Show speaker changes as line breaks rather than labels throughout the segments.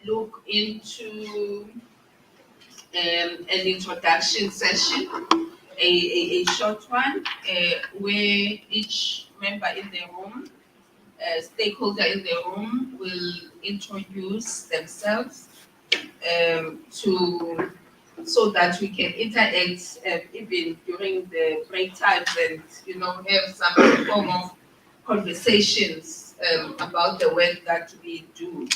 look into an introduction session, a short one, where each member in the room, stakeholder in the room, will introduce themselves so that we can interact even during the break times and have some form of conversations about the work that we do.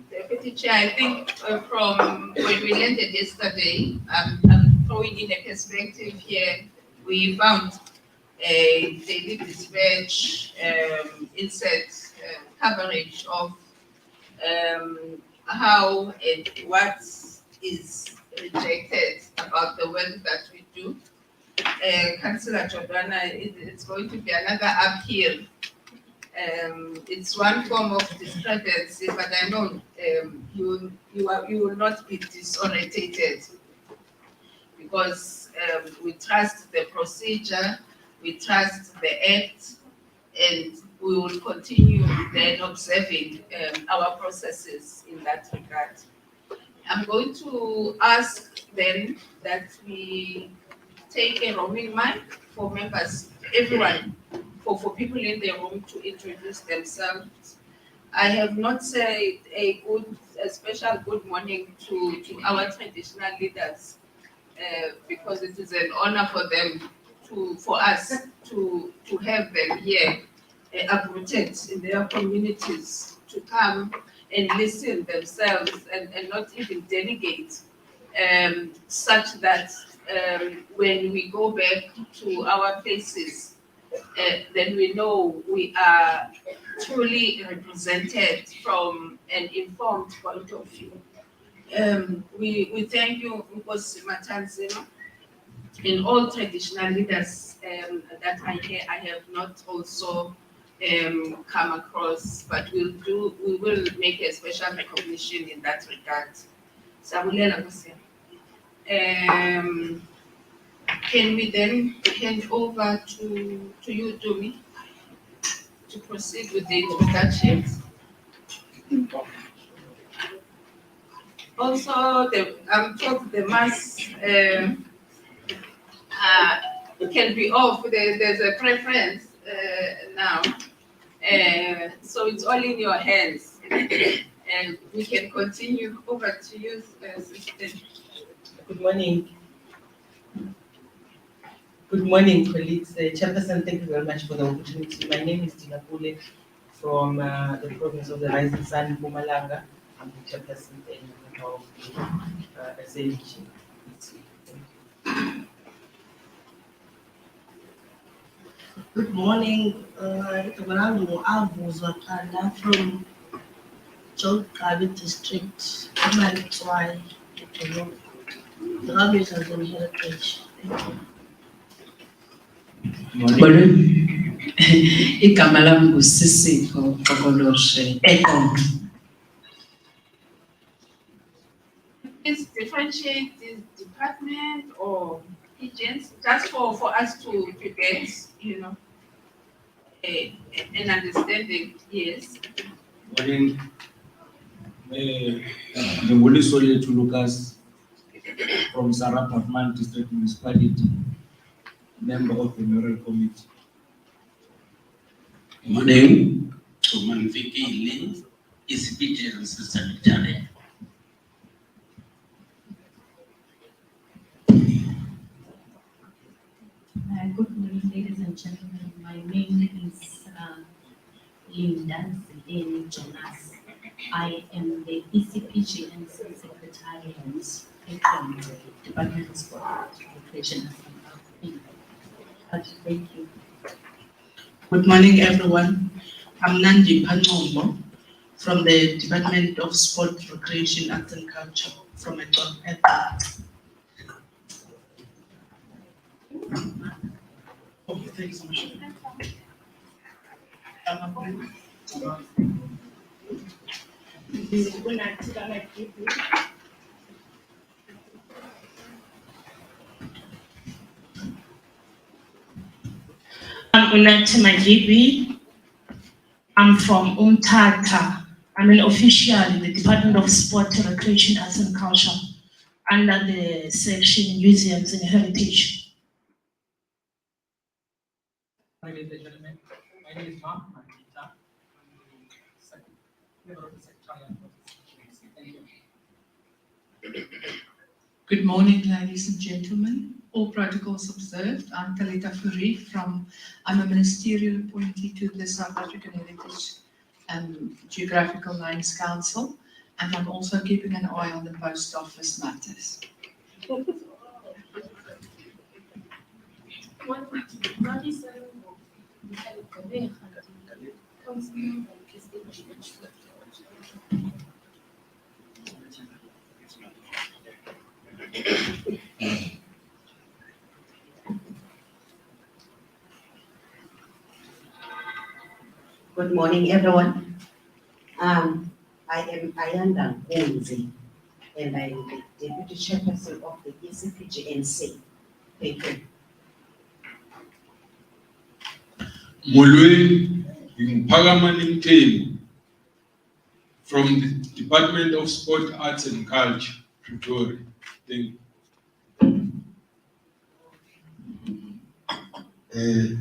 Deputy Chair, I think from when we landed yesterday, I'm throwing in a perspective here. We found a daily dispatch insert coverage of how and what is rejected about the work that we do. Councillor Jordana, it's going to be another uphill. It's one form of discrepancy, but I know you will not be disorientated because we trust the procedure, we trust the act, and we will continue then observing our processes in that regard. I'm going to ask then that we take a roaming mic for members, everyone, for people in the room to introduce themselves. I have not said a special good morning to our traditional leaders because it is an honor for them for us to have them here uprooted in their communities to come and listen themselves and not even delegate, such that when we go back to our places, then we know we are truly represented from an informed point of view. We thank you, Nkosi Matanzima, and all traditional leaders that I have not also come across, but we will make a special recognition in that regard. Sabulela Nkosi. Can we then hand over to you, Dumi, to proceed with the introductions? Also, I'm told the mask can be off. There's a preference now. So it's all in your hands. And we can continue. Over to you, Sister.
Good morning. Good morning, colleagues. Chairperson, thank you very much for the opportunity. My name is Dina Pule from the province of the Rising Sun, Mpumalanga. I'm the chairperson of Sagnc Meeting.
Good morning. I'm from Jogkabi district. That's why the Rabbis has been heritage. Thank you.
Igama lami nguSisipho Kokoloshe eqongo.
Please differentiate this department or agents just for us to get, an understanding. Yes.
Morning. The Municipality to Lucas from Sarapatman District Municipality, member of the Mayoral Committee.
Morning. To Manviki Lynn, ECPG Secretary.
Good morning, ladies and gentlemen. My name is Linda Zidane Jonas. I am the ECPG and Secretary from the Department of Sport, Recreation and Thank you.
Good morning, everyone. I'm Nandi Panombo from the Department of Sport, Recreation, Arts and Culture from Edward. Oh, thanks so much. I'm Unati Majibi. I'm from Untitled I'm an official in the Department of Sport, Recreation, Arts and Culture under the section Museums and Heritage.
Ladies and gentlemen, my name is Mark Mandita. Member of the Secretariat of the Thank you.
Good morning, ladies and gentlemen. All protocols observed. I'm Talita Fourie I'm a ministerial appointee to the South African Heritage Geographical Lines Council, and I'm also keeping an eye on the post office matters.
Good morning, everyone. I am Ayanda Nkunzi, and I'm the Deputy Chairperson of the ECPGNC. Thank you.
Molweni, Mphakamani Mthembu from the Department of Sport, Arts and Culture, Pretoria. Thank you.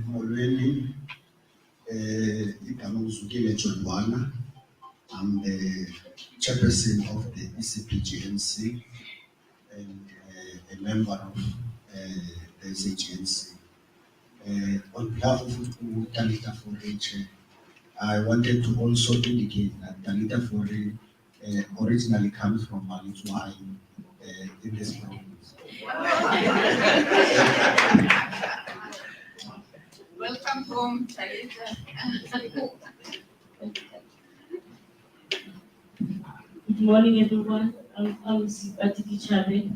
Molweni, igama ngizukile Jolwana. I'm the chairperson of the ECPGNC and a member of the SAGNC. On behalf of Talita Fourie, I wanted to also indicate that Talita Fourie originally comes from Malitswai in this province.
Welcome home, Talita.
Good morning, everyone. I'm Sipati Chabe,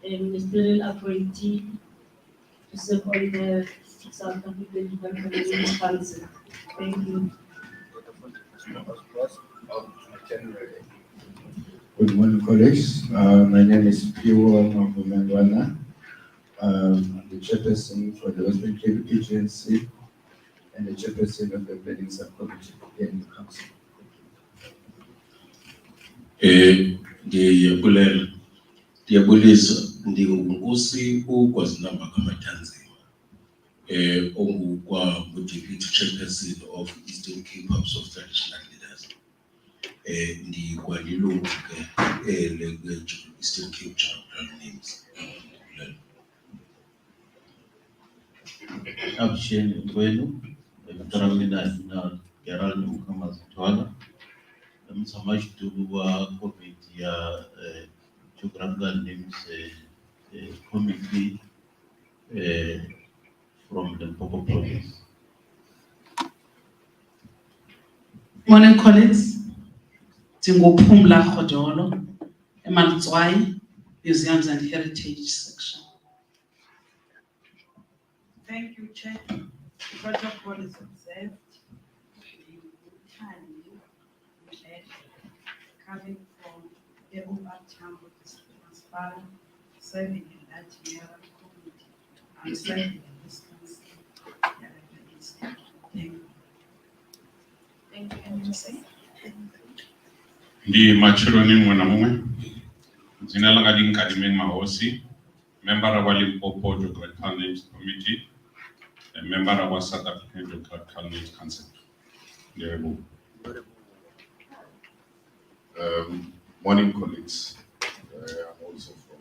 a ministerial appointee to serve on the South African Development Council. Thank you.
Good morning, colleagues. My name is Piwo Mangumengwana. I'm the chairperson for the Western Cape Agency and the chairperson of the planning subcommittee in the council.
Ndiyabulisa ndingunkosi uKwazinamba kaMatanzima deputy chairperson of Eastern Cape Hubs of Traditional Leaders. Ndikwalilungu ke Eastern Cape Chapter names.
Absheni Twenu, Taramina na Gerald Ukamazitwala, Msamashitubu wa committee ya Geographical Names Committee from the Poco Province.
Morning, colleagues. Tingophumla Khodolo, Malitswai, Museums and Heritage section.
Thank you, Chair. The protocol is observed. Coming from the Tambo District, serving in that year community, and serving in this council. Thank you. Thank you, MMC.
Ndi machironi mwanamumwe. Jina langa Nkadimeng Mahosi, member of the Limpopo Geographical Names Committee, a member of the South African Geographical Names Council.
Morning, colleagues. I'm also from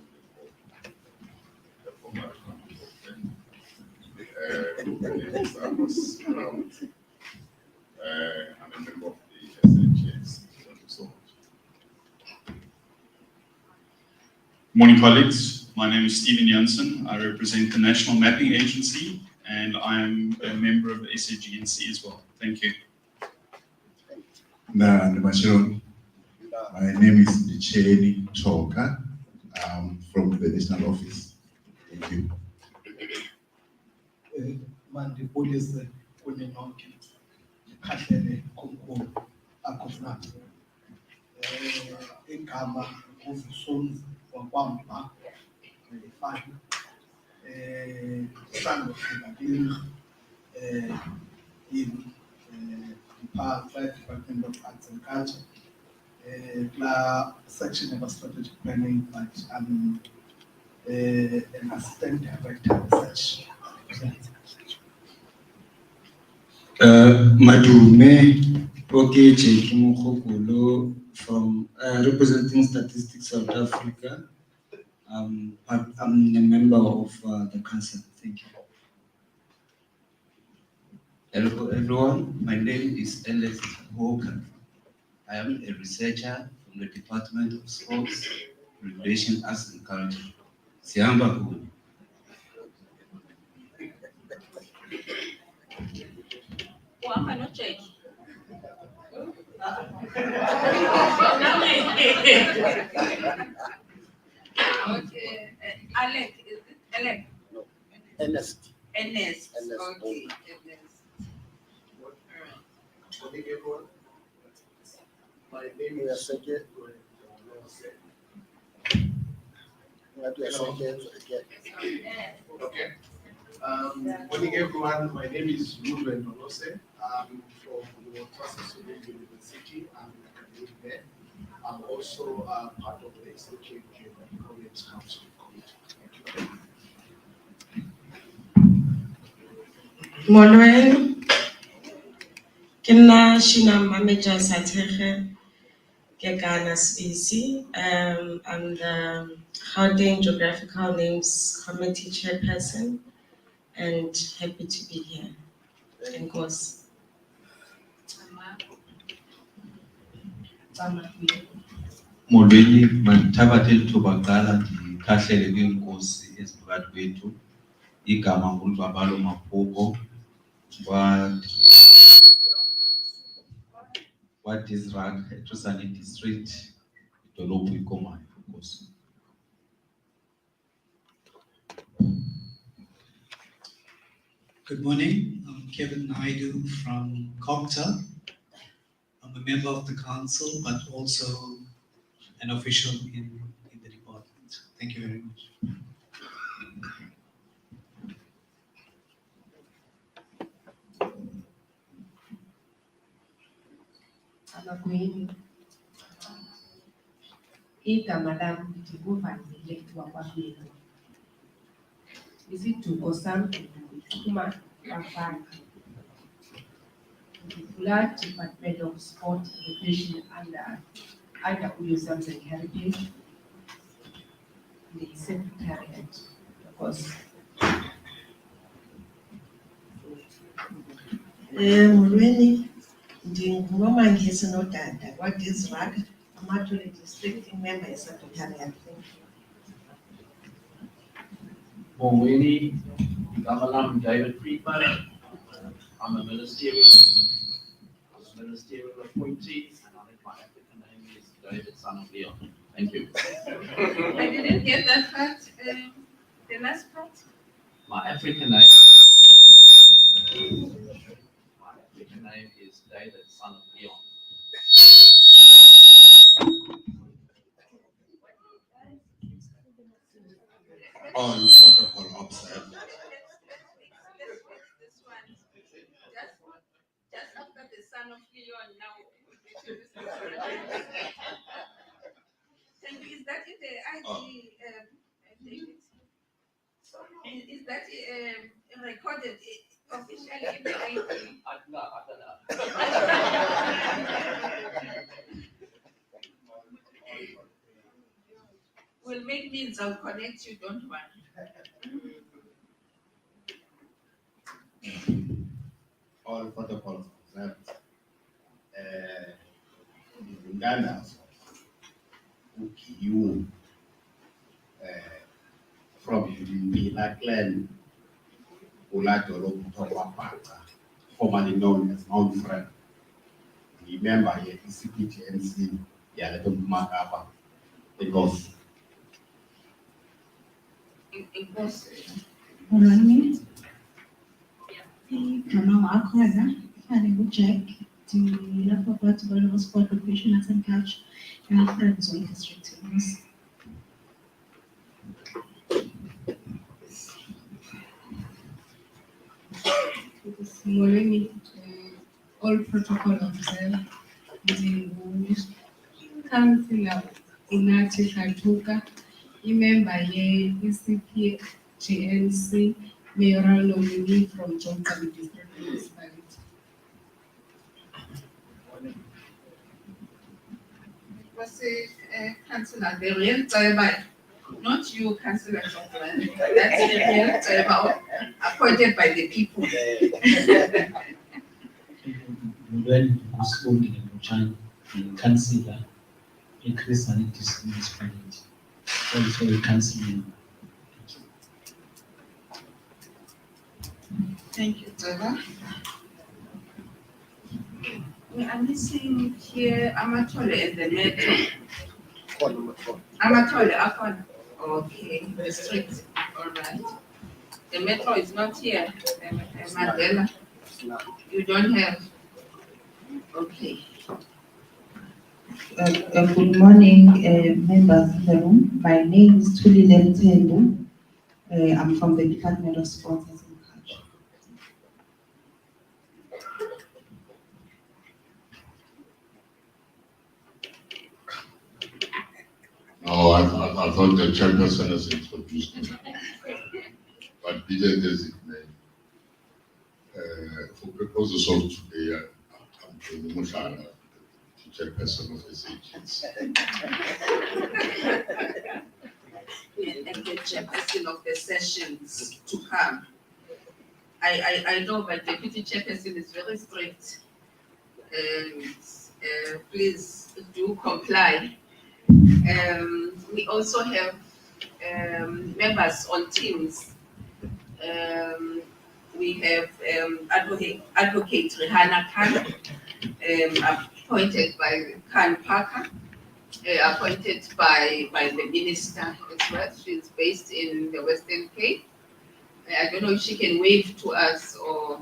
the former I'm a member of the SAGNC. Thank you so much.
Morning, colleagues. My name is Stephen Janssen. I represent the National Mapping Agency, and I'm a member of the SAGNC as well. Thank you.
My name is Dicheni Choka. I'm from the National Office. Thank you.
Mandibulise kuni nonke ikhahlele komkhulu akhona igama uvusonzi wakwamba efana sando kini yini Department of Arts and Culture. La section of strategic planning, but I'm an assistant director research.
Madume Okeche Kimokokolo from representing Statistics South Africa. I'm a member of the council. Thank you.
Hello everyone, my name is Alex Walker. I am a researcher from the Department of Sports, Recreation, Arts and Culture. Siyamba Kuni.
Okay, Alec, is it Alec?
Ernest.
Ernest,
Ernest.
okay, Ernest.
Morning, everyone. My name is Sagnc. Okay. Morning, everyone. My name is Ruben Olose. I'm from the University. I'm an academic there. I'm also part of the Sagnc Meeting Council Committee.
Molweni, ke nna Shina Manager Satsege ke kana Spisi. I'm the Gauteng Geographical Names Committee Chairperson and happy to be here. Of course.
Molweni, mandithabathe ithuba kuqala ndikhahlele kwinkosi eziphakathi kwethu. Igama nguNzwabalo Maphuko. What is Rag, Trusani District, idolophu iKomayo, Nkosi.
Good morning, I'm Kevin Naidu from Cocta. I'm a member of the council, but also an official in the department. Thank you very much.
Abagwini, igama lami lithi kuvamile wakwaBhelu. Isiduko sami ngiphuma kaFana. Ngivula Department of Sport Recreation under IWSM's and Heritage. The Secretariat, of course.
Molweni, ndingumamangisi nodada. What is RAG? I'm actually district member secretariat.
Molweni, igama lami David Friedman. I'm a ministerial appointee, and I think my African name is David, son of Leon. Thank you.
I didn't get that part, the last part.
My African name is David, son of Leon.
All protocol observed.
Just after the son of Leon now. Thank you. Is that in the ID, David? Is that recorded officially in the ID?
No, I don't know.
We'll make means, I'll connect you, don't worry.
All protocols observed. Uganda, you from the clan, formerly known as Mount Friend. Remember, here is CPTNC, yeah, let them mark up because.
Molweni, igama wakhona ufane nguJack, ndilapha kwaDepartment of Sport, Recreation, Arts and Culture, eMahlazwe District.
Molweni,
all protocol observed. Councillor Unathi Katuka, member ye-ECP-GNC mayoral nominee from Jonkari District Municipality.
Councillor, the real Taiba, not you, Councillor Chokran. That's the real Taiba appointed by the people.
When Muslim and councillor increase and municipality. Also a councillor.
Thank you, Taiba. We are missing here Amatole and the metro. Amatole, Akon. Okay, restrict. All right. The metro is not here. Mandela. You don't have. Okay.
Good morning, members in the room. My name is Tuli Lemtembu. I'm from the Department of Sports and Culture.
Oh, I thought the chairperson has introduced me. But didn't designate. For purposes of today, I'm Tony Mushana, the chairperson of SAGNC.
And the chairperson of the sessions to come. I know, but deputy chairperson is very strict. And please do comply. We also have members on teams. We have Advocate Rihanna Khan, appointed by Khan Parker, appointed by the minister as well. She's based in the Western Cape. I don't know if she can wave to us or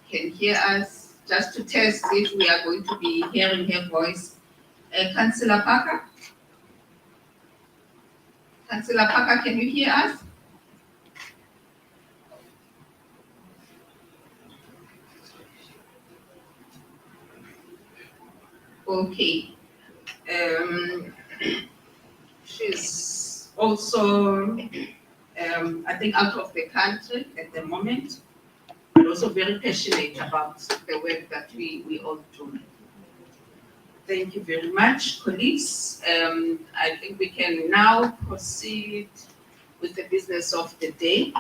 can hear us, just to test if we are going to be hearing her voice. Councillor Parker? Councillor Parker, can you hear us? Okay. She's also, I think, out of the country at the moment, but also very passionate about the work that we all do. Thank you very much, colleagues. I think we can now proceed with the business of the day,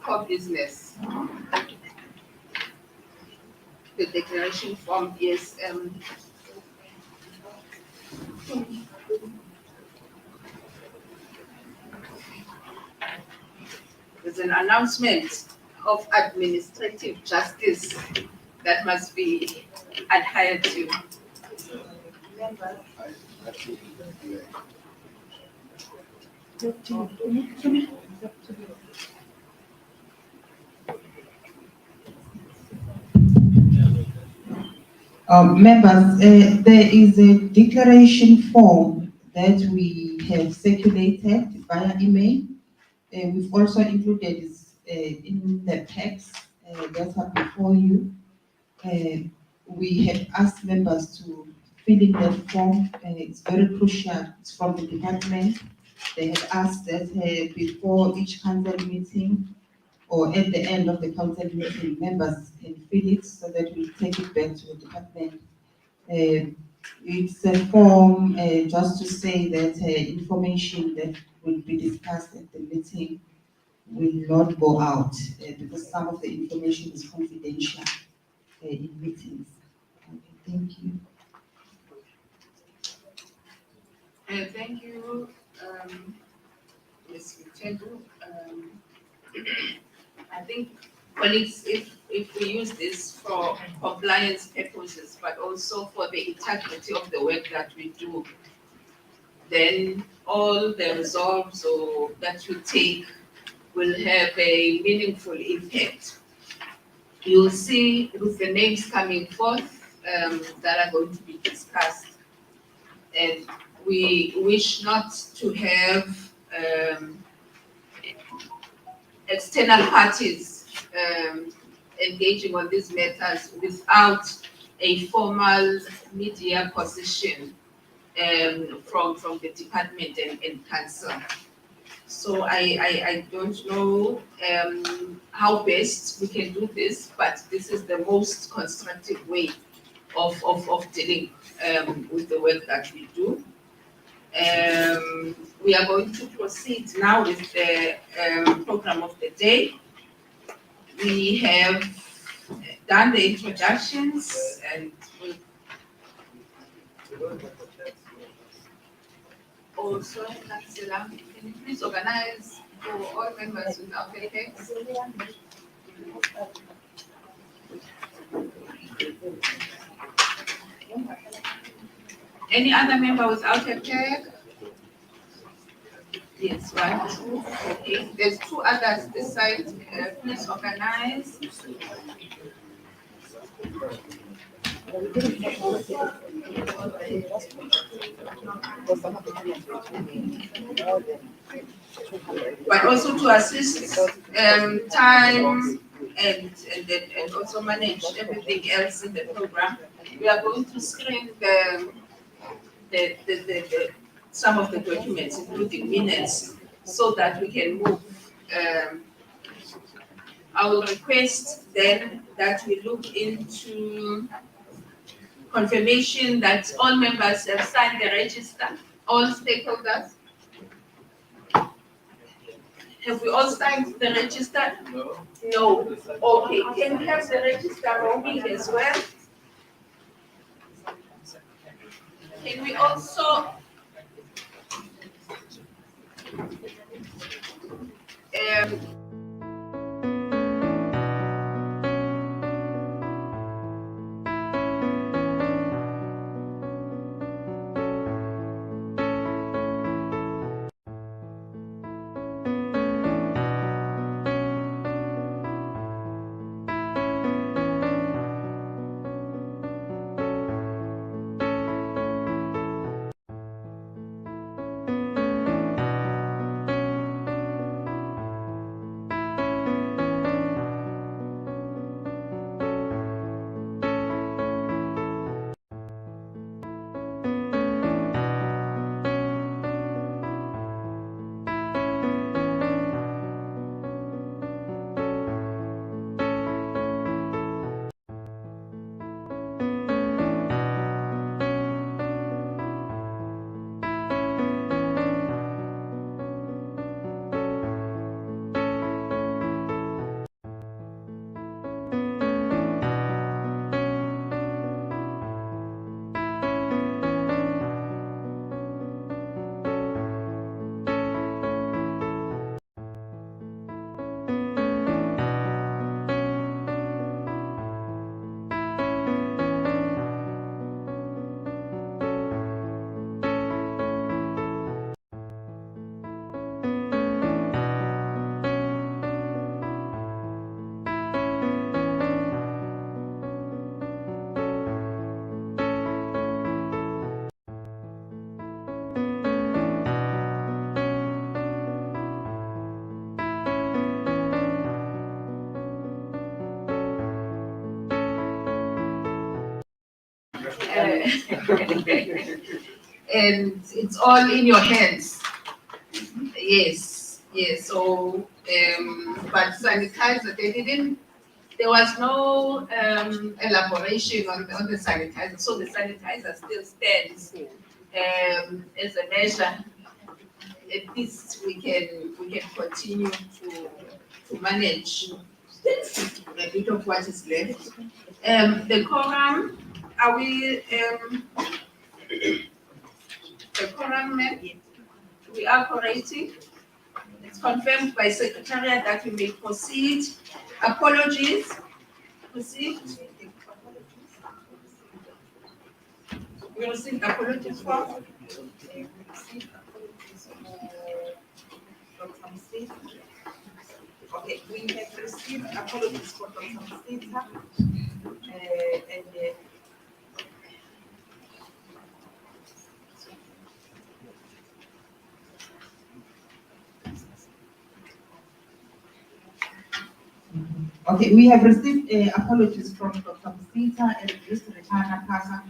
core business. The declaration form is there's an announcement of administrative justice that must be adhered to.
Members, there is a declaration form that we have circulated via email. We've also included this in the text that are before you. We have asked members to fill in that form. It's very crucial. It's from the department. They have asked that before each council meeting or at the end of the council meeting, members can fill it so that we take it back to the department. It's a form just to say that information that will be discussed at the meeting will not go out because some of the information is confidential in meetings. Okay, thank you.
Thank you, Ms. Mtedu. I think, colleagues, if we use this for compliance purposes, but also for the integrity of the work that we do, then all the resolves or that you take will have a meaningful impact. You'll see with the names coming forth that are going to be discussed. And we wish not to have external parties engaging on these matters without a formal media position from the department and council. So I don't know how best we can do this, but this is the most constructive way of dealing with the work that we do. We are going to proceed now with the program of the day. We have done the introductions and also, Councillor, can you please organize for all members without headaches? Any other member without a tag? Yes, right. Okay, there's two others this side. Please organize. But also to assist time and also manage everything else in the program, we are going to screen some of the documents, including minutes, so that we can move. I will request then that we look into confirmation that all members have signed the register, all stakeholders. Have we all signed the register? No. Okay, can we have the register roaming as well? Can we also and it's all in your hands. Yes, yes. So, but sanitizer, there was no elaboration on the sanitizer. So the sanitizer still stands as a measure. At least we can continue to manage a bit of what is left. The quorum, are we, the quorum, ma'am? We are operating. It's confirmed by Secretariat that we may proceed. Apologies. Proceed. We received apologies from. Okay, we have received apologies for Dr. Stita,
Okay, we have received apologies from Dr. Peter and Miss Rehana Pasa.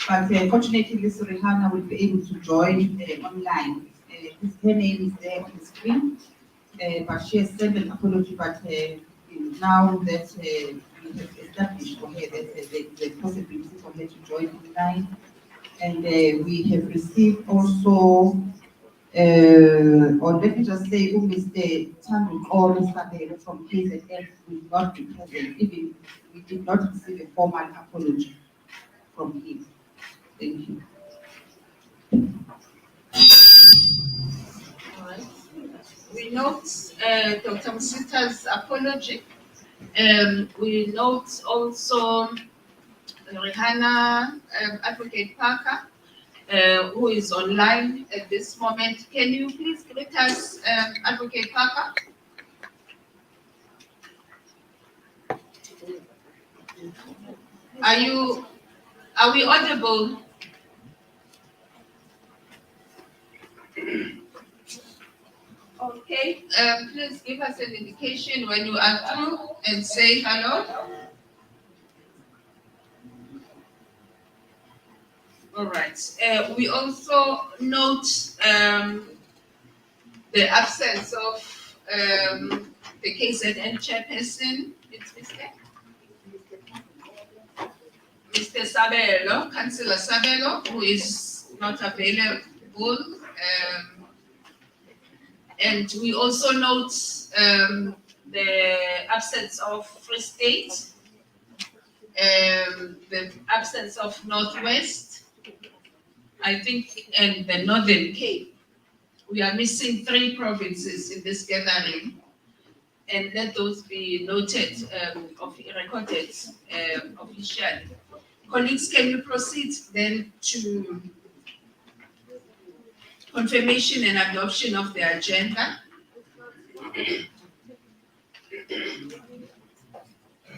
But fortunately, Miss Rehana will be able to join online. Her name is there on the screen, but she has sent an apology. But now that we have established for her that the possibility for her to join online, and we have received also, or let me just say, Mr. Tanu or Mr. from KZF will not be present, even we did not receive a formal apology from him. Thank you.
All right. We note Dr. Msita's apology. We note also Rihanna, Advocate Parker, who is online at this moment. Can you please greet us, Advocate Parker? Are we audible? Okay, please give us an indication when you are through and say hello. All right. We also note the absence of the KZN chairperson. It's Mr. Sabelo, Councillor Sabelo, who is not available. And we also note the absence of Free State, the absence of Northwest, I think, and the Northern Cape. We are missing 3 provinces in this gathering, and let those be noted, recorded officially. Colleagues, can you proceed then to confirmation and adoption of the agenda?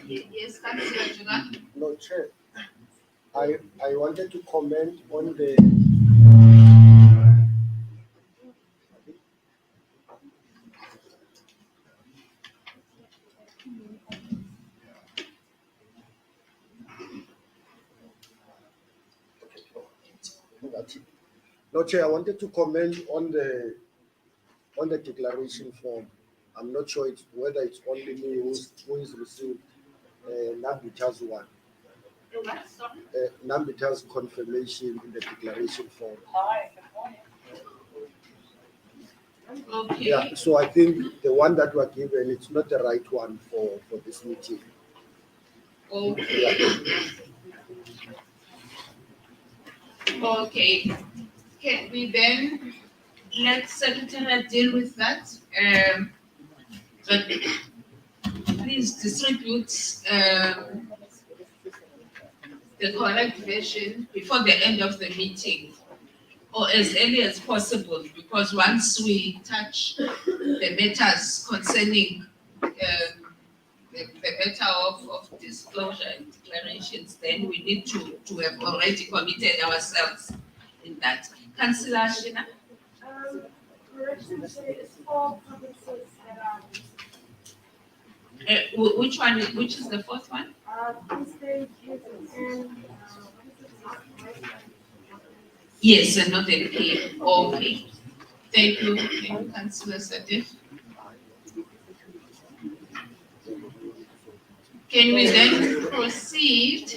Yes, Councillor Juga.
No, Chair. I wanted to comment on the No, Chair, I wanted to comment on the declaration form. I'm not sure whether it's only me who is received Nambita's one. Nambita's confirmation in the declaration form.
Okay.
Yeah, so I think the one that we're given, it's not the right one for this meeting.
Okay. Yeah. Okay. Can we then let Secretary deal with that? But please distribute the correct version before the end of the meeting, or as early as possible, because once we touch the matters concerning the matter of disclosure and declarations, then we need to have already committed ourselves in that. Councillor Shina?
Correction is 4 provinces that are
which one? Which is the fourth one? Yes, and not the Cape. Okay. Thank you, Councillor Satif. Can we then proceed?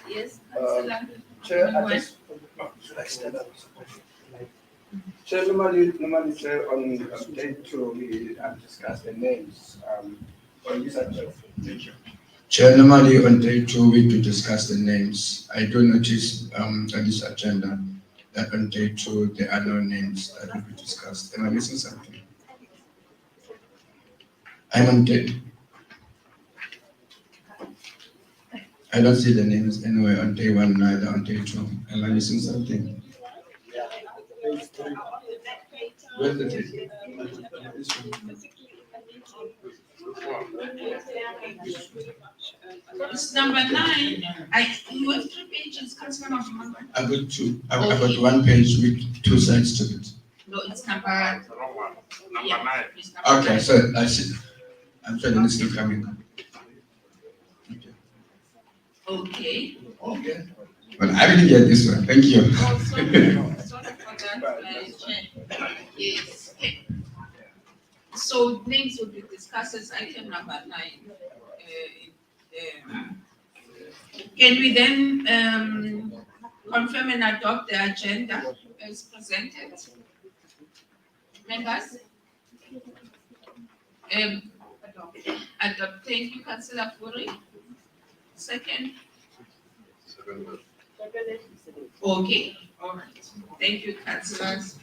Yes, Councillor.
Chair, should I stand up? Chair, normally, Chair, on day 2, we discussed the names on this agenda. Thank you.
Chair, normally on day 2, we do discuss the names. I do notice on this agenda that on day 2, there are no names that will be discussed. Am I missing something? I'm on day. I don't see the names anywhere on day 1, neither on day 2. Am I missing something? Where's the date?
It's number 9. You have 3 pages, Councillor Mafumanga.
I've got 2. I've got 1 page with 2 sides to it.
No, it's number.
Okay, so I see. I'm sure the list is coming.
Okay.
Okay. But I didn't get this one. Thank you.
Oh, sorry for that, Chair. Yes. So names will be discussed as item number 9. Can we then confirm and adopt the agenda as presented? Members? Adopt. Thank you, Councillor Furi. Second? Okay, all right. Thank you, councillors.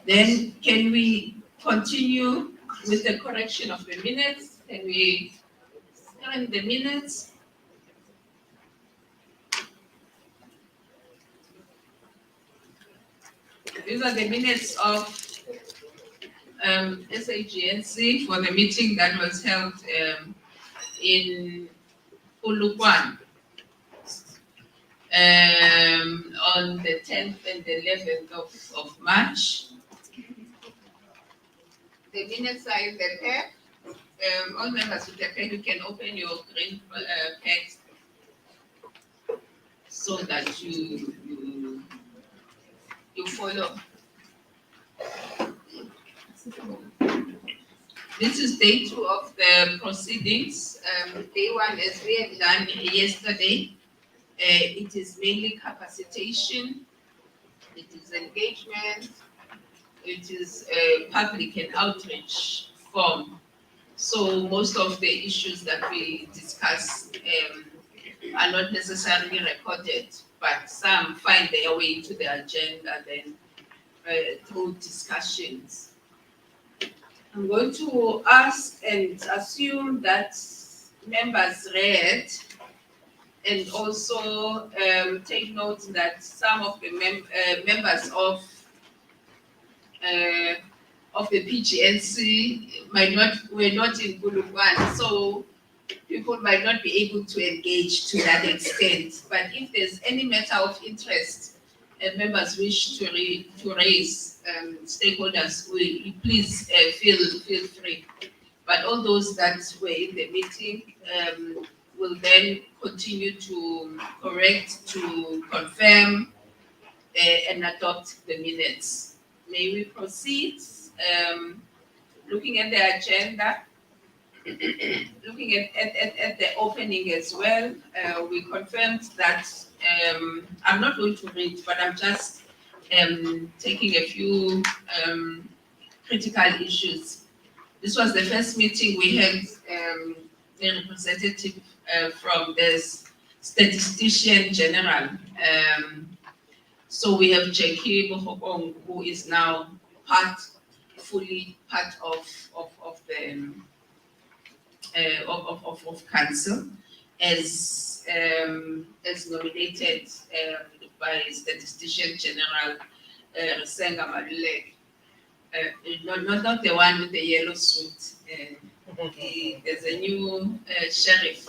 Then can we continue with the correction of the minutes? Can we scan the minutes? These are the minutes of SAGNC for the meeting that was held in Polokwane on the 10th and the 11th of March. The minutes are in the pack. All members with the pen, you can open your green pads so that you follow. This is day 2 of the proceedings. Day 1, as we had done yesterday, it is mainly capacitation, it is engagement, it is public and outreach form. So most of the issues that we discuss are not necessarily recorded, but some find their way into the agenda then through discussions. I'm going to ask and assume that members read and also take note that some of the members of the PGNC were not in Polokwane, so people might not be able to engage to that extent. But if there's any matter of interest and members wish to raise, stakeholders, please feel free. But all those that were in the meeting will then continue to correct, to confirm, and adopt the minutes. May we proceed? Looking at the agenda, looking at the opening as well, we confirmed that I'm not going to read, but I'm just taking a few critical issues. This was the first meeting we had a representative from the Statistician General. So we have Jackie Bohokong, who is now fully part of the of council, as nominated by Statistician General Sagnc Meeting. Not the one with the yellow suit. There's a new sheriff.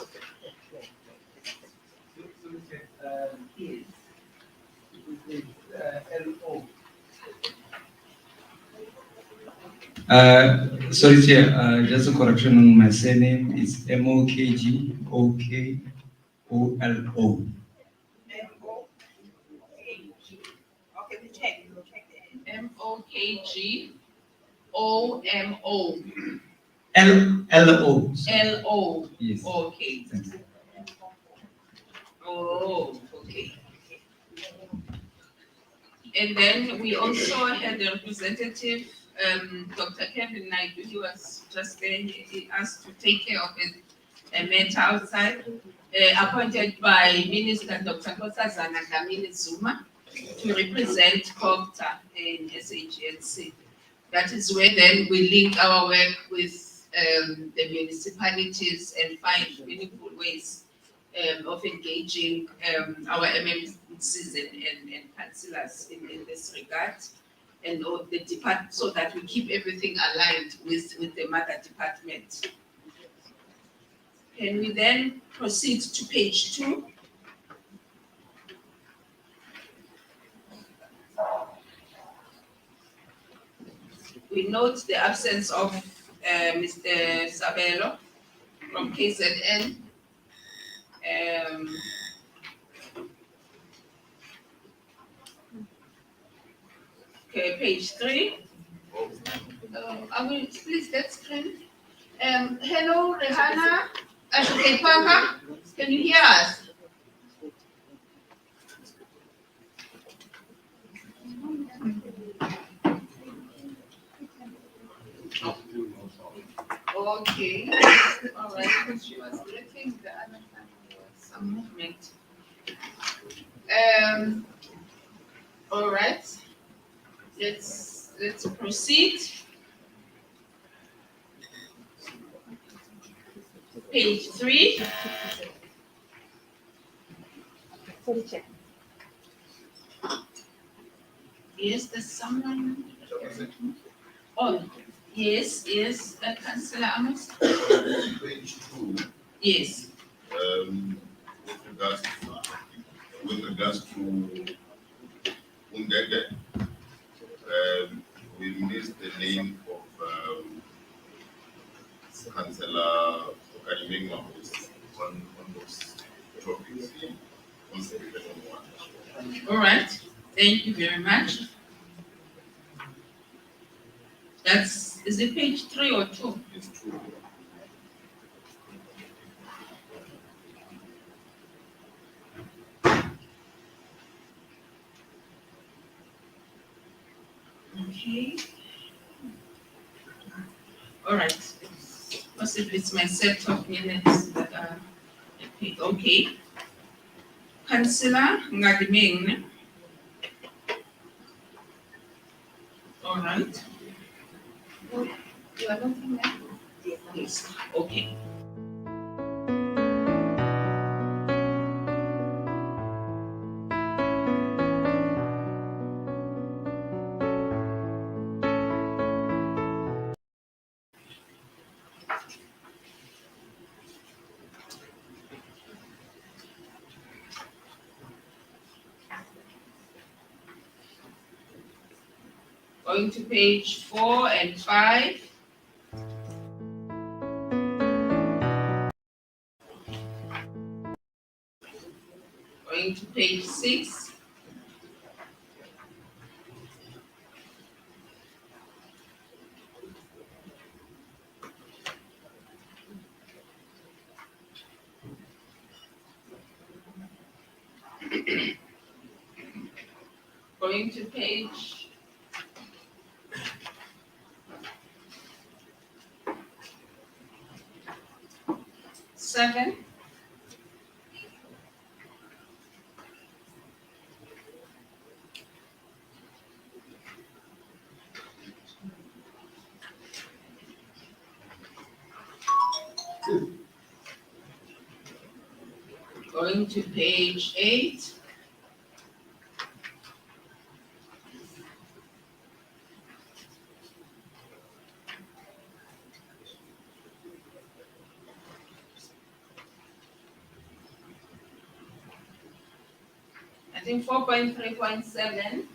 Sorry, Chair, just a correction on my surname. It's MOKGOKOLO.
Okay, we check. MOKGOMO.
LO.
LO.
Yes.
Okay.
Thanks.
Oh, okay. And then we also had a representative, Dr. Kevin Naidu. He was just there. He asked to take care of a matter outside, appointed by Minister Dr. Nkosazana Dlamini Zuma to represent COGTA in SAGNC. That is where then we link our work with the municipalities and find meaningful ways of engaging our MMCs and councillors in this regard, and the department, so that we keep everything aligned with the mother department. Can we then proceed to page 2? We note the absence of Mr. Sabelo from KZN. Okay, page 3. I will please that screen. Hello, Rihanna. Okay, Parker, can you hear us? Okay. All right. Because she was letting the other time there was some movement. All right. Let's proceed. Page 3. Yes, there's someone. Oh, yes, Councillor Amos.
Page 2.
Yes.
With regards to Undege, we missed the name of Councillor Okalimeng on those topics in consideration 1.
All right. Thank you very much. Is it page 3 or 2?
It's 2.
Okay. All right. Possibly it's my set of minutes that are okay. Councillor Ngadimeng. All right. You are not in there? Yes. Okay. Going to page 4 and 5. Going to page 6. Going to page 7. Going to page 8. I think 4.3.7.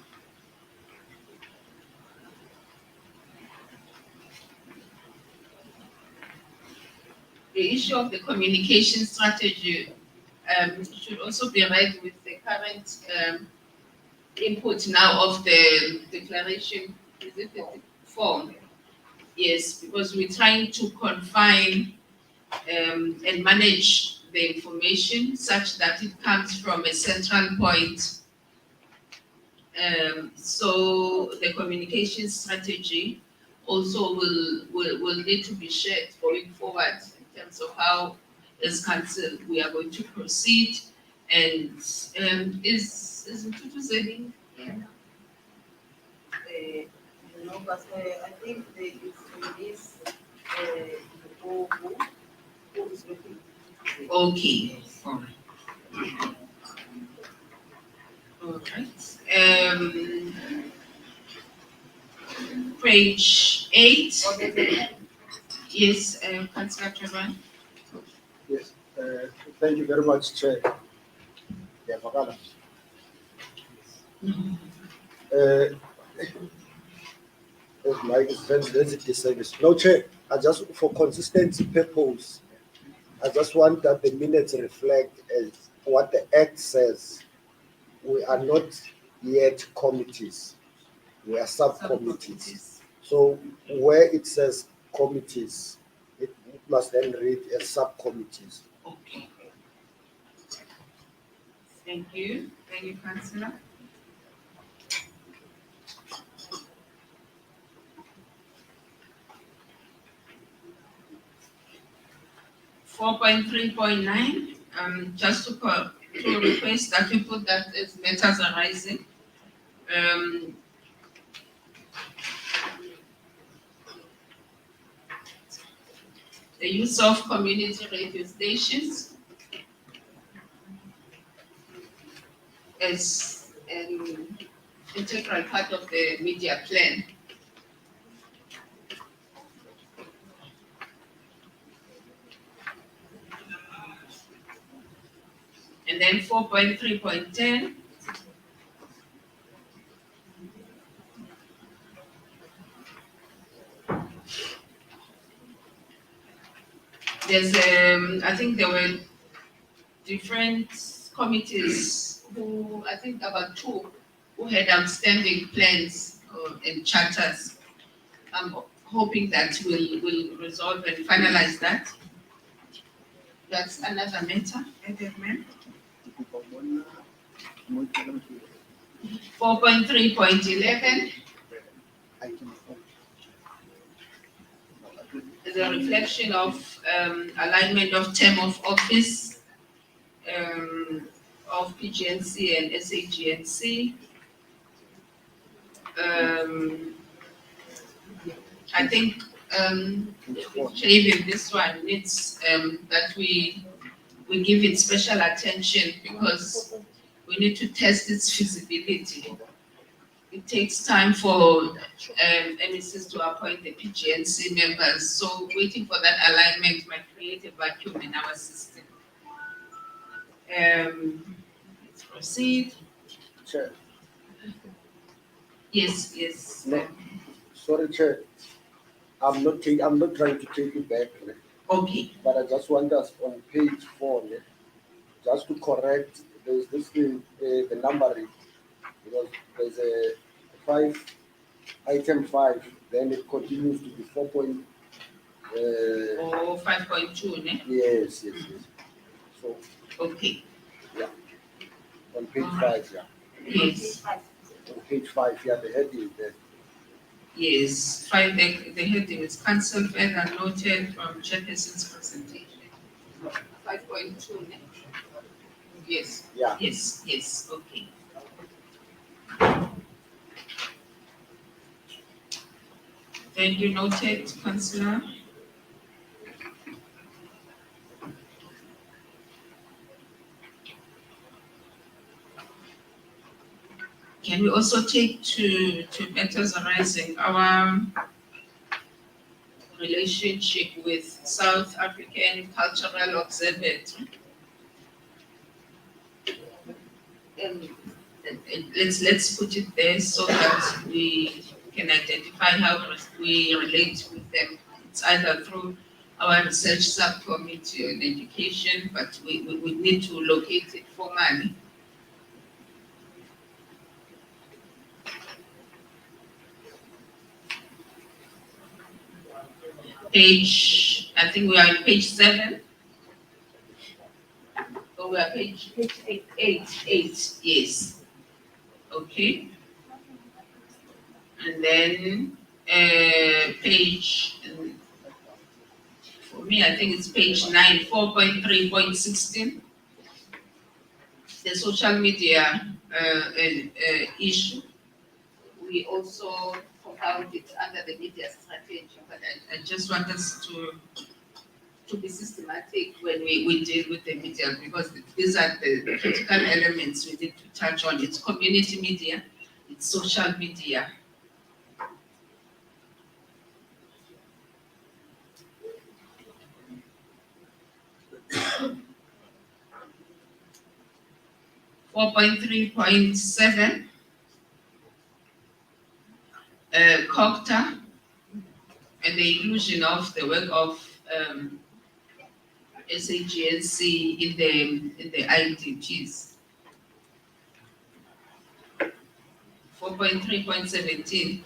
The issue of the communication strategy should also be read with the current input now of the declaration. Is it the form? Yes, because we're trying to confine and manage the information such that it comes from a central point. So the communication strategy also will need to be shared going forward in terms of how, as council, we are going to proceed. And is Mtutu yeah.
No, but I think there is in this who is looking.
Okay. All right. All right. Page 8. Yes, Councillor Chavan.
Yes, thank you very much, Chair. Yeah, Mike is very sensitive service. No, Chair, I just for consistency purpose, I just want that the minutes reflect as what the Act says. We are not yet committees. We are subcommittees. So where it says committees, it must then read as subcommittees.
Okay. Thank you. Thank you, Councillor. 4.3.9, just to request that we put that as matters arising. The use of community radio stations as an integral part of the media plan. And then 4.3.10, there's I think there were different committees who, I think about 2, who had outstanding plans and charters. I'm hoping that we'll resolve and finalize that. That's another matter. 4.3.11 is a reflection of alignment of term of office of PGNC and SAGNC. I think even this one needs that we give it special attention because we need to test its feasibility. It takes time for MECs to appoint the PGNC members, so waiting for that alignment might create a vacuum in our system. Let's proceed.
Chair.
Yes, yes.
No, sorry, Chair. I'm not trying to take you back.
Okay.
But I just want us on page 4, just to correct. There's this thing, the numbering, because there's a 5, item 5, then it continues to be 4.
5.2, ne?
Yes. So.
Okay.
Yeah. On page 5, yeah.
Yes.
On page 5, yeah, the heading there.
Yes, 5, the heading is cancelled, further noted from Chairperson's presentation. 5.2, ne? Yes.
Yeah.
Yes, okay. Thank you, noted, Councillor. Can we also take to matters arising our relationship with South African Cultural Observatory? Let's put it there so that we can identify how we relate with them. It's either through our research subcommittee on education, but we need to locate it formally. I think we are on page 7. Oh, we are page 8, yes. Okay. And then page, for me, I think it's page 9, 4.3.16. The social media issue. We also compiled it under the media strategy, but I just want us to be systematic when we deal with the media, because these are the critical elements we need to touch on. It's community media, it's social media. (4.3.7) COCTA and the inclusion of the work of SAGNC in the IDPs. 4.3.17.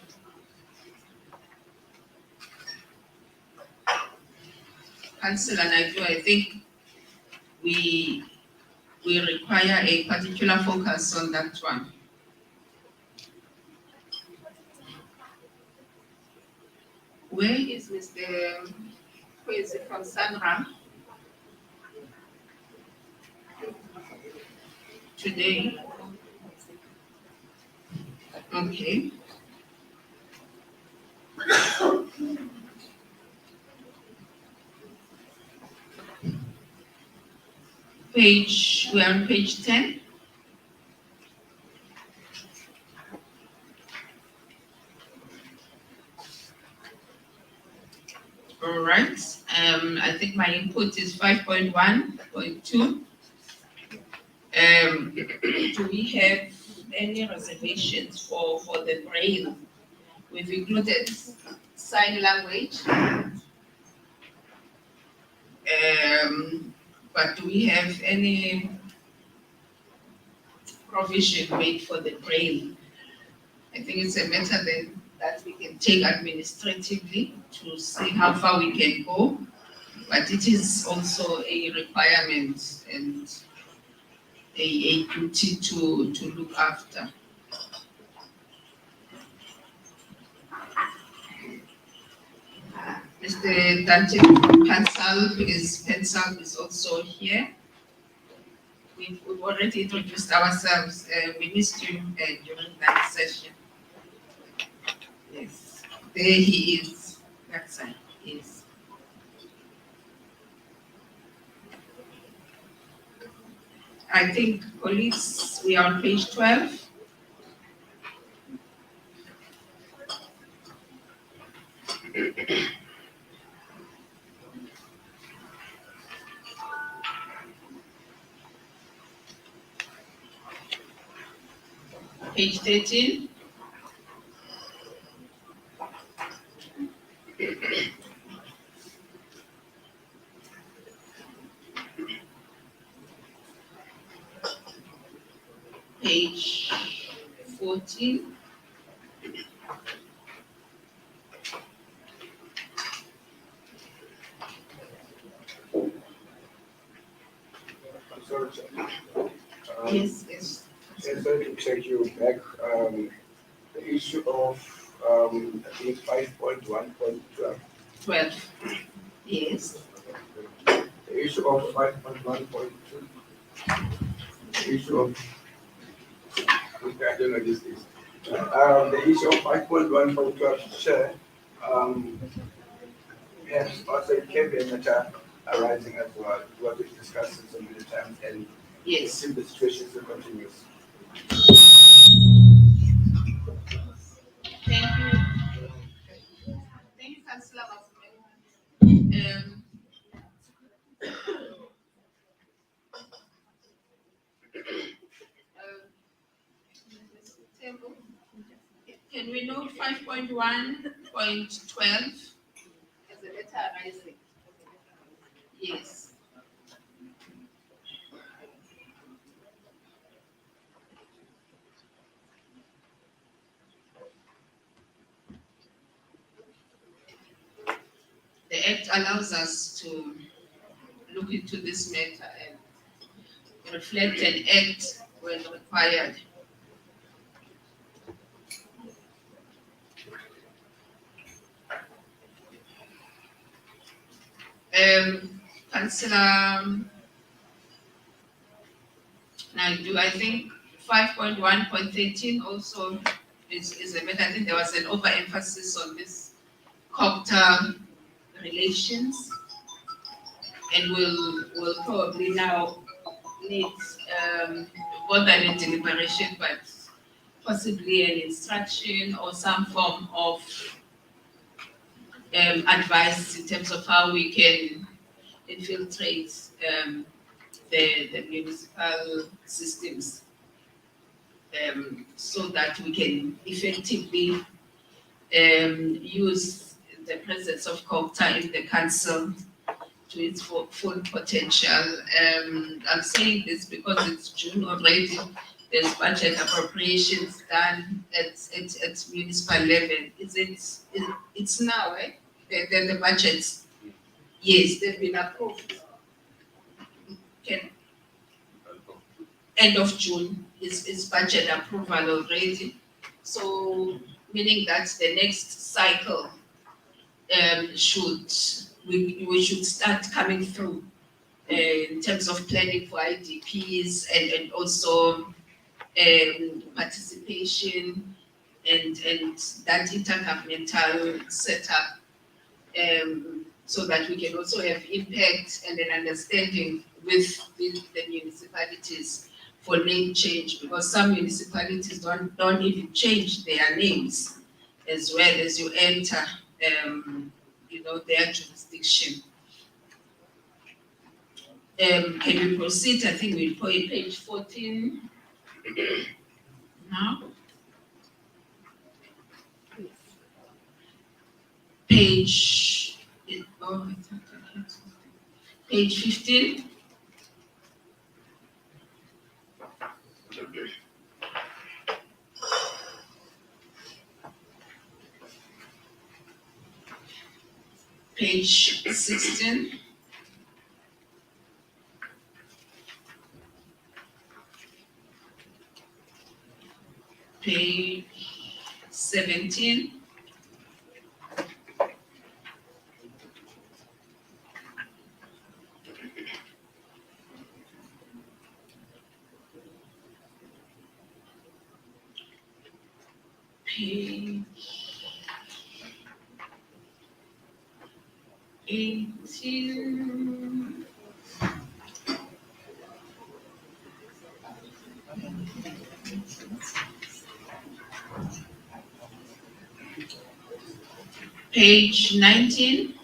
Councillor Naidu, I think we require a particular focus on that one. Where is Mr. Who is it from Sanram? Today. Okay. We're on page 10. All right. I think my input is 5.1.2. Do we have any reservations for the braille? We've included sign language. But do we have any provision made for the braille? I think it's a matter then that we can take administratively to see how far we can go, but it is also a requirement and a duty to look after. Mr. Dante Pensal is also here. We've already introduced ourselves. We missed you during that session. Yes, there he is. That side, yes. I think, colleagues, we are on page 12. Page 13. Page 14.
I'm sorry, Chair.
Yes, yes.
Yes, sorry to take you back. The issue of, I think 5.1.12.
12. Yes.
The issue of 5.1.2. The issue of, okay, I don't know this is. The issue of 5.1.12, Chair, yes, also it can be a matter arising as well, what we've discussed so many times, and
yes,
if the situation still continues.
Thank you. Thank you, Councillor Masume. Can we note 5.1.12 as a letter arising? Yes. The Act allows us to look into this matter and reflect and act when required. Councillor Naidu, I think 5.1.13 also is a matter. I think there was an overemphasis on this COPTA relations, and we'll probably now need more than a deliberation, but possibly an instruction or some form of advice in terms of how we can infiltrate the municipal systems so that we can effectively use the presence of COPTA in the council to its full potential. I'm saying this because it's June already. There's budget appropriations done at municipal level. It's now, eh? The budgets, yes, they've been approved. End of June is budget approval already. So meaning that the next cycle we should start coming through in terms of planning for IDPs and also participation and that intergovernmental setup, so that we can also have impact and an understanding with the municipalities for name change, because some municipalities don't even change their names as well as you enter their jurisdiction. Can we proceed? I think we'll point page 14 now. Page 15. Page 16. Page 17. Page 18. Page 19.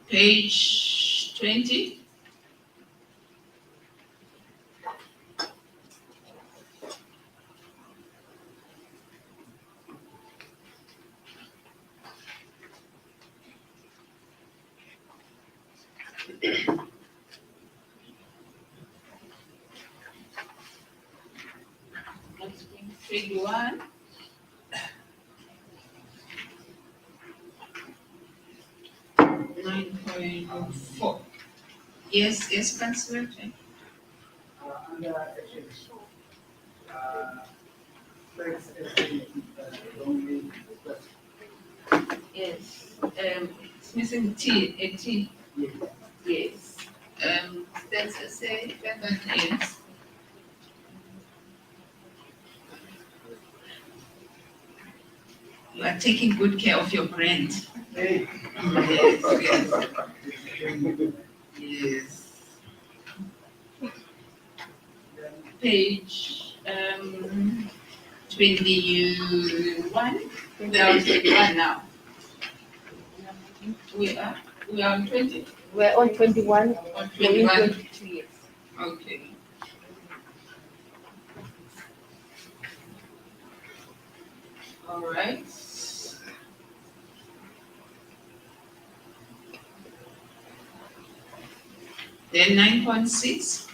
Page 20. Let's bring 21. .4. Yes, Councillor.
Under
Yes, it's missing T, a T. Yes. That's a say, that is. You are taking good care of your brand.
Hey.
Yes. Page 21. We are on 21 now. We are on 20.
We're on 21.
On 21.
22 years.
Okay. All right. Then 9.6.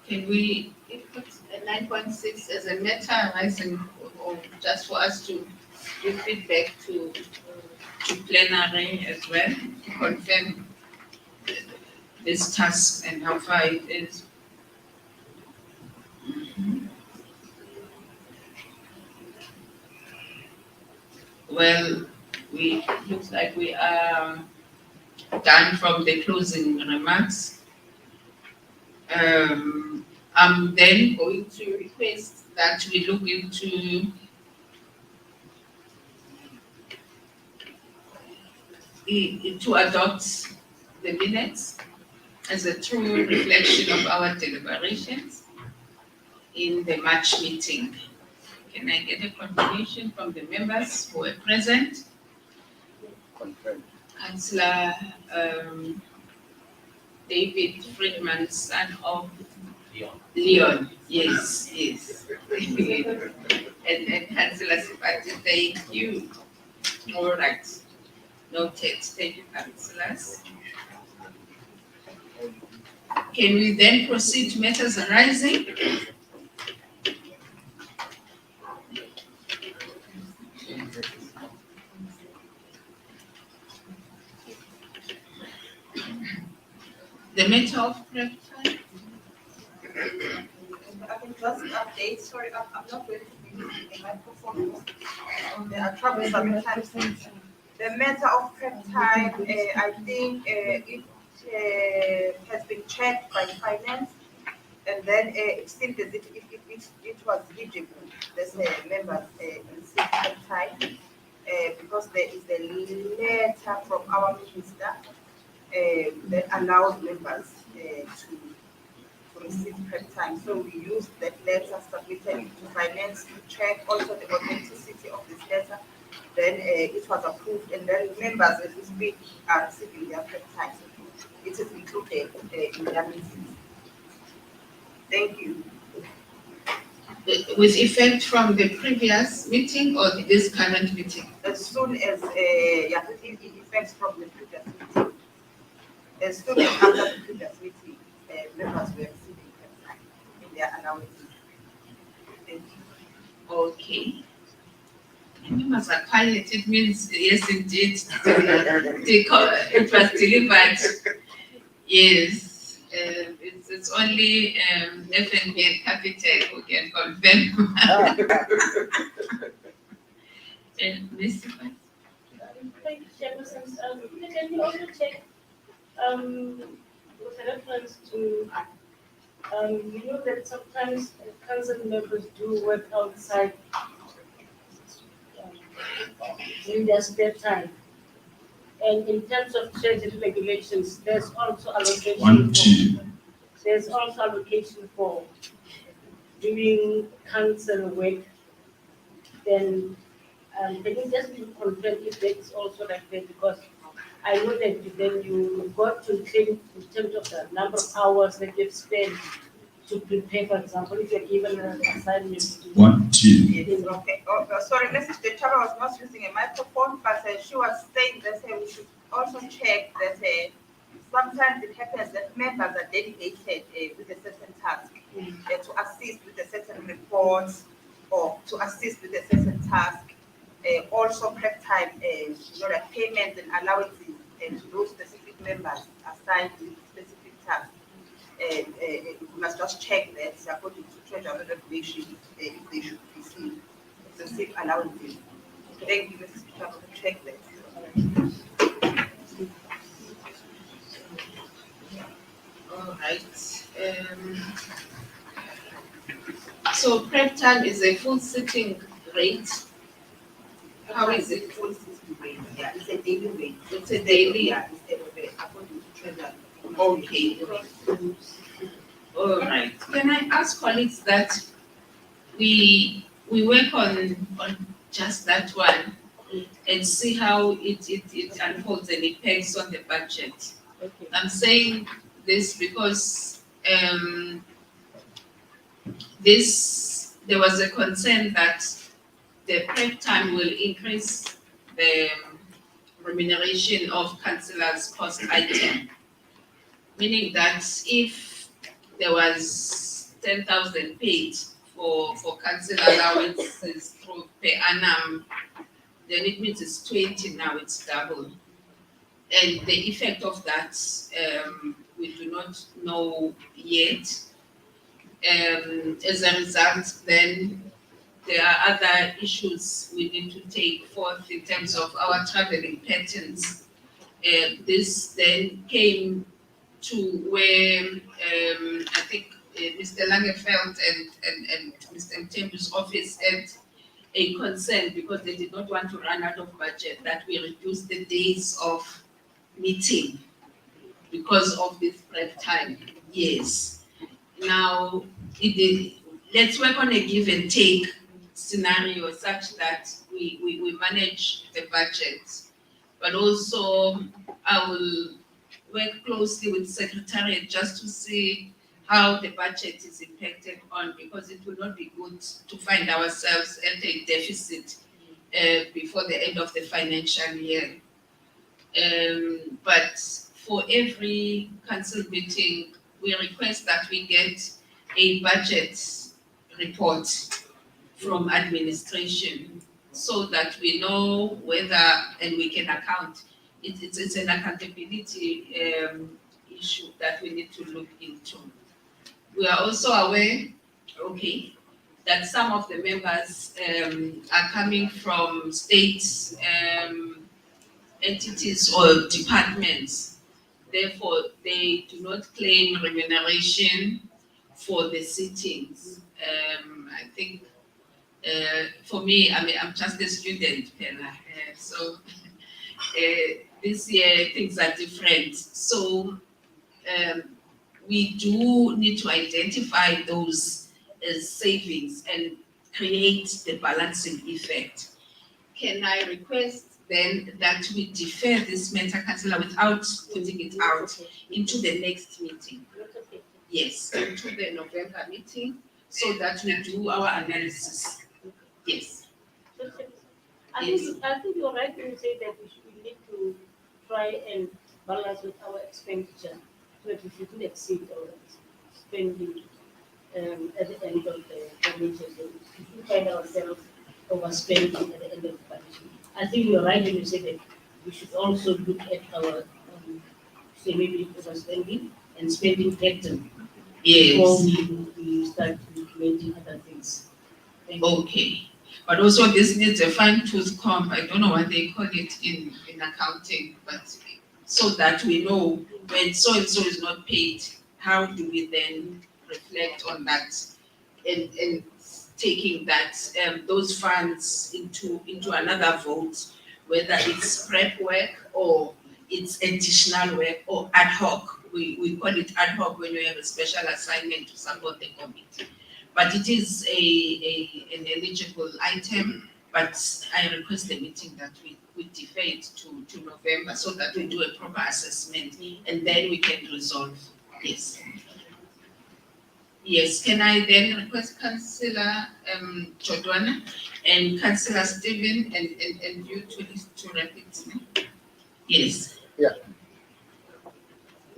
Can we put 9.6 as a meta arising, or just for us to give feedback to plenary as well, to confirm this task and how far it is? Well, looks like we are done from the closing remarks. I'm then going to request that we look into to adopt the minutes as a true reflection of our deliberations. in the March meeting. Can I get a confirmation from the members who were present?
Confirmed.
Councillor David Friedman, son of Leon, yes, yes. and Councillor Sipati, thank you. All right, noted. Thank you, councillors. Can we then proceed to matters arising? The matter of prep time?
I can just update, sorry, I'm not going to be using the microphone. There are trouble sometimes. The matter of prep time, I think it has been checked by finance, and then it seemed as if it was eligible. There's members receive prep time because there is a letter from our minister that allows members to receive prep time. So we used that letter, submitted it to finance to check also the authenticity of this letter. Then it was approved, and then members as we speak are receiving their prep time. So it is included in their meetings. Thank you.
With effect from the previous meeting or this current meeting?
As soon as it effects from the previous meeting. As soon as after the previous meeting, members were receiving prep time in their announcement. Thank you.
Okay. Members are quiet, it means yes indeed, it was delivered. Yes, it's only FNB and Capital who can confirm. Mr. Vice?
Thank you, Chairperson. Can you also check with reference to you know that sometimes council members do work outside in their spare time. And in terms of treasury regulations, there's also allocation. There's also allocation for doing council work. Then can you just confirm if that's also like that? Because I know that then you got to claim in terms of the number of hours that you've spent to prepare, for example, if you're given an assignment.
Yes, okay. Sorry, Mrs. Chaba was not using a microphone, but she was saying that we should also check that sometimes it happens that members are dedicated with a certain task to assist with a certain report or to assist with a certain task. Also prep time, like payments and allowances to those specific members assigned to specific tasks. We must just check that according to treasury regulation if they should receive specific allowances. Thank you, Mrs. Speaker, to check that.
All right. So prep time is a full sitting rate. How is it?
Full sitting rate? Yeah, it's a daily rate.
It's a daily.
Yeah, instead of according to treasury.
Okay. All right. Can I ask colleagues that we work on just that one and see how it unfolds and impacts on the budget?
Okay.
I'm saying this because there was a concern that the prep time will increase the remuneration of councillors' cost item, meaning that if there was 10,000 paid for councillor allowances through per annum, then it means it's 20 now, it's double. And the effect of that, we do not know yet. As a result, then there are other issues we need to take forth in terms of our traveling patterns. This then came to where I think Mr. Langefeld and Mr. Mtembu's office had a concern because they did not want to run out of budget, that we reduce the days of meeting because of this prep time. Yes. Now, let's work on a give and take scenario such that we manage the budget. But also, I will work closely with Secretariat just to see how the budget is impacted on, because it will not be good to find ourselves at a deficit before the end of the financial year. But for every council meeting, we request that we get a budget report from administration so that we know whether, and we can account. It's an accountability issue that we need to look into. We are also aware, okay, that some of the members are coming from state entities or departments. Therefore, they do not claim remuneration for the sittings. I think for me, I mean, I'm just a student, so this year things are different. So we do need to identify those savings and create the balancing effect. Can I request then that we defer this matter, Councillor, without putting it out into the next meeting? Yes, into the November meeting, so that we do our analysis. Yes.
I think you're right when you say that we need to try and balance with our expenditure so that we shouldn't exceed our spending at the end of the financial year. If we find ourselves overspending at the end of the financial year. I think you're right when you say that we should also look at our say maybe overspending and spending pattern before we start implementing other things.
Okay. But also this needs a fine-tooth comb. I don't know what they call it in accounting, but so that we know when so-and-so is not paid, how do we then reflect on that and taking that those funds into another vote, whether it's prep work or it's additional work or ad hoc. We call it ad hoc when you have a special assignment to support the committee. But it is an eligible item, but I request the meeting that we defer it to November so that we do a proper assessment and then we can resolve. Yes. Yes, can I then request Councillor Jodwana and Councillor Stephen and you to repeat me? Yes.
Yeah.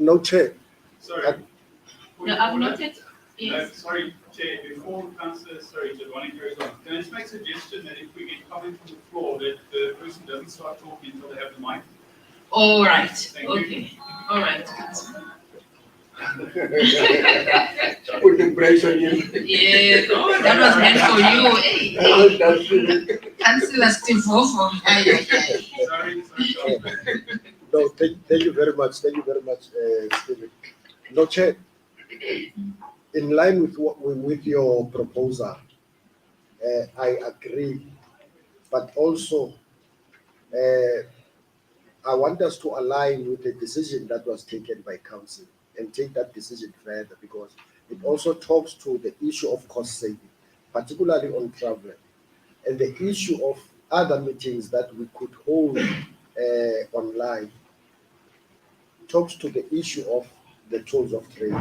No, Chair.
Sorry.
No, I've noted. Yes.
Sorry, Chair, before Councillor, Jodwana carries on, can I just make a suggestion that if we get comment from the floor, that the person doesn't start talking until they have the mic?
All right.
Thank
Okay.
you.
All right.
Put the brakes on you.
Yeah, oh, that was meant for you. Hey. Councillor Steve Hofo.
Sorry.
No, thank you very much. Thank you very much, Stephen. No, Chair. In line with your proposal, I agree, but also I want us to align with the decision that was taken by Council and take that decision further, because it also talks to the issue of cost saving, particularly on travel, and the issue of other meetings that we could hold online. Talks to the issue of the tools of trade.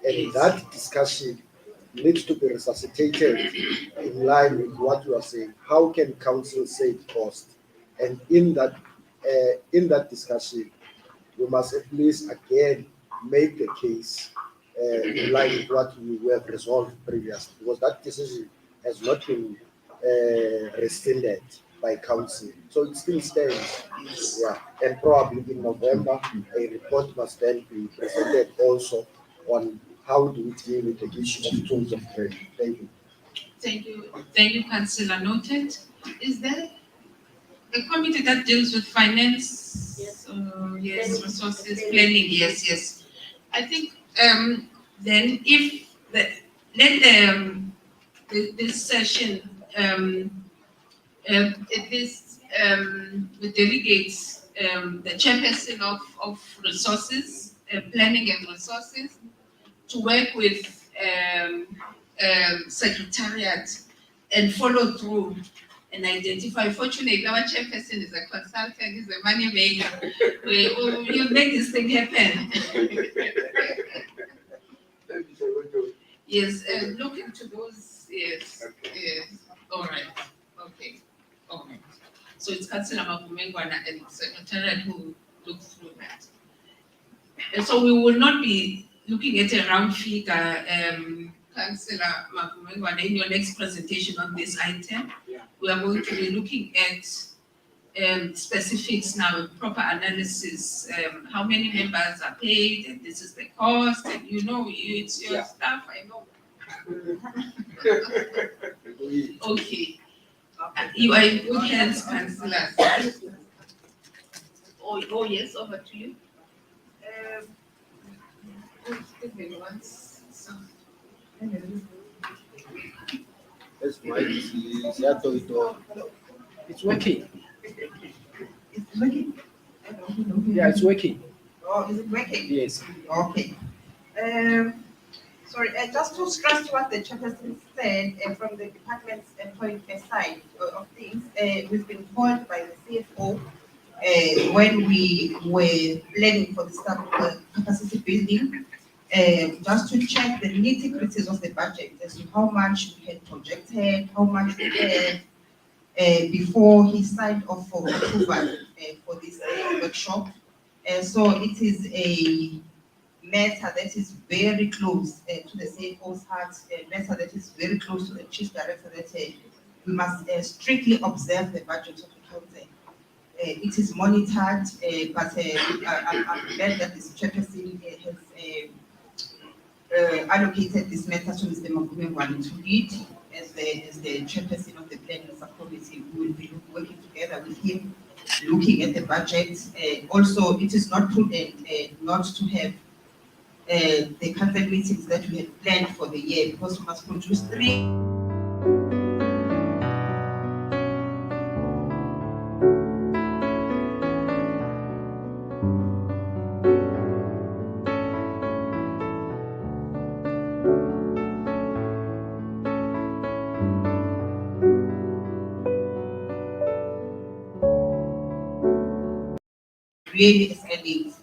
And that discussion needs to be resuscitated in line with what you are saying. How can council save cost? And in that discussion, we must at least again make the case in line with what we have resolved previously, because that decision has not been rescinded by council. So it still stands. Yeah. And probably in November, a report must then be presented also on how do we deal with the issue of tools of trade. Thank you.
Thank you, Councillor. Noted. Is there a committee that deals with finance?
Yes.
Yes, resources, planning. Yes. I think then if this session at least with delegates, the chairperson of resources, planning and resources, to work with secretariat and follow through and identify. Fortunately, our chairperson is a consultant, is a money maker. You make this thing happen. Yes, look into those. Yes, yes. All right. Okay. All right. So it's Councillor Mapumengwana and Secretariat who look through that. And so we will not be looking at a round figure, Councillor Mapumengwana, in your next presentation on this item. We are going to be looking at specifics now, proper analysis, how many members are paid, and this is the cost, and you know, it's your staff, I know. Okay. You are in good hands, Councillor. Oh, yes, over to you. Give me one second.
That's right.
It's working.
It's working?
Yeah, it's working.
Oh, is it working?
Yes.
Okay. Sorry, just to stress what the chairperson said from the department's employee side of things, we've been called by the CFO when we were planning for the staff capacity building, just to check the nitty-gritties of the budget as to how much we had projected, how much we had before he signed off for approval for this workshop. So it is a matter that is very close to the CFO's heart, a matter that is very close to the chief director, that we must strictly observe the budget of the council. It is monitored, but I'm glad that this chairperson has allocated this matter to Mr. Mapumengwana to lead as the chairperson of the planning subcommittee. We will be working together with him, looking at the budget. Also, it is not prudent not to have the council meetings that we had planned for the year, because we must produce 3. Really escalate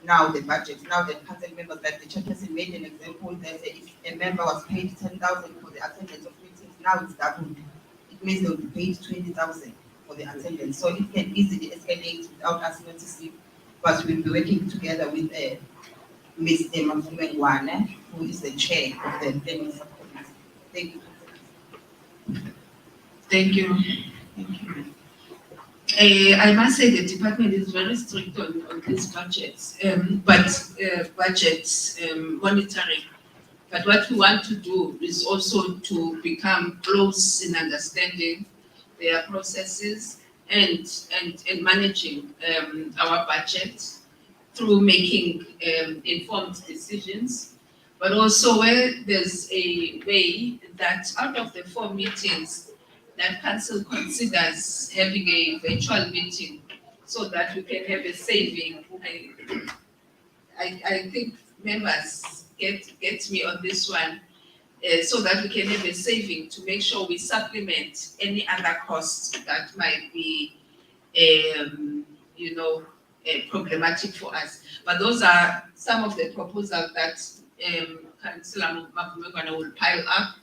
now the budget. Now the council members, like the chairperson made an example that if a member was paid 10,000 for the attendance of meetings, now it's doubled. It means they will be paid 20,000 for the attendance. So it can easily escalate without us noticing. But we'll be working together with Ms. Mapumengwana, who is the chair of the planning subcommittee. Thank you.
Thank you. Thank you. I must say the department is very strict on these budgets, budget monitoring. But what we want to do is also to become close in understanding their processes and managing our budget through making informed decisions. But also where there's a way that out of the 4 meetings that council considers having a virtual meeting so that we can have a saving. I think members get me on this one, so that we can have a saving to make sure we supplement any other costs that might be, problematic for us. But those are some of the proposals that Councillor Mapumengwana will pile up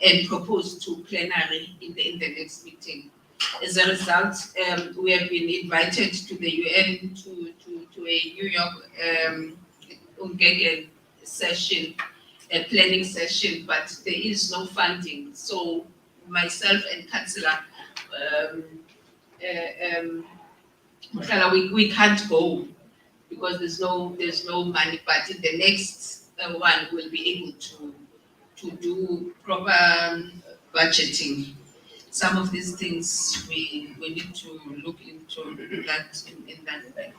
and propose to plenary in the next meeting. As a result, we have been invited to the UN to a New York session, a planning session, but there is no funding. So myself and Councillor we can't go because there's no money. But in the next one, we'll be able to do proper budgeting. Some of these things we need to look into that in that way.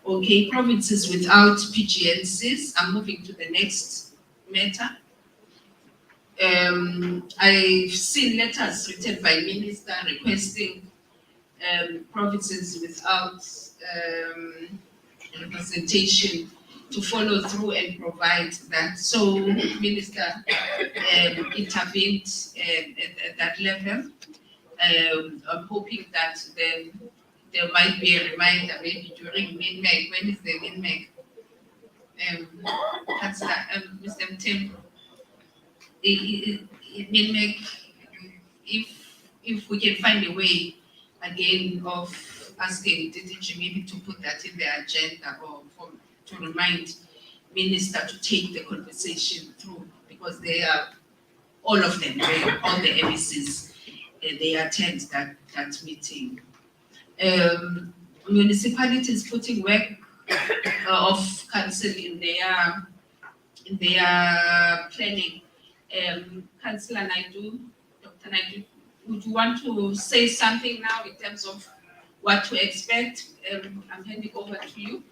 Okay, provinces without PGNCs. I'm moving to the next matter. I've seen letters written by minister requesting provinces without representation to follow through and provide that. So Minister intervened at that level. I'm hoping that then there might be a reminder maybe during min-meg. When is the min-meg? Councillor, Mr. Mtem, min-meg, if we can find a way again of asking DDG maybe to put that in the agenda or to remind Minister to take the conversation through, because they are, all of them, all the MECs, they attend that meeting. Municipalities putting work of council in their planning. Councillor Naidu, Dr. Naidu, would you want to say something now in terms of what to expect? I'm handing over to you.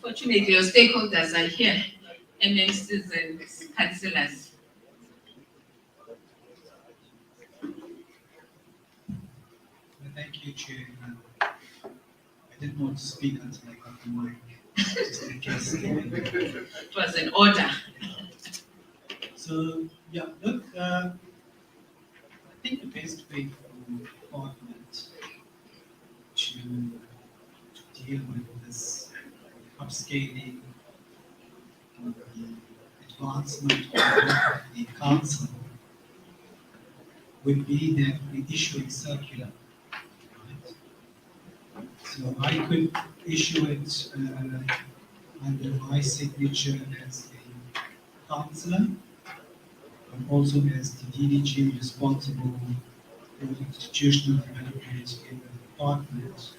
Fortunately, your stakeholders are here, MMCs and councillors.
Thank you, Chair. I didn't want to speak until I got the mic. Just in case.
It was an order.
So, yeah, look, I think the best way for the department to deal with this upscaling of the advancement of the council would be that we issue a circular. So I could issue it under my signature as a councillor, but also as the DDG responsible for institutional development in the department.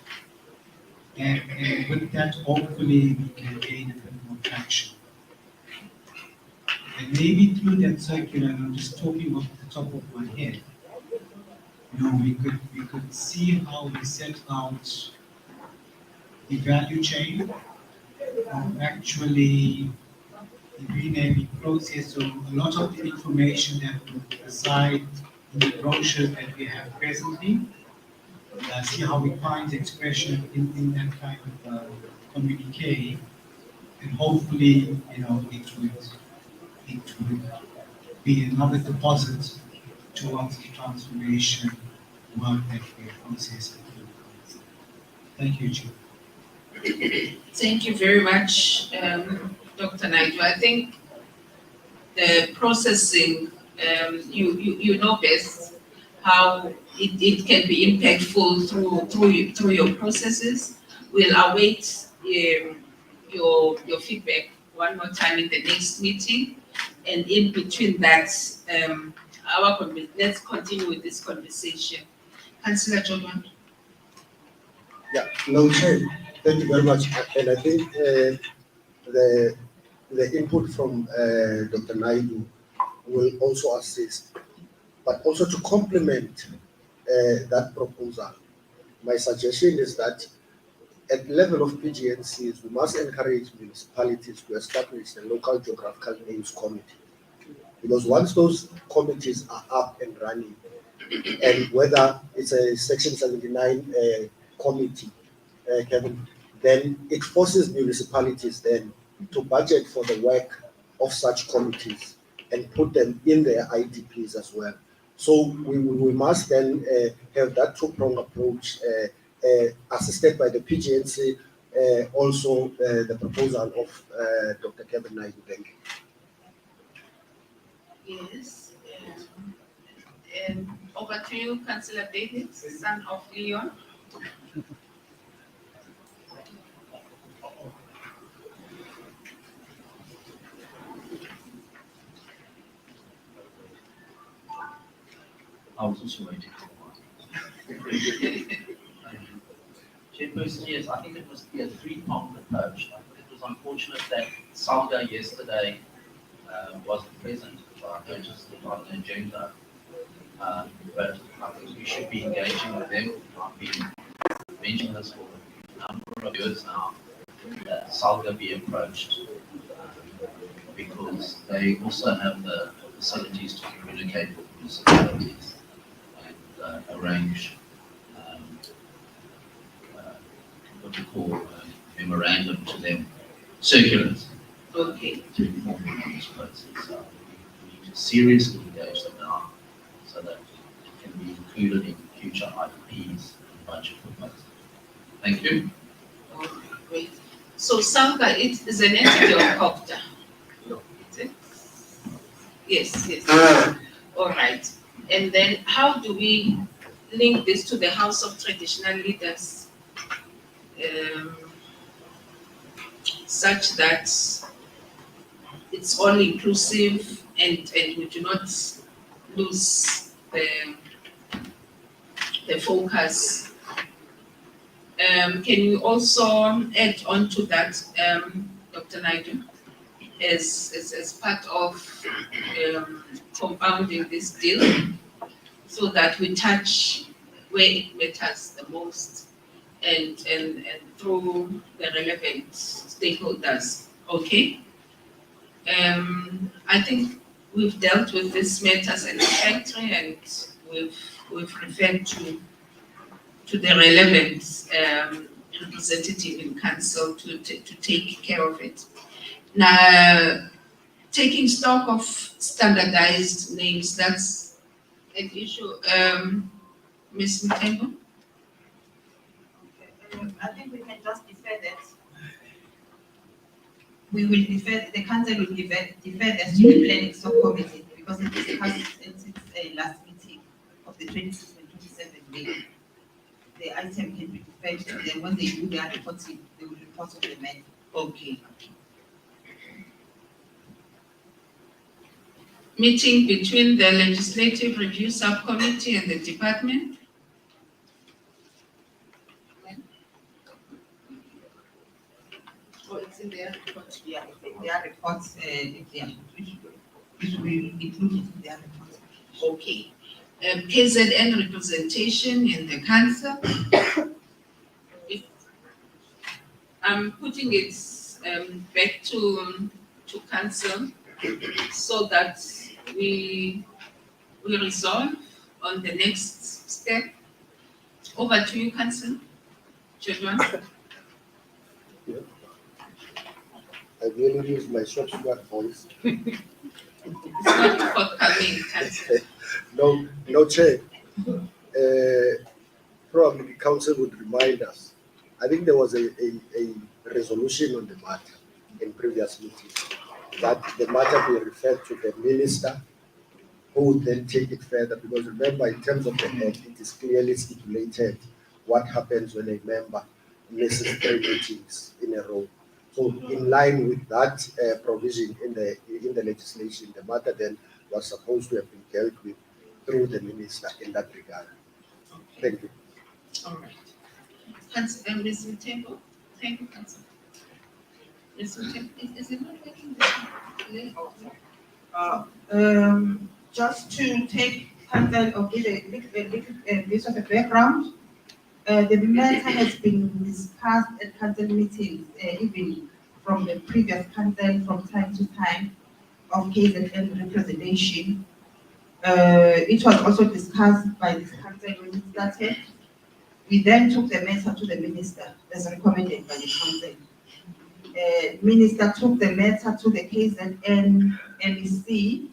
And with that, hopefully, we can gain a bit more traction. And maybe through that circular, and I'm just talking off the top of my head, we could see how we set out the value chain of actually the renaming process. So a lot of the information that we reside in the brochures that we have presently, see how we find expression in that kind of communique, and hopefully, it would be another deposit towards the transformation work that we are processing. Thank you, Chair.
Thank you very much, Dr. Naidu. I think the processing, you know best how it can be impactful through your processes. We'll await your feedback one more time in the next meeting, and in between that, let's continue with this conversation. Councillor Jordan.
Yeah, no, Chair. Thank you very much. And I think the input from Dr. Naidu will also assist, but also to complement that proposal. My suggestion is that at the level of PGNCs, we must encourage municipalities to establish a local geographical names committee. Because once those committees are up and running, and whether it's a Section 79 committee, Kevin, then it forces municipalities then to budget for the work of such committees and put them in their IDPs as well. So we must then have that two-pronged approach assisted by the PGNC, also the proposal of Dr. Kevin Naidu. Thank
you. Yes. Over to you, Councillor David, son of Leon.
I was also waiting for one. Chairperson, yes, I think it must be a three-pronged approach. It was unfortunate that Sagnc yesterday wasn't present, so I noticed it on the agenda. But I think we should be engaging with them. I've been mentioning this for a number of years now, that Sagnc be approached, because they also have the facilities to communicate with municipalities and arrange what we call a memorandum to them circulars.
Okay.
To inform municipalities. So we need to seriously engage them now so that it can be included in future IPs and budget proposals. Thank you.
Okay, great. So Sagnc, it is an entity of COPTA. Is it? Yes, yes. All right. And then how do we link this to the House of Traditional Leaders? Such that it's all inclusive and we do not lose the focus. Can you also add on to that, Dr. Naidu, as part of compounding this deal so that we touch where it matters the most and through the relevant stakeholders, okay? I think we've dealt with this matter satisfactorily and we've referred to the relevant representative in council to take care of it. Now, taking stock of standardized names, that's an issue. Ms. Mtengo?
I think we can just defer that. We will defer, the council will defer that to the planning subcommittee because it is its last meeting of the 26th and 27th May. The item can be deferred to them. When they do their reporting, they will report on the matter.
Okay. Meeting between the Legislative Review Subcommittee and the department. Oh, it's in their report.
Yeah, their reports, which will be included in their report.
Okay. KZN representation in the council. I'm putting it back to council so that we resolve on the next step. Over to you, council. Children.
I really use my short voice.
It's not forthcoming, council.
No, Chair. Probably the council would remind us. I think there was a resolution on the matter in previous meetings that the matter be referred to the minister who would then take it further, because remember, in terms of the act, it is clearly stipulated what happens when a member misses 3 meetings in a row. So in line with that provision in the legislation, the matter then was supposed to have been dealt with through the minister in that regard. Thank you.
All right. Council, Ms. Mtengo. Thank you, Council. Ms. Mtengo, is it not working?
Just to take council or give a bit of a background, the matter has been discussed at council meetings, even from the previous council from time to time of KZN representation. It was also discussed by this council when it started. We then took the matter to the minister as recommended by the council. Minister took the matter to the KZN MEC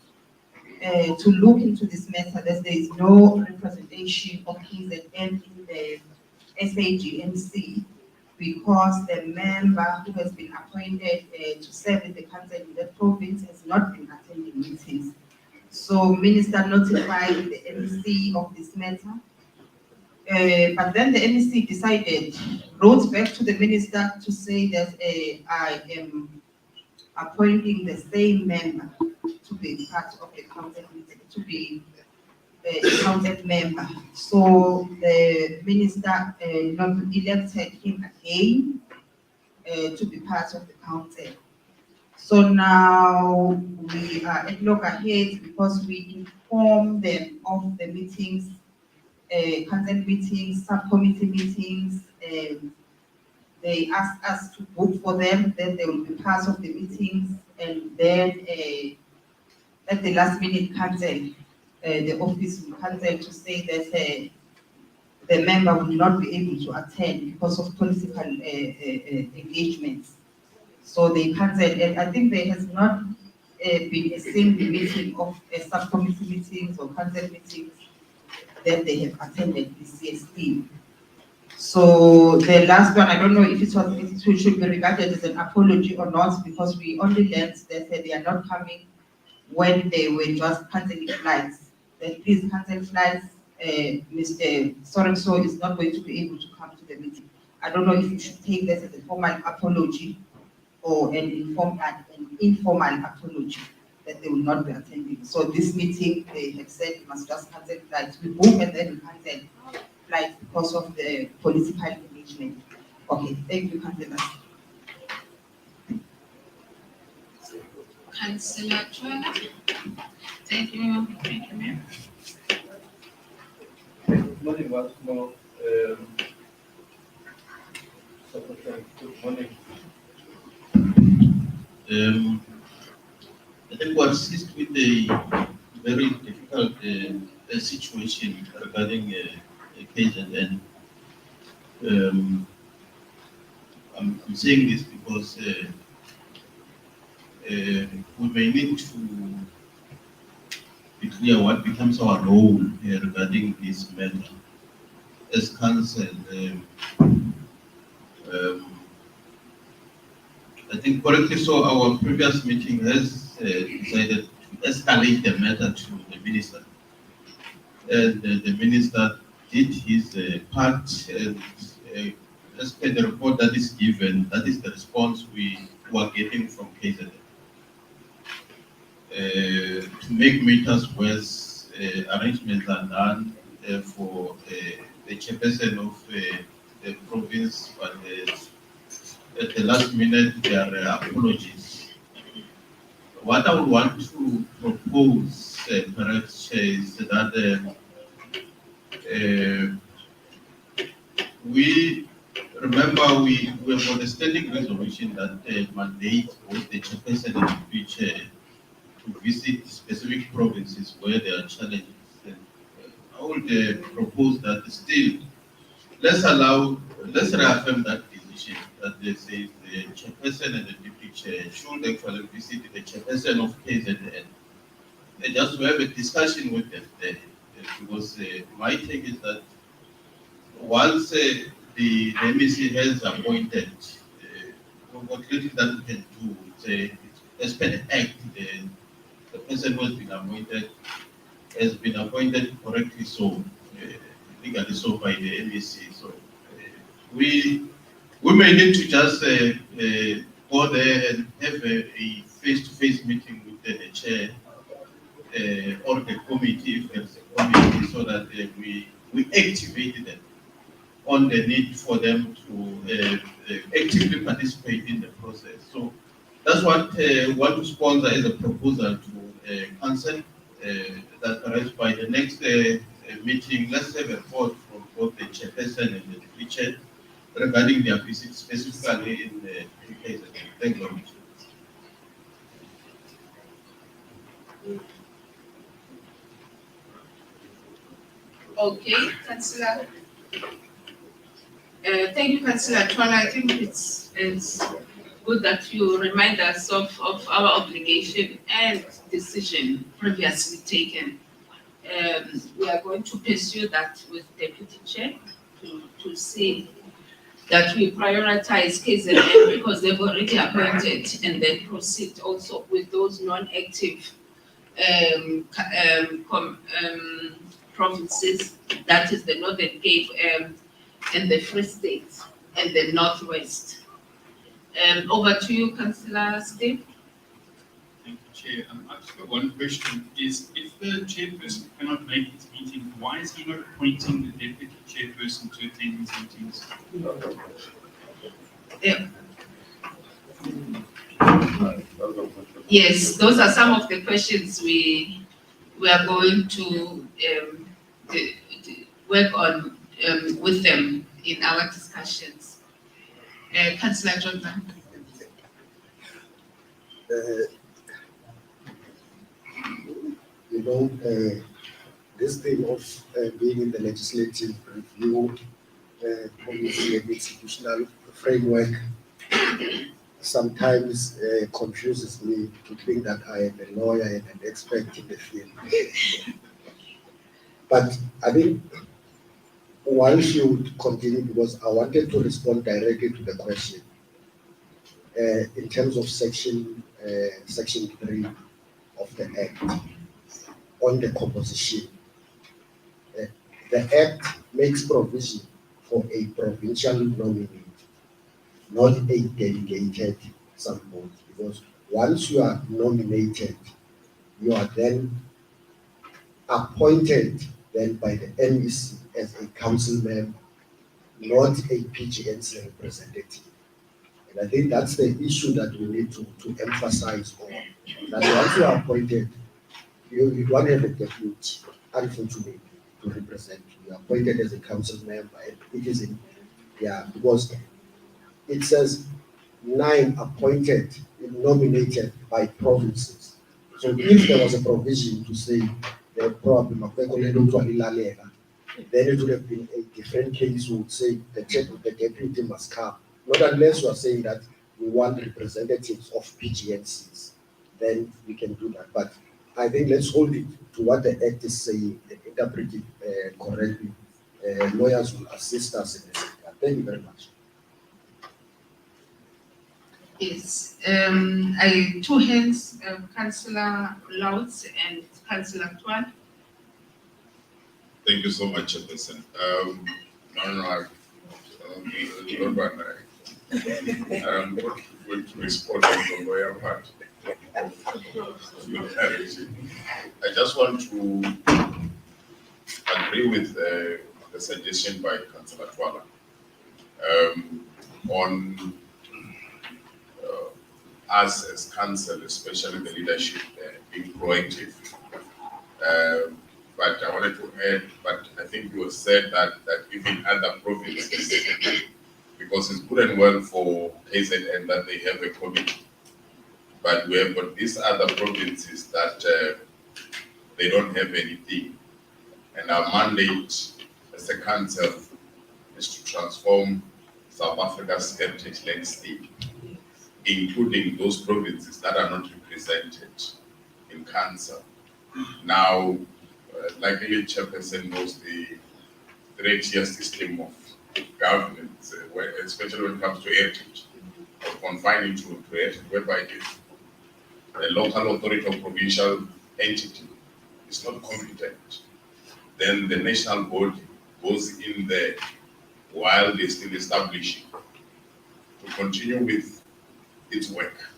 to look into this matter, that there is no representation of KZN in the SAGMC because the member who has been appointed to serve in the council in the province has not been attending meetings. So minister notified the MEC of this matter. But then the MEC decided, wrote back to the minister to say that I am appointing the same member to be part of the council meeting, to be a council member. So the minister elected him again to be part of the council. So now we are at loggerheads because we inform them of the meetings, council meetings, subcommittee meetings. They ask us to vote for them, then they will be part of the meetings, and then at the last minute council, the office will cancel to say that the member will not be able to attend because of political engagements.
So they cancelled, and I think there has not been a single meeting of subcommittee meetings or council meetings that they have attended this year still. So the last one, I don't know if it should be regarded as an apology or not, because we only learned that they are not coming when they were just cancelling flights. That please cancel flights, Mr. So is not going to be able to come to the meeting. I don't know if you should take this as a formal apology or an informal apology that they will not be attending. So this meeting, they have said we must just cancel flights. We book and then we cancel flights because of the political engagement. Okay, thank you, Councillor.
Councillor Chwana. Thank you, Ma'am.
Good morning once more. Secretary, good morning.
I think we're assist with a very difficult situation regarding KZN. I'm saying this because we may need to be clear what becomes our role regarding this matter. As council, I think correctly so, our previous meeting has decided to escalate the matter to the minister. And the minister did his part, and as per the report that is given, that is the response we were getting from KZN. To make matters worse, arrangements are done for the chairperson of the province, but at the last minute there are apologies. What I would want to propose, perhaps, is that we remember we were for the standing resolution that mandates both the chairperson and the future to visit specific provinces where there are challenges. And I would propose that still, let's reaffirm that decision that they say the chairperson and the deputy chair should actually visit the chairperson of KZN. And just to have a discussion with them there, because my take is that once the MEC has appointed, what little that we can do, as per the act, the person who has been appointed correctly so, legally so by the MEC. So we may need to just go there and have a face-to-face meeting with the chair or the committee, if there's a committee, so that we activate them on the need for them to actively participate in the process. So that's what we want to sponsor as a proposal to council, that perhaps by the next meeting, let's have a report from both the chairperson and the deputy chair regarding their visit specifically in the case. Thank you very much.
Okay, Councillor. Thank you, Councillor Chwana. I think it's good that you remind us of our obligation and decision previously taken. We are going to pursue that with Deputy Chair to see that we prioritize KZN because they've already appointed, and then proceed also with those non-active provinces, that is the Northern Cape and the Free State and the Northwest. Over to you, Councillor Steve.
Thank you, Chair. I've just got one question. Is if the chairperson cannot make his meeting, why is he not appointing the deputy chairperson to attend his meetings?
Yeah. Yes, those are some of the questions we are going to work on with them in our discussions. Councillor Jordan.
This thing of being in the legislative review committee and institutional framework, sometimes confuses me to think that I am a lawyer and an expert in the field. But I think once you would continue, because I wanted to respond directly to the question in terms of section 3 of the Act on the composition. The Act makes provision for a provincial nominee, not a delegated somebody, because once you are nominated, you are then appointed then by the MEC as a council member, not a PGNC representative. And I think that's the issue that we need to emphasize on. That once you are appointed, you don't have a deputy, unfortunately, to represent you. You are appointed as a council member, and it is because it says 9 appointed, nominated by provinces. So if there was a provision to say the problem then it would have been a different case. We would say the deputy must come. Not unless you are saying that we want representatives of PGNCs, then we can do that. But I think let's hold it to what the Act is saying and interpret it correctly. Lawyers will assist us in this. Thank you very much.
Yes, two hands, Councillor Louds and Councillor Tuan.
Thank you so much, Chairperson. I'm going to respond to the lawyer part. I just want to agree with the suggestion by Councillor Twala on us as council, especially the leadership, being proactive. But I wanted to add, but I think you said that even other provinces, because it's good and well for KZN that they have a committee, but we have got these other provinces that they don't have anything. And our mandate as a council is to transform South Africa's heritage landscape, including those provinces that are not represented in council. Now, likely Chairperson knows the 3-tier system of governance, especially when it comes to heritage, or confining to heritage, whereby if a local authority or provincial entity is not competent, then the national body goes in there while they're still establishing to continue with its work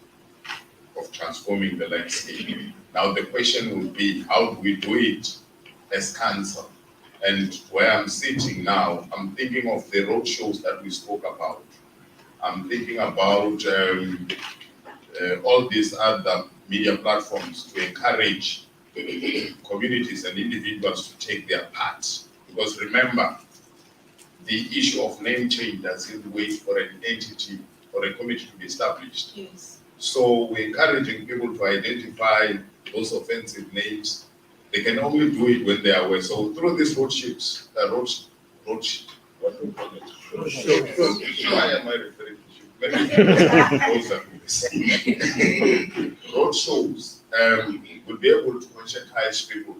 of transforming the landscape. Now the question would be, how do we do it as council? And where I'm sitting now, I'm thinking of the road shows that we spoke about. I'm thinking about all these other media platforms to encourage communities and individuals to take their part. Because remember, the issue of name change doesn't wait for an entity or a committee to be established.
Yes.
So we're encouraging people to identify those offensive names. They can only do it when they are aware. So through these what do we call it? Why am I referring to ship? Road shows would be able to conscientize people.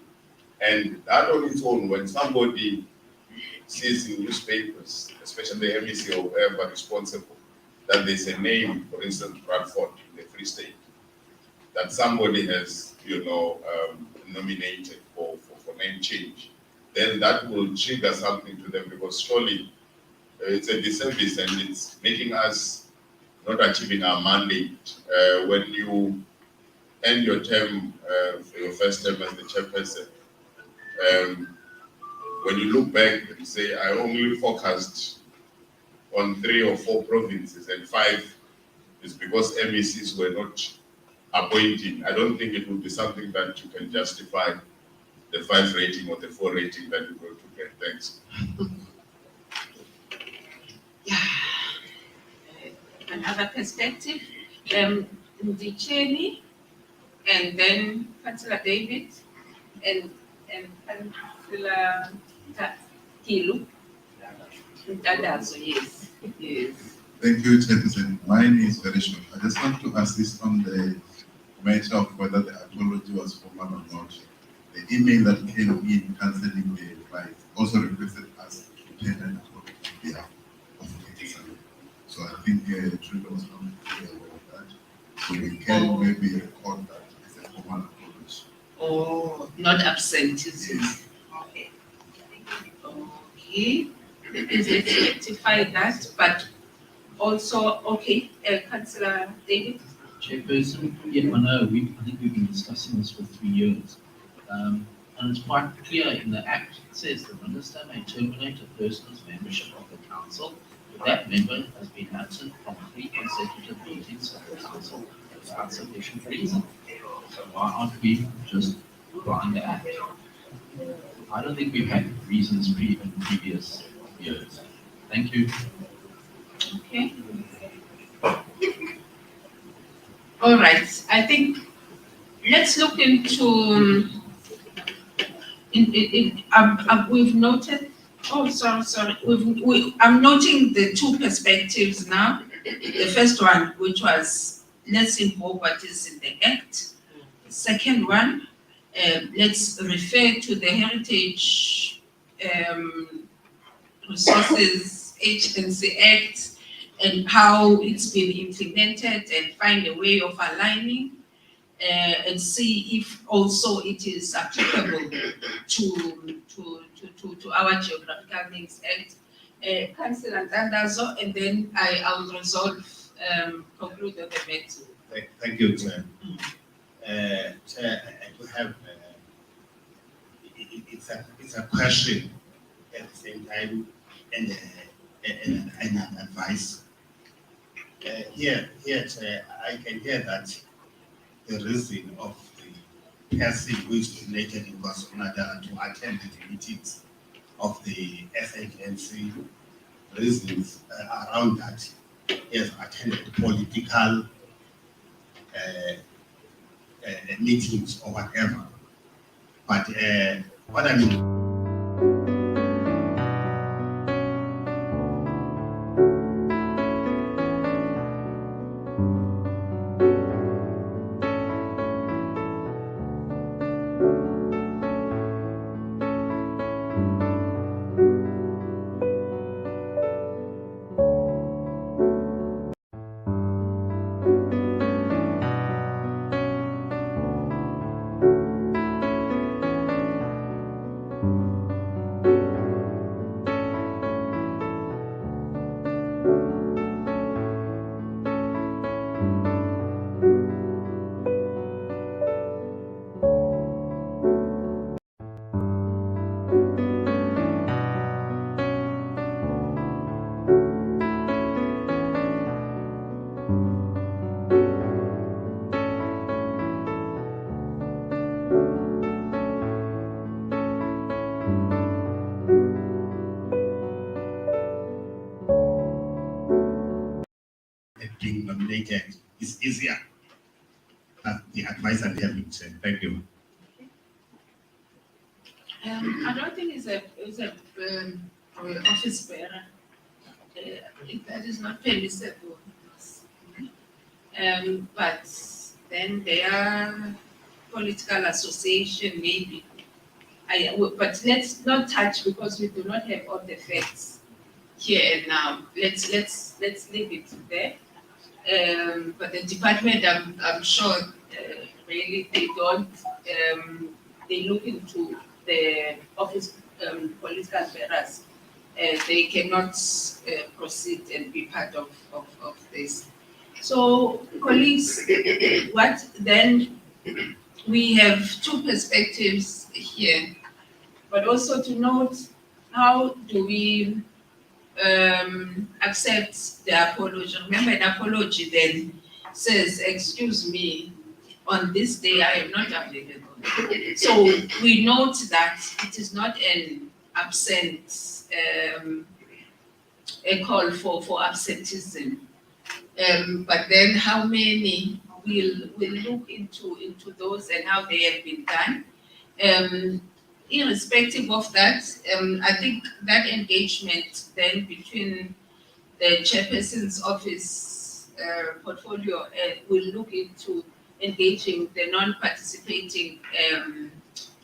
And that on its own, when somebody sees in newspapers, especially the MEC or whoever responsible, that there's a name, for instance, Bradford in the Free State, that somebody has, nominated for name change, then that will trigger something to them, because surely it's a disservice and it's making us not achieving our mandate. When you end your term, for your first term as the chairperson, when you look back and say, I only focused on 3 or 4 provinces and 5 is because MECs were not appointing, I don't think it would be something that you can justify the 5 rating or the 4 rating that you're going to get. Thanks.
Another perspective, Ndicheni, and then Councillor David, and Councillor Kilu. Yes.
Thank you, Chairperson. Mine is very short. I just want to assist on the matter of whether the apology was formal or not. The email that came in cancelling the flight also requested us to pay an apology on behalf of the citizen. So I think Trina was not clear about that. So we can maybe record that as a formal apology.
Or not absenteeism? Okay. Okay. Let's rectify that, but also, okay, Councillor David?
Chairperson, yeah, I think we've been discussing this for 3 years. And it's quite clear in the Act, it says the minister may terminate a person's membership of the council if that member has been absent from 3 consecutive meetings of the council without sufficient reason. So why aren't we just applying the Act? I don't think we've had reasons in previous years. Thank you.
Okay. All right, I think let's look into, we've noted, oh, sorry, I'm noting the 2 perspectives now. The first one, which was, let's invoke what is in the Act. The second one, let's refer to the Heritage Resources Agency Act and how it's been implemented, and find a way of aligning and see if also it is applicable to our Geographical Links Act. Councillor Dandazo, and then I'll conclude the debate.
Thank you, Chair. Chair, I have it's a question at the same time and an advice. Here, Chair, I can hear that the reason of the person who is related in Kwazulu-Natal to attend the meetings of the SAGNC reasons around that he has attended political meetings or whatever. But what I mean. Being nominated is easier. That's the advice I'm having. Thank you.
I don't think it's a office bearer. That is not permissible. But then their political association maybe. But let's not touch, because we do not have all the facts here and now. Let's leave it there. But the department, I'm sure, really they don't. They look into the office political bearers. They cannot proceed and be part of this. So, colleagues, what then? We have 2 perspectives here, but also to note, how do we accept the apology? Remember, an apology then says, excuse me, on this day I am not available. So we note that it is not an absent, a call for absenteeism. But then how many will look into those and how they have been done. Irrespective of that, I think that engagement then between the chairperson's office portfolio will look into engaging the non-participating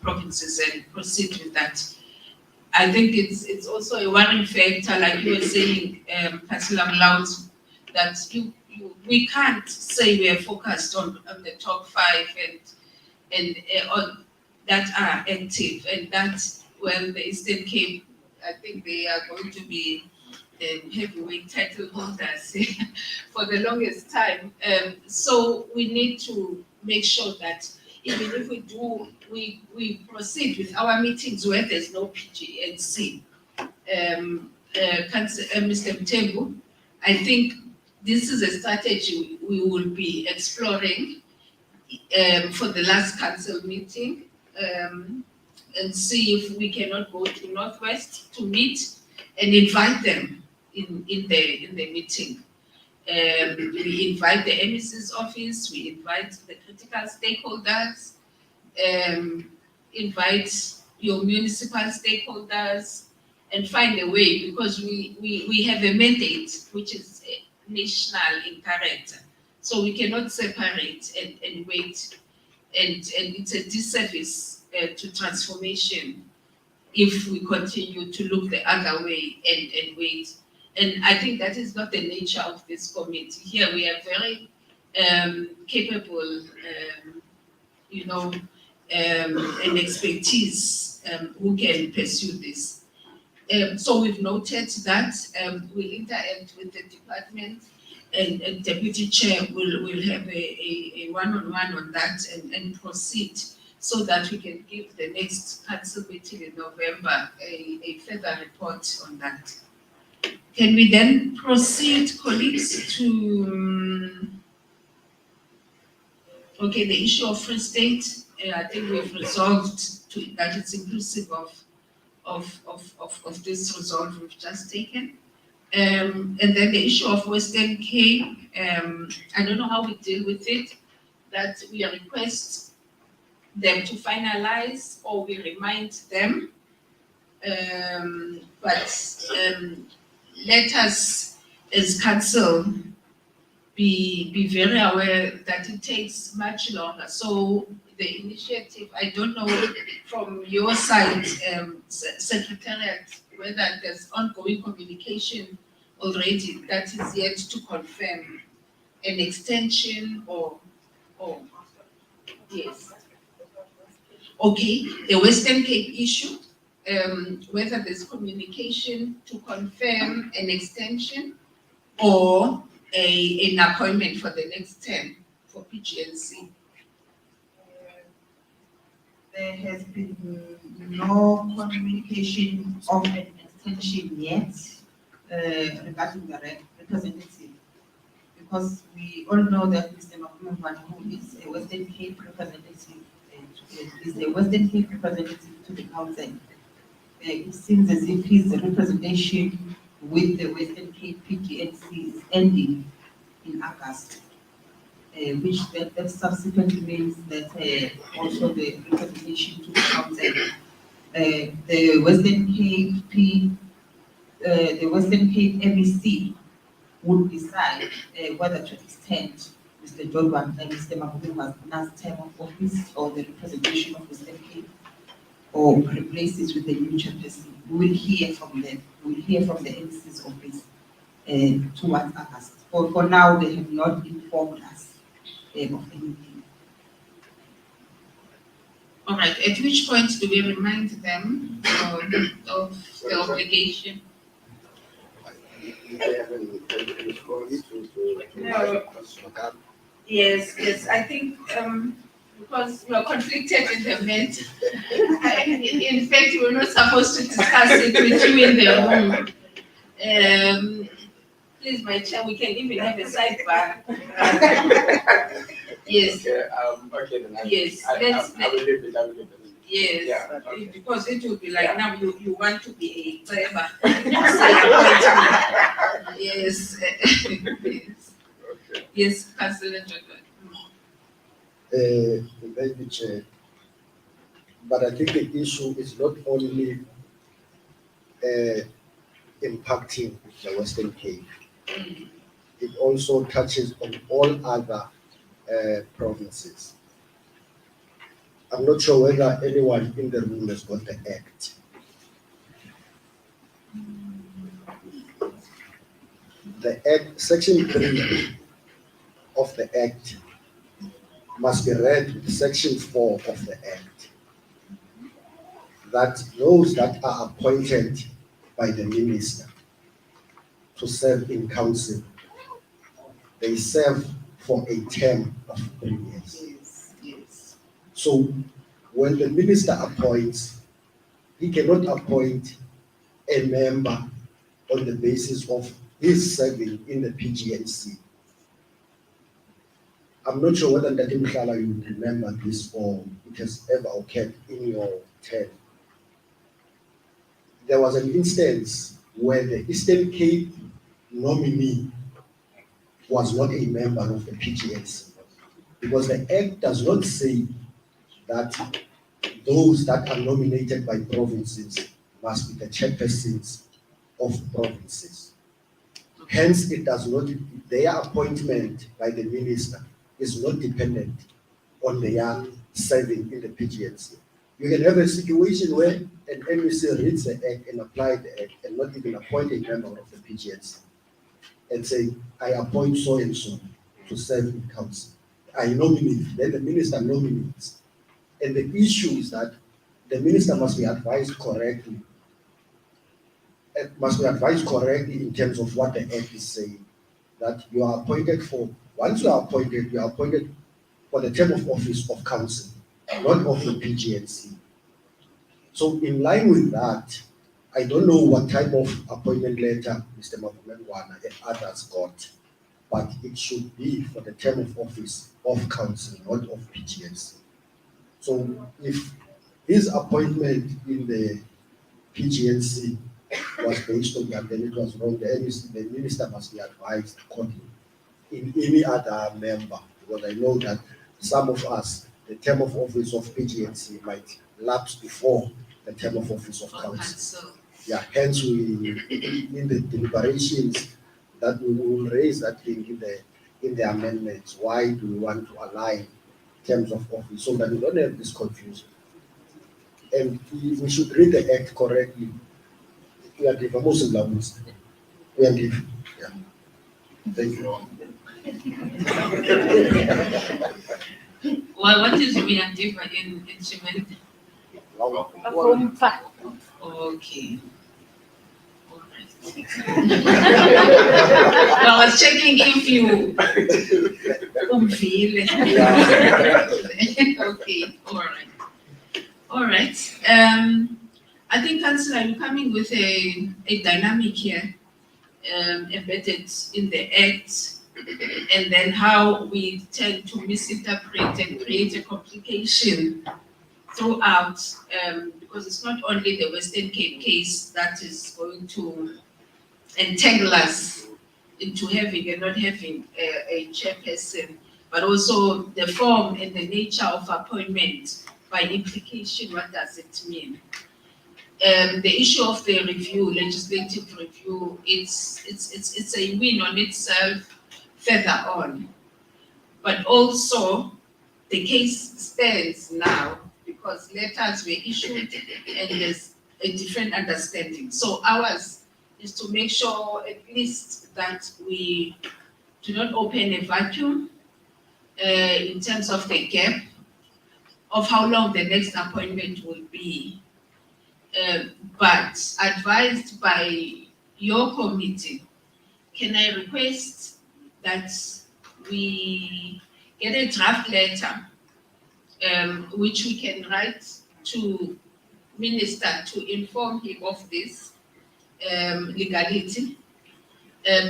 provinces and proceed with that. I think it's also a worrying factor, like you were saying, Councillor Mlaut, that we can't say we are focused on the top 5 and on that are active, and that when the Eastern Cape, I think they are going to be heavyweight title holders for the longest time. So we need to make sure that even if we proceed with our meetings where there's no PGNC. Mr. Mtembu, I think this is a strategy we will be exploring for the last council meeting, and see if we cannot go to Northwest to meet and invite them in the meeting. We invite the MEC's office, we invite the critical stakeholders, invite your municipal stakeholders, and find a way, because we have a mandate which is national in character. So we cannot separate and wait, and it's a disservice to transformation if we continue to look the other way and wait. And I think that is not the nature of this committee. Here we are very capable, and expertise who can pursue this. So we've noted that we'll interact with the department, and Deputy Chair will have a one-on-one on that and proceed, so that we can give the next council meeting in November a further report on that. Can we then proceed, colleagues, to the issue of Free State? I think we've resolved that it's inclusive of this resolve we've just taken. And then the issue of Western Cape, I don't know how we deal with it, that we request them to finalize or we remind them. But let us, as council, be very aware that it takes much longer. So the initiative, I don't know from your side, Secretariat, whether there's ongoing communication already that is yet to confirm an extension or yes. Okay, the Western Cape issue, whether there's communication to confirm an extension or an appointment for the next term for PGNC.
There has been no communication of an extension yet regarding the representative, because we all know that Mr. Makumban, who is a Western Cape representative, is the Western Cape representative to the council. It seems as if his representation with the Western Cape PGNC is ending in August, which that subsequently means that also the representation to the council, the Western Cape MEC would decide whether to extend Mr. Jordan and Mr. Mabuma's last term of office or the representation of Western Cape, or replace it with the new chairperson. We will hear from them. We will hear from the MEC's office towards August. For now, they have not informed us of anything.
All right, at which point do we remind them of the obligation? No. Yes, I think because we are conflicted in the event. In fact, we're not supposed to discuss it with you in the room. Please, my chair, we can even have a sidebar. Yes.
Okay, then
yes.
I will leave it.
Yes,
Yeah, okay.
because it will be like now you want to be a driver. Yes. Yes. Yes, Councillor Jordan.
Thank you, Chair. But I think the issue is not only impacting the Western Cape. It also touches on all other provinces. I'm not sure whether anyone in the room has got the act. The act, section 3 of the act must be read with section 4 of the act. That those that are appointed by the minister to serve in council, they serve for a term of 3 years.
Yes.
So when the minister appoints, he cannot appoint a member on the basis of his serving in the PGNC. I'm not sure whether Ndati Mhlala you would remember this or it has ever occurred in your term. There was an instance where the Eastern Cape nominee was not a member of the PGNC because the Act does not say that those that are nominated by provinces must be the chairpersons of provinces. Hence, it does not, their appointment by the minister is not dependent on their serving in the PGNC. You can have a situation where an MEC reads the Act and apply the Act and not even appoint a member of the PGNC and say, I appoint so and so to serve in council. I nominate, then the minister nominates. And the issue is that the minister must be advised correctly. It must be advised correctly in terms of what the Act is saying. That you are appointed for, once you are appointed for the term of office of council, not of the PGNC. So in line with that, I don't know what type of appointment letter Mr. Mavumengwana and others got, but it should be for the term of office of council, not of PGNC. So if his appointment in the PGNC was based on that, then it was wrong. The minister must be advised accordingly in any other member, because I know that some of us, the term of office of PGNC might lapse before the term of office of council. Yeah, hence we, in the deliberations, that we will raise that thing in the amendments. Why do we want to align terms of office so that we don't have this confusion? And we should read the Act correctly. We are different. We are different. Yeah. Thank you.
Well, what is we are different in Shimel? Okay. I was checking if you okay, all right. I think, Councillor, you're coming with a dynamic here, embedded in the Act, and then how we tend to misinterpret and create a complication throughout, because it's not only the Western Cape case that is going to entangle us into having and not having a chairperson, but also the form and the nature of appointment. By implication, what does it mean? The issue of the review, legislative review, it's a win on itself further on. But also, the case stands now because letters were issued and there's a different understanding. So ours is to make sure at least that we do not open a vacuum in terms of the gap of how long the next appointment will be. But advised by your committee, can I request that we get a draft letter which we can write to Minister to inform him of this legality,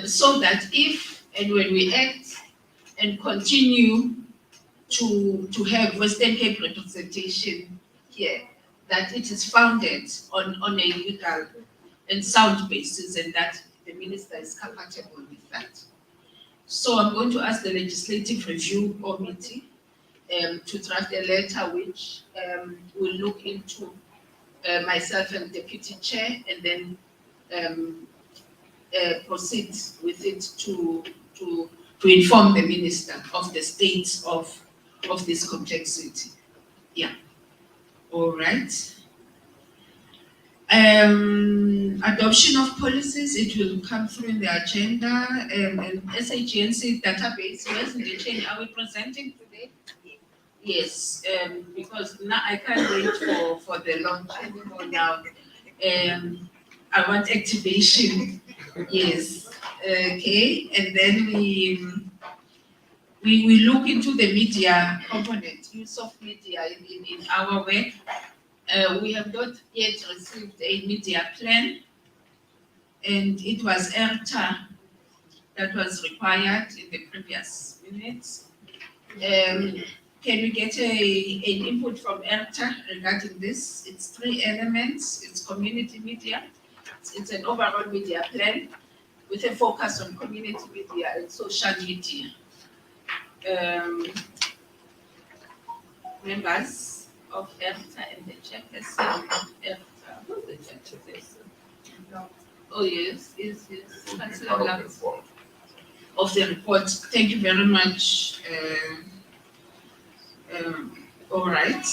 so that if and when we act and continue to have Western Cape representation here, that it is founded on a legal and sound basis, and that the minister is compatible with that. So I'm going to ask the Legislative Review Committee to draft a letter which will look into myself and Deputy Chair, and then proceed with it to inform the minister of the state of this complexity. Yeah. All right. Adoption of policies, it will come through in the agenda. And SAGNC database, where's the change? Are we presenting today? Yes, because now I can't wait for the launch anymore now. I want activation. Yes. Okay, and then we look into the media component, use of media in our work. We have not yet received a media plan, and it was ERTA that was required in the previous minutes. Can we get an input from ERTA regarding this? It's 3 elements. It's community media. It's an overall media plan with a focus on community media and social media. Members of ERTA and the chairperson of ERTA. Who's the chairperson? Oh, yes, Councillor Lambs. Of the report. Thank you very much. All right.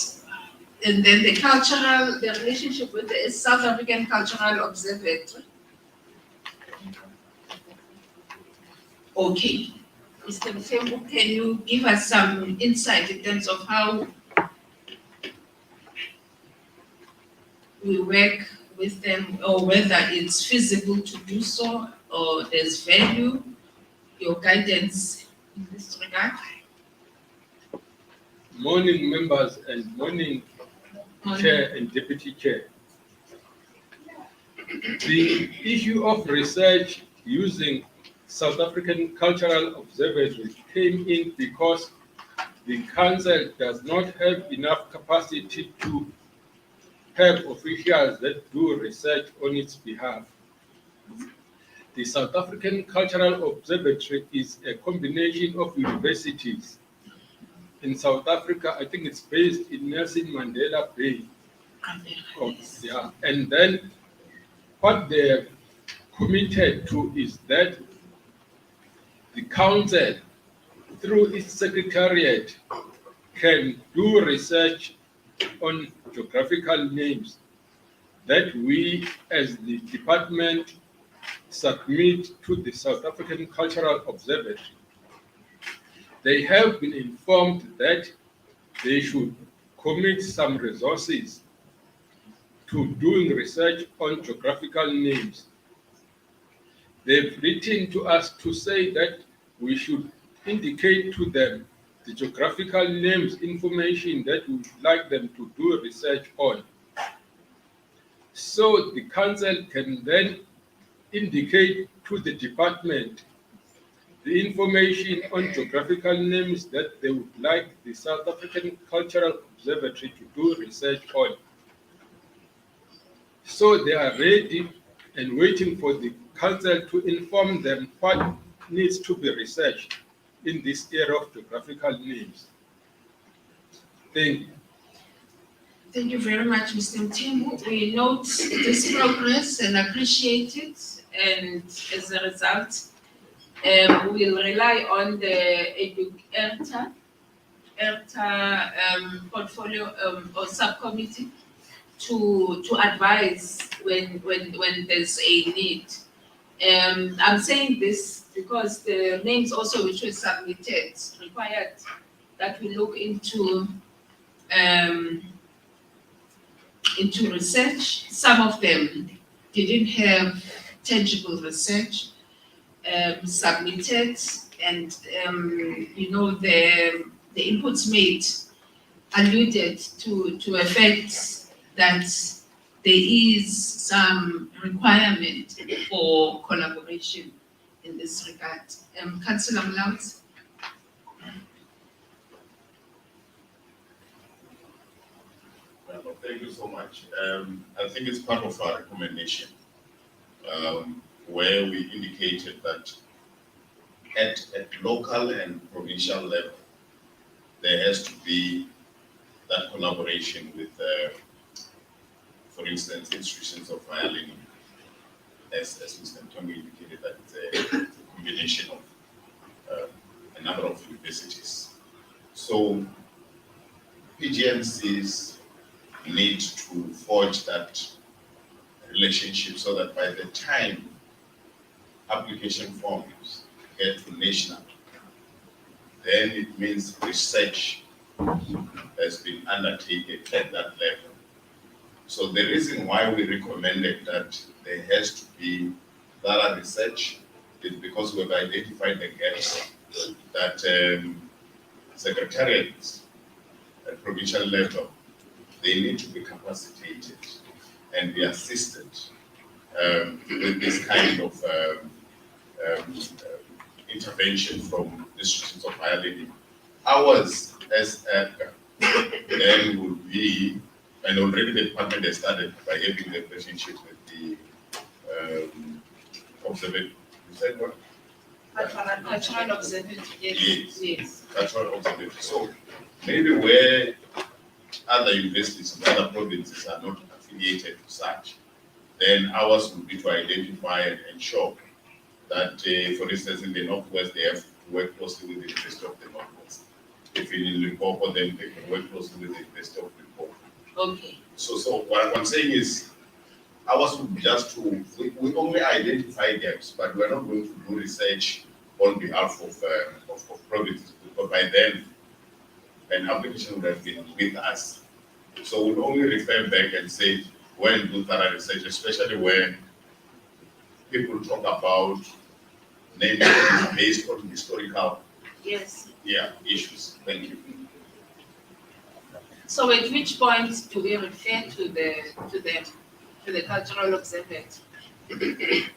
And then the relationship with the South African Cultural Observatory. Okay. Mr. Mfembu, can you give us some insight in terms of how we work with them, or whether it's feasible to do so, or there's value, your guidance in this regard?
Morning, members, and morning, Chair and Deputy Chair. The issue of research using South African Cultural Observatory came in because the Council does not have enough capacity to have officials that do research on its behalf. The South African Cultural Observatory is a combination of universities. In South Africa, I think it's based in Nelson Mandela Bay. Yeah. And then what they're committed to is that the Council, through its secretariat, can do research on geographical names that we as the department submit to the South African Cultural Observatory. They have been informed that they should commit some resources to doing research on geographical names. They've written to us to say that we should indicate to them the geographical names information that we would like them to do research on. So the Council can then indicate to the department the information on geographical names that they would like the South African Cultural Observatory to do research on. So they are ready and waiting for the Council to inform them what needs to be researched in this area of geographical names. Thank you.
Thank you very much, Mr. Mthembu. We note this progress and appreciate it, and as a result, we'll rely on the ERTA portfolio or subcommittee to advise when there's a need. I'm saying this because the names also which were submitted required that we look into research. Some of them didn't have tangible research submitted, and the inputs made alluded to a fact that there is some requirement for collaboration in this regard. Councillor Mlauts.
Well, thank you so much. I think it's part of our recommendation where we indicated that at local and provincial level, there has to be that collaboration with, for instance, institutions of higher learning. as Mr. Tongo indicated, that it's a combination of a number of universities. So PGMCs need to forge that relationship so that by the time application forms get to national, then it means research has been undertaken at that level. So the reason why we recommended that there has to be thorough research is because we've identified the gaps that secretariats at provincial level, they need to be capacitated and be assisted with this kind of intervention from institutions of higher learning. Ours as ADCA then would be, and already the department has started by having the relationship with the observatory. You said what?
Cultural observatory, yes. Yes.
Cultural observatory. So maybe where other universities and other provinces are not affiliated to such, then ours would be to identify and ensure that, for instance, in the Northwest, they have to work closely with the University of the Northwest. If in Limpopo, then they can work closely with the University of Limpopo.
Okay.
So what I'm saying is, ours would be just to, we only identify gaps, but we're not going to do research on behalf of provinces, because by then, an application would have been with us. So we'll only refer back and say, when do thorough research, especially when people talk about naming based on historical issues. Thank you.
So at which point do we refer to the cultural observatory?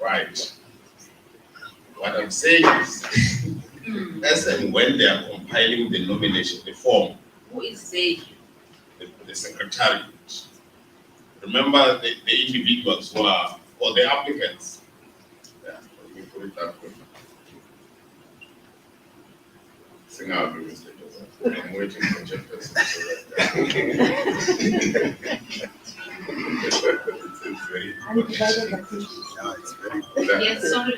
Right. What I'm saying is, as and when they are compiling the nomination, the form.
Who is they?
The secretariat. Remember the individuals who are, or the applicants. Yeah, let me put it that way. Sing out, Mr. Joseph. I'm waiting for Jefferson. It's very
Yes, sorry.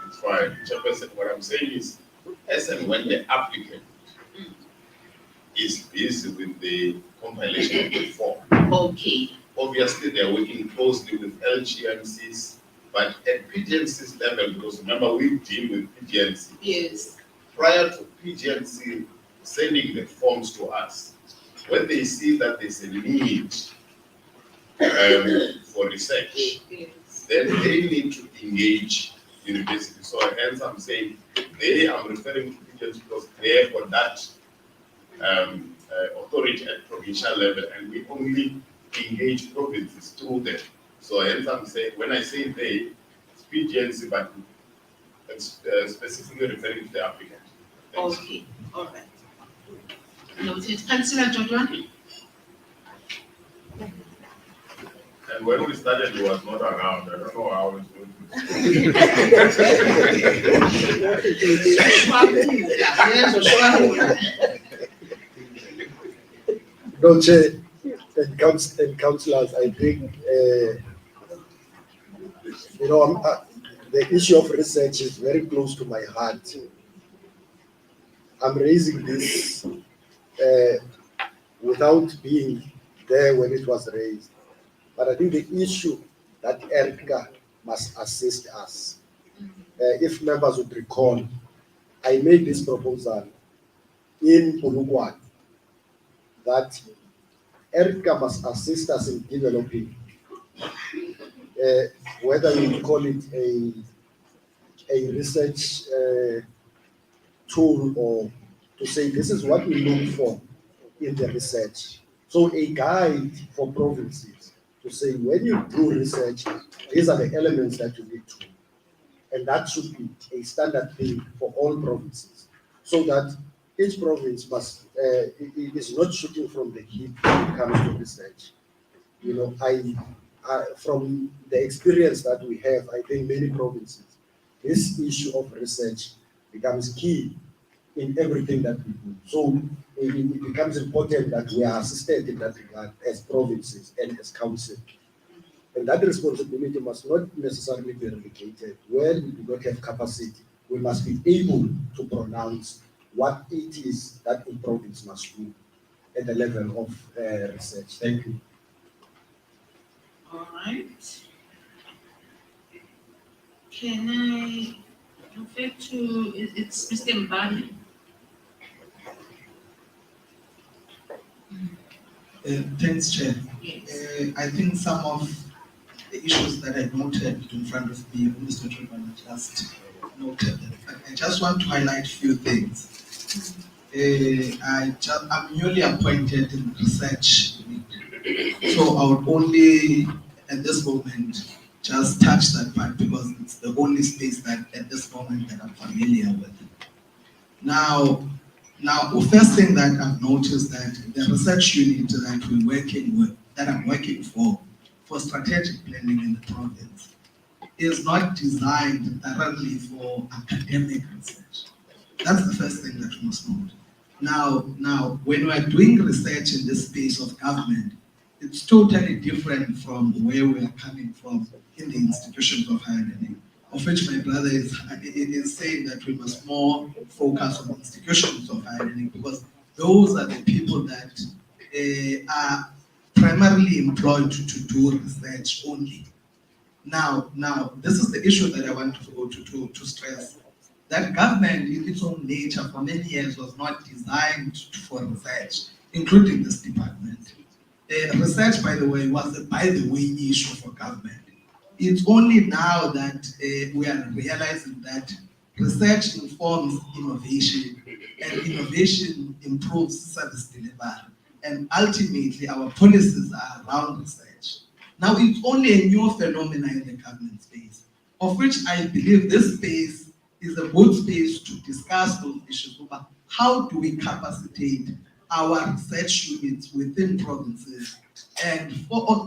It's fine. Jefferson, what I'm saying is, as and when the applicant is busy with the compilation of the form.
Okay.
Obviously, they're working closely with LGMCs, but at PGMC's level, because remember, we deal with PGMC.
Yes.
Prior to PGMC sending the forms to us, when they see that there's a need for research, then they need to engage universities. So hence I'm saying I'm referring to PGMC because they have got that authority at provincial level, and we only engage provinces through them. So hence I'm saying, when I say they, it's PGNC, but it's specifically referring to the applicant. Thanks.
Okay, all right. Noted. Councillor Jodwan?
And when we started, he was not around. I don't know how it's going
No, Chair, and councillors, I think, the issue of research is very close to my heart. I'm raising this without being there when it was raised. But I think the issue that ERCA must assist us. If members would recall, I made this proposal in Polokwane that ERCA must assist us in developing, whether you call it a research tool, or to say this is what we look for in the research. So a guide for provinces to say when you do research, these are the elements that you need to. And that should be a standard thing for all provinces, so that each province must is not shooting from the hip when it comes to research. You know, I from the experience that we have, I think many provinces, this issue of research becomes key in everything that we do. So it becomes important that we are assisted in that regard as provinces and as council. And that responsibility must not necessarily be relegated. Where we do not have capacity, we must be able to pronounce what it is that a province must do at the level of research. Thank you.
All right. Can I refer to, it's Mr. Mbani?
Thanks, Chair.
Yes.
I think some of the issues that I noted in front of me, Mr. Children just noted. I just want to highlight a few things. I'm newly appointed in research, so I would only, at this moment, just touch that part because it's the only space that, at this moment, that I'm familiar with. Now, the first thing that I've noticed that the research unit that we're working with, that I'm working for strategic planning in the province, is not designed thoroughly for academic research. That's the first thing that we must note. Now, when we're doing research in this space of government, it's totally different from where we are coming from in the institutions of higher learning, of which my brother is saying that we must more focus on institutions of higher learning because those are the people that are primarily employed to do research only. Now, this is the issue that I want to stress. That government, in its own nature, for many years was not designed for research, including this department. Research, by the way, was a by-the-way issue for government. It's only now that we are realizing that research informs innovation, and innovation improves service delivery. And ultimately, our policies are around research. Now, it's only a new phenomenon in the government space, of which I believe this space is a good space to discuss those issues about how do we capacitate our research units within provinces. And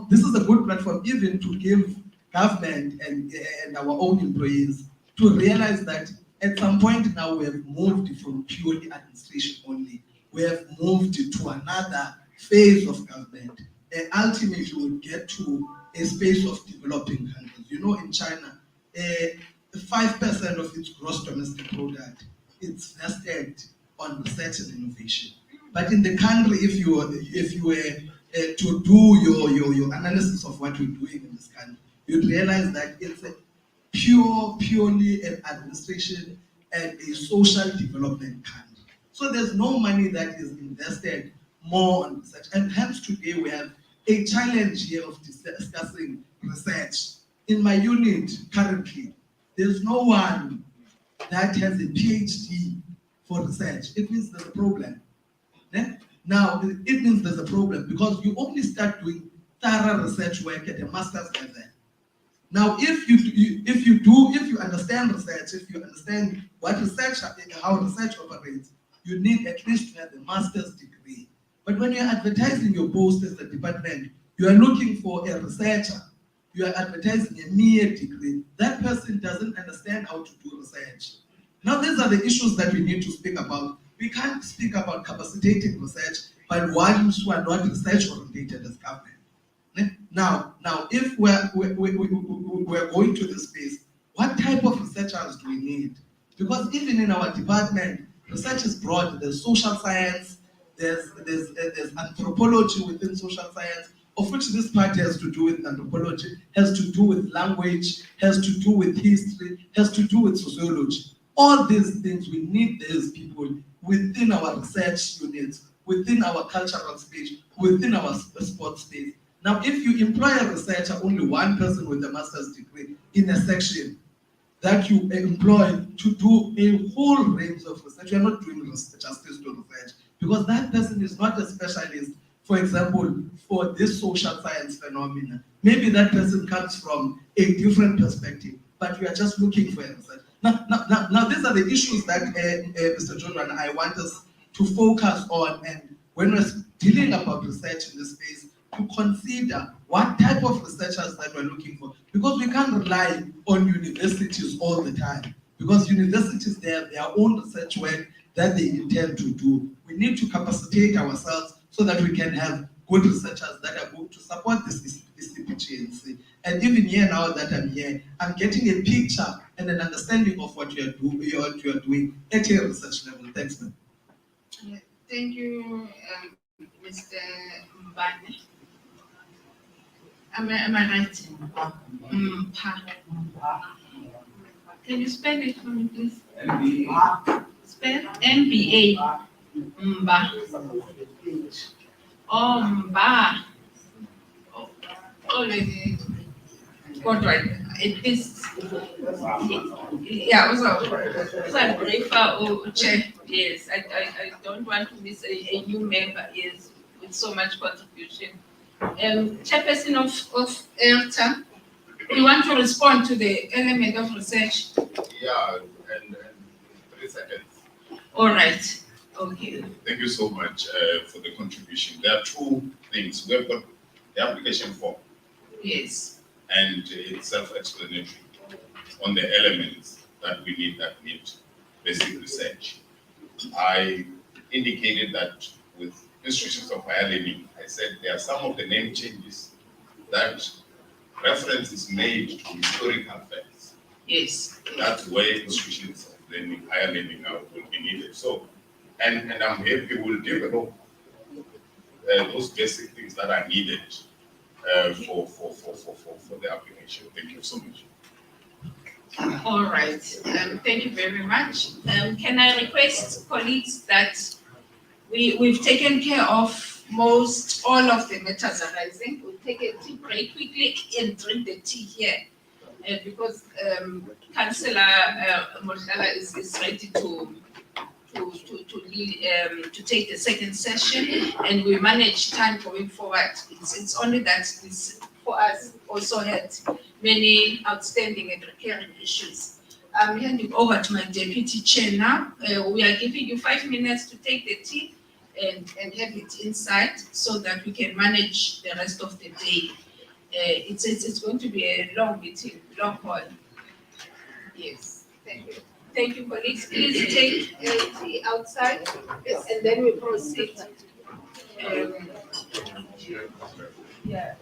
this is a good platform even to give government and our own employees to realize that at some point now we have moved from purely administration only. We have moved to another phase of government. And ultimately we'll get to a space of developing countries. You know, in China, 5% of its gross domestic product is vested on research and innovation. But in the country, if you were to do your analysis of what we're doing in this country, you'd realize that it's a purely an administration and a social development country. So there's no money that is invested more on research. And hence today we have a challenge here of discussing research. In my unit currently, there's no one that has a PhD for research. It means there's a problem. Now, it means there's a problem because you only start doing thorough research work at a master's level. Now, if you understand research, if you understand what research, how research operates, you need at least to have a master's degree. But when you're advertising your post as a department, you are looking for a researcher. You are advertising a mere degree. That person doesn't understand how to do research. Now, these are the issues that we need to speak about. We can't speak about capacitating research by ones who are not research oriented as government. Now, if we're going to this space, what type of researchers do we need? Because even in our department, research is broad. There's social science, there's anthropology within social science, of which this part has to do with anthropology, has to do with language, has to do with history, has to do with sociology. All these things, we need these people within our research units, within our cultural space, within our sports space. Now, if you employ a researcher, only one person with a master's degree in a section that you employ to do a whole range of research, you're not doing justice to research because that person is not a specialist. For example, for this social science phenomena, maybe that person comes from a different perspective, but we are just looking for a research. Now, these are the issues that Mr. Jordan and I want us to focus on, and when we're dealing about research in this space, to consider what type of researchers that we're looking for, because we can't rely on universities all the time, because universities, they have their own research work that they intend to do. We need to capacitate ourselves so that we can have good researchers that are going to support this is the PGNC. And even here now that I'm here, I'm getting a picture and an understanding of what you are doing at a research level. Thanks, ma'am.
Thank you, Mr. Mbane. Am I right? Can you spell it for me, please? Spell MBA. Mba. Oh, Mba. Already got right. It is. Yeah, also I'm grateful, Chair. Yes, I don't want to miss a new member. Yes, with so much contribution. Chairperson of ELTA, we want to respond to the element of research.
Yeah, and 3 seconds.
All right. Okay.
Thank you so much for the contribution. There are 2 things. We have got the application form.
Yes.
And it's self-explanatory on the elements that we need basic research. I indicated that with institutions of higher learning, I said there are some of the name changes that reference is made to historical facts.
Yes.
That's where institutions of learning, higher learning now will be needed. So, and I'm happy we'll develop those basic things that are needed for the application. Thank you so much.
All right. Thank you very much. Can I request colleagues that we've taken care of all of the matters arising. We'll take a tea break quickly and drink the tea here because Councillor Moshala is ready to take the second session, and we manage time going forward. It's only that this for us also had many outstanding and recurring issues. I'm handing over to my deputy chair now. We are giving you 5 minutes to take the tea and have it inside so that we can manage the rest of the day. It's going to be a long meeting, long haul. Yes, thank you. Thank you, colleagues. Please take tea outside, and then we proceed. Yeah.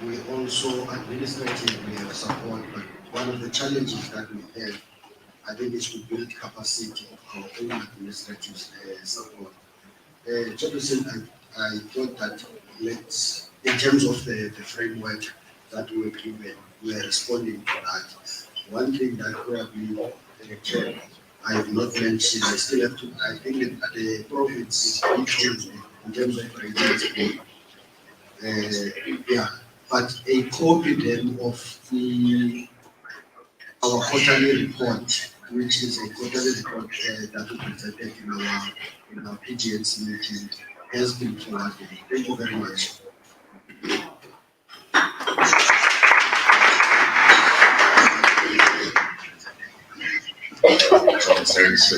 we also administratively have support, but one of the challenges that we have, I think, is to build capacity of our own administrative support. Chairperson, I thought that let's, in terms of the framework that we were given, we are responding to that. One thing that probably I have not mentioned, I still have to, I think that the province is in terms of ratings. Yeah, but a copy then of our quarterly report, which is a quarterly report that we presented in our PGNC meeting, has been forwarded. Thank you very much.
Thanks,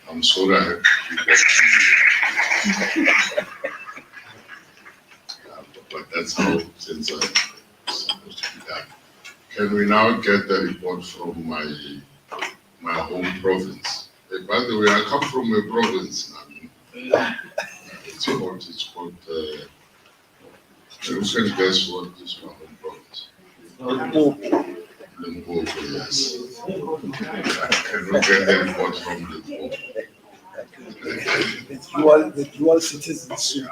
I'm sorry I have to keep up. But that's how things are supposed to be done. Can we now get the report from my home province? By the way, I come from a province now. It's called you can guess what is my home province? Limpopo, yes. Can we get the report from Limpopo?
The dual citizenship.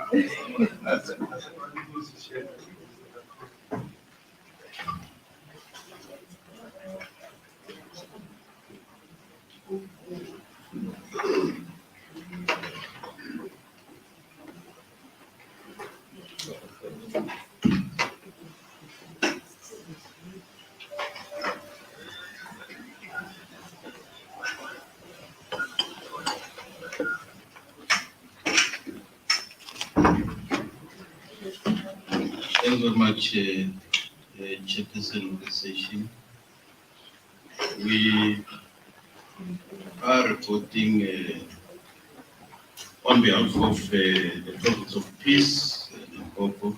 Thank you very much, Chairperson of the session. We are reporting on behalf of the province of Peace, Limpopo.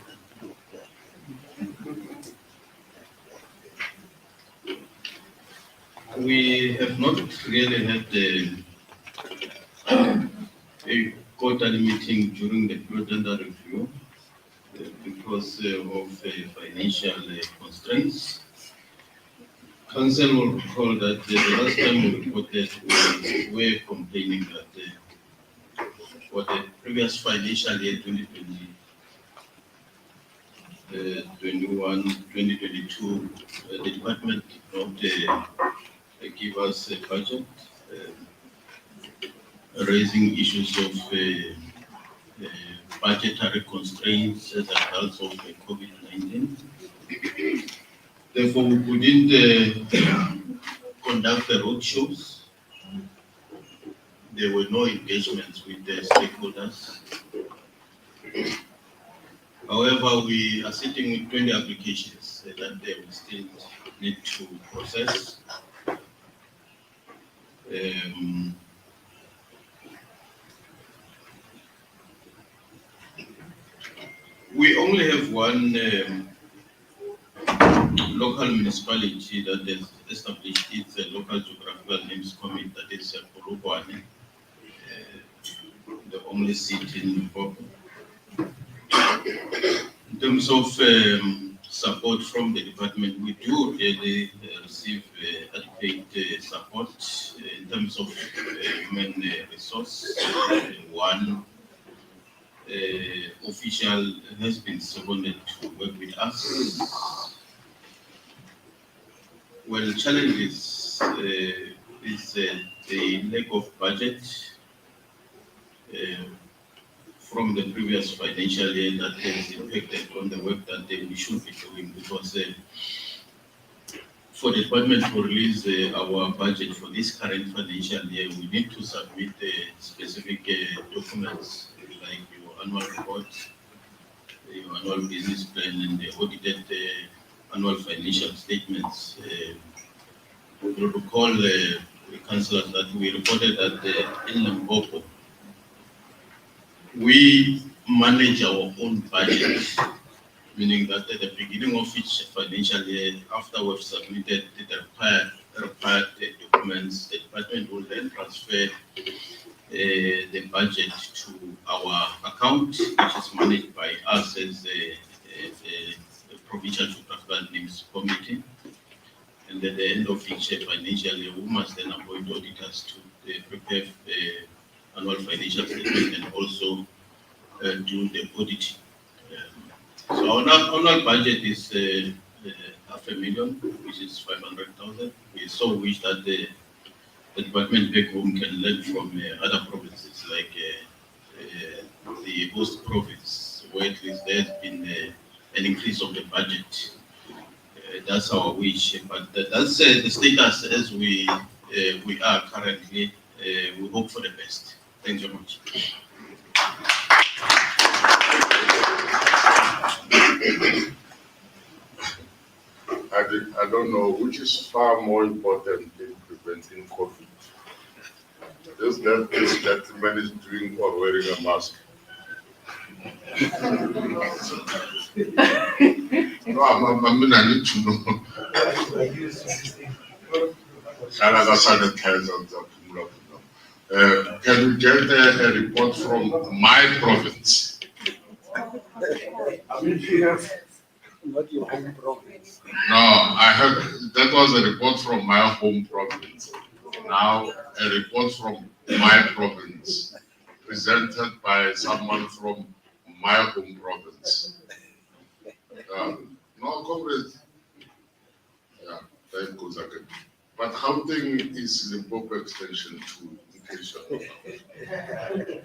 We have not really had a quarterly meeting during the period review because of financial constraints. Council will recall that the last time we reported, we were complaining that for the previous financial year, 2022, the department did not give us a budget, raising issues of budgetary constraints as a result of COVID-19. Therefore, we couldn't conduct the roadshows. There were no engagements with the stakeholders. However, we are sitting with 20 applications that they will still need to process. We only have one local municipality that has established its local geographical names committee, that is Polokwane, the only seat in Limpopo. In terms of support from the department, we do really receive adequate support in terms of human resource. One official has been seconded to work with us. Well, the challenge is the lack of budget from the previous financial year that has impacted on the work that we should be doing, because for the department to release our budget for this current financial year, we need to submit specific documents like your annual report, your annual business plan, and the audited annual financial statements. We will recall the councillors that we reported that in Limpopo, we manage our own budget, meaning that at the beginning of each financial year, after we've submitted the required documents, the department will then transfer the budget to our account, which is managed by us as a provincial geographical names committee. And at the end of each financial year, we must then appoint auditors to prepare annual financial statement and also do the auditing. So our annual budget is 500,000, which is 500,000. We so wish that the department back home can learn from other provinces like the host province, where at least there's been an increase of the budget. That's our wish, but that's the status as we are currently. We hope for the best. Thank you very much.
I don't know which is far more important in preventing COVID. This gentleman is doing or wearing a mask. No, I mean, I need to know. Can we get a report from my province?
Not your home province.
No, I heard that was a report from my home province. Now, a report from my province, presented by someone from my home province. No, comrades. Yeah, that goes again. But Gauteng is Limpopo extension to in case you're not aware.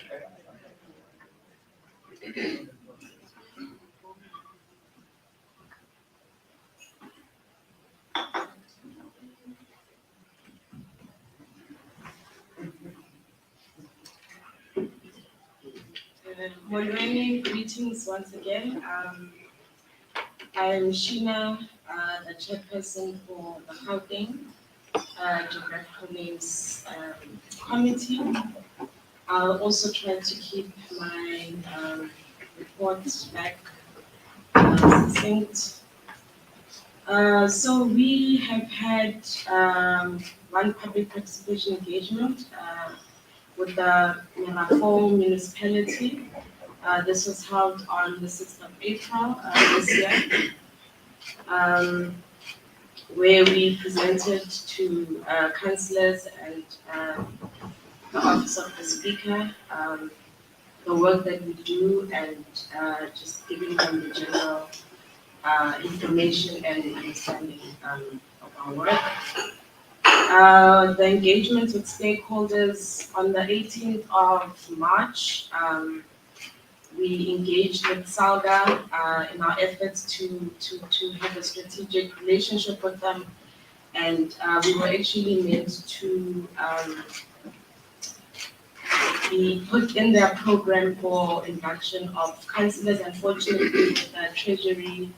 Molweni, greetings once again. I am Sheena, the chairperson for the Gauteng Geographical Names Committee. I'll also try to keep my reports back succinct. So we have had one public participation engagement with the Municipality. This was held on the 6th of April this year, where we presented to councillors and the Office of the Speaker the work that we do and just giving them the general information and understanding of our work. The engagement with stakeholders on the 18th of March, we engaged with SALGA in our efforts to have a strategic relationship with them, and we were actually meant to be put in their program for induction of councillors. Unfortunately, with the treasury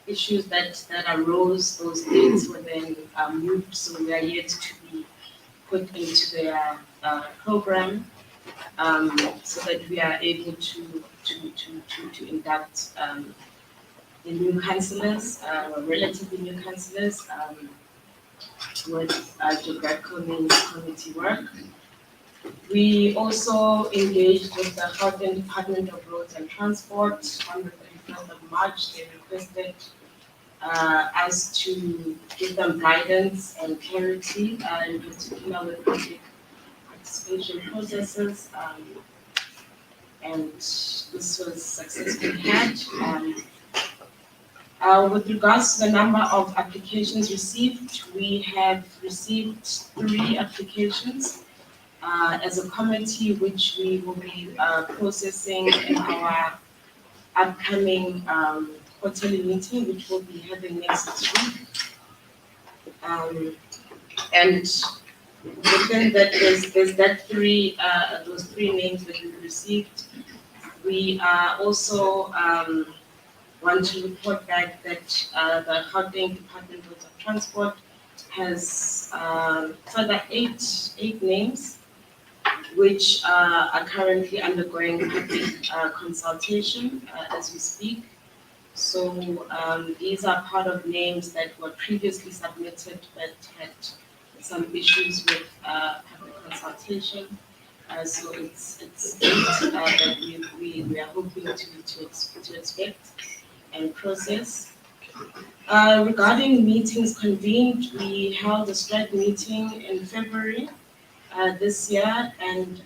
issues that arose, those dates were then moved, so we are yet to be put into their program so that we are able to induct the new councillors, relatively new councillors, with geographical names committee work. We also engaged with the Gauteng Department of Roads and Transport on the 31st of March. They requested us to give them guidance and clarity, in particular with public participation processes, and this was successfully had. With regards to the number of applications received, we have received 3 applications as a committee, which we will be processing in our upcoming quarterly meeting, which we'll be having next week. And within that, there's that those 3 names that we received. We also want to report back that the Gauteng Department of Transport has further 8 names, which are currently undergoing public consultation as we speak. So these are part of names that were previously submitted but had some issues with public consultation. So it's date that we are hoping to expect and process. Regarding meetings convened, we held a STRAT meeting in February this year, and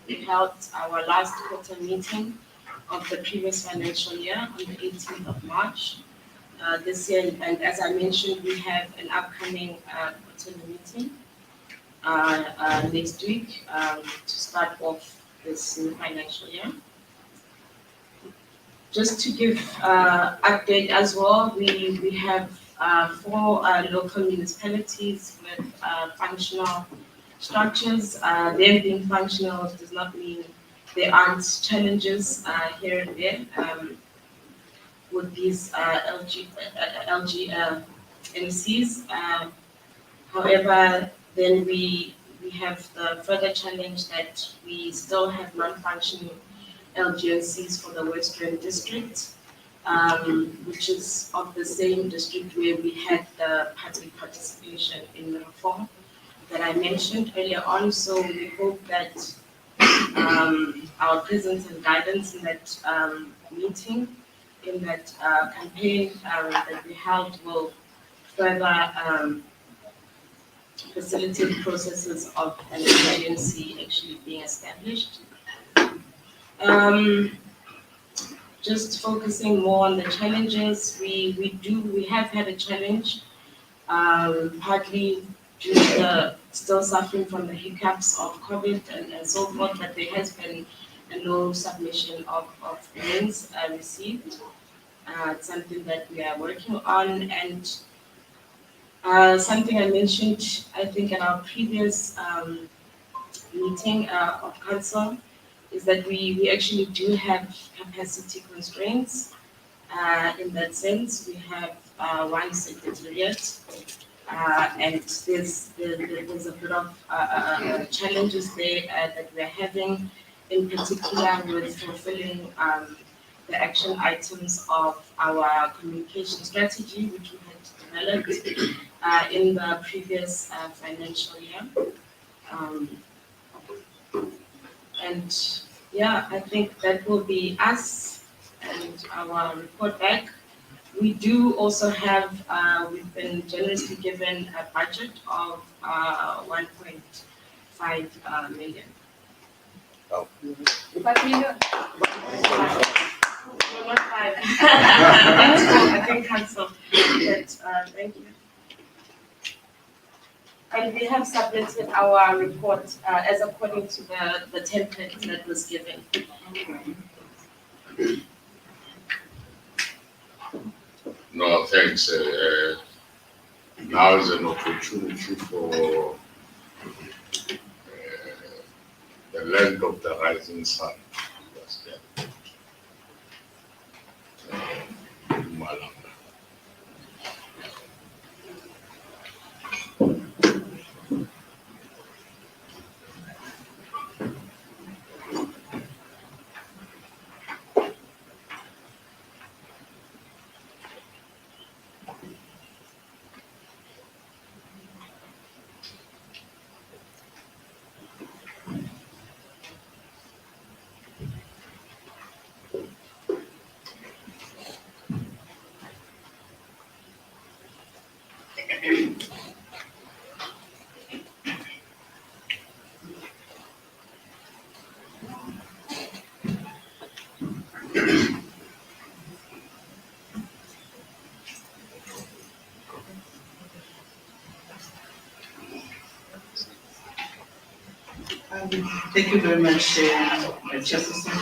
we held our last quarter meeting of the previous financial year on the 18th of March this year. And as I mentioned, we have an upcoming quarterly meeting next week to start off this new financial year. Just to give update as well, we have 4 local municipalities with functional structures. Them being functional does not mean there aren't challenges here and there with these LGMCs. However, then we have the further challenge that we still have non-functioning LGMCs for the Western District, which is of the same district where we had the public participation in the reform that I mentioned earlier on. So we hope that our presence and guidance in that meeting, in that campaign that we held, will further facilitate processes of an agency actually being established. Just focusing more on the challenges, we have had a challenge, partly due to the still suffering from the hiccups of COVID and so forth, but there has been a low submission of names received. It's something that we are working on, and something I mentioned, I think, in our previous meeting of council, is that we actually do have capacity constraints. In that sense, we have one secretariat, and there's a bit of challenges there that we're having, in particular with fulfilling the action items of our communication strategy, which we had developed in the previous financial year. And yeah, I think that will be us and our report back. We do also have, we've been generously given a budget of 1.5 million.
Oh.
5 million? No, not 5. I think council. But thank you. And we have submitted our report as according to the template that was given.
No, thanks. Now is an opportunity for the land of the rising sun. That's Malanga.
Thank you very much, Chairperson.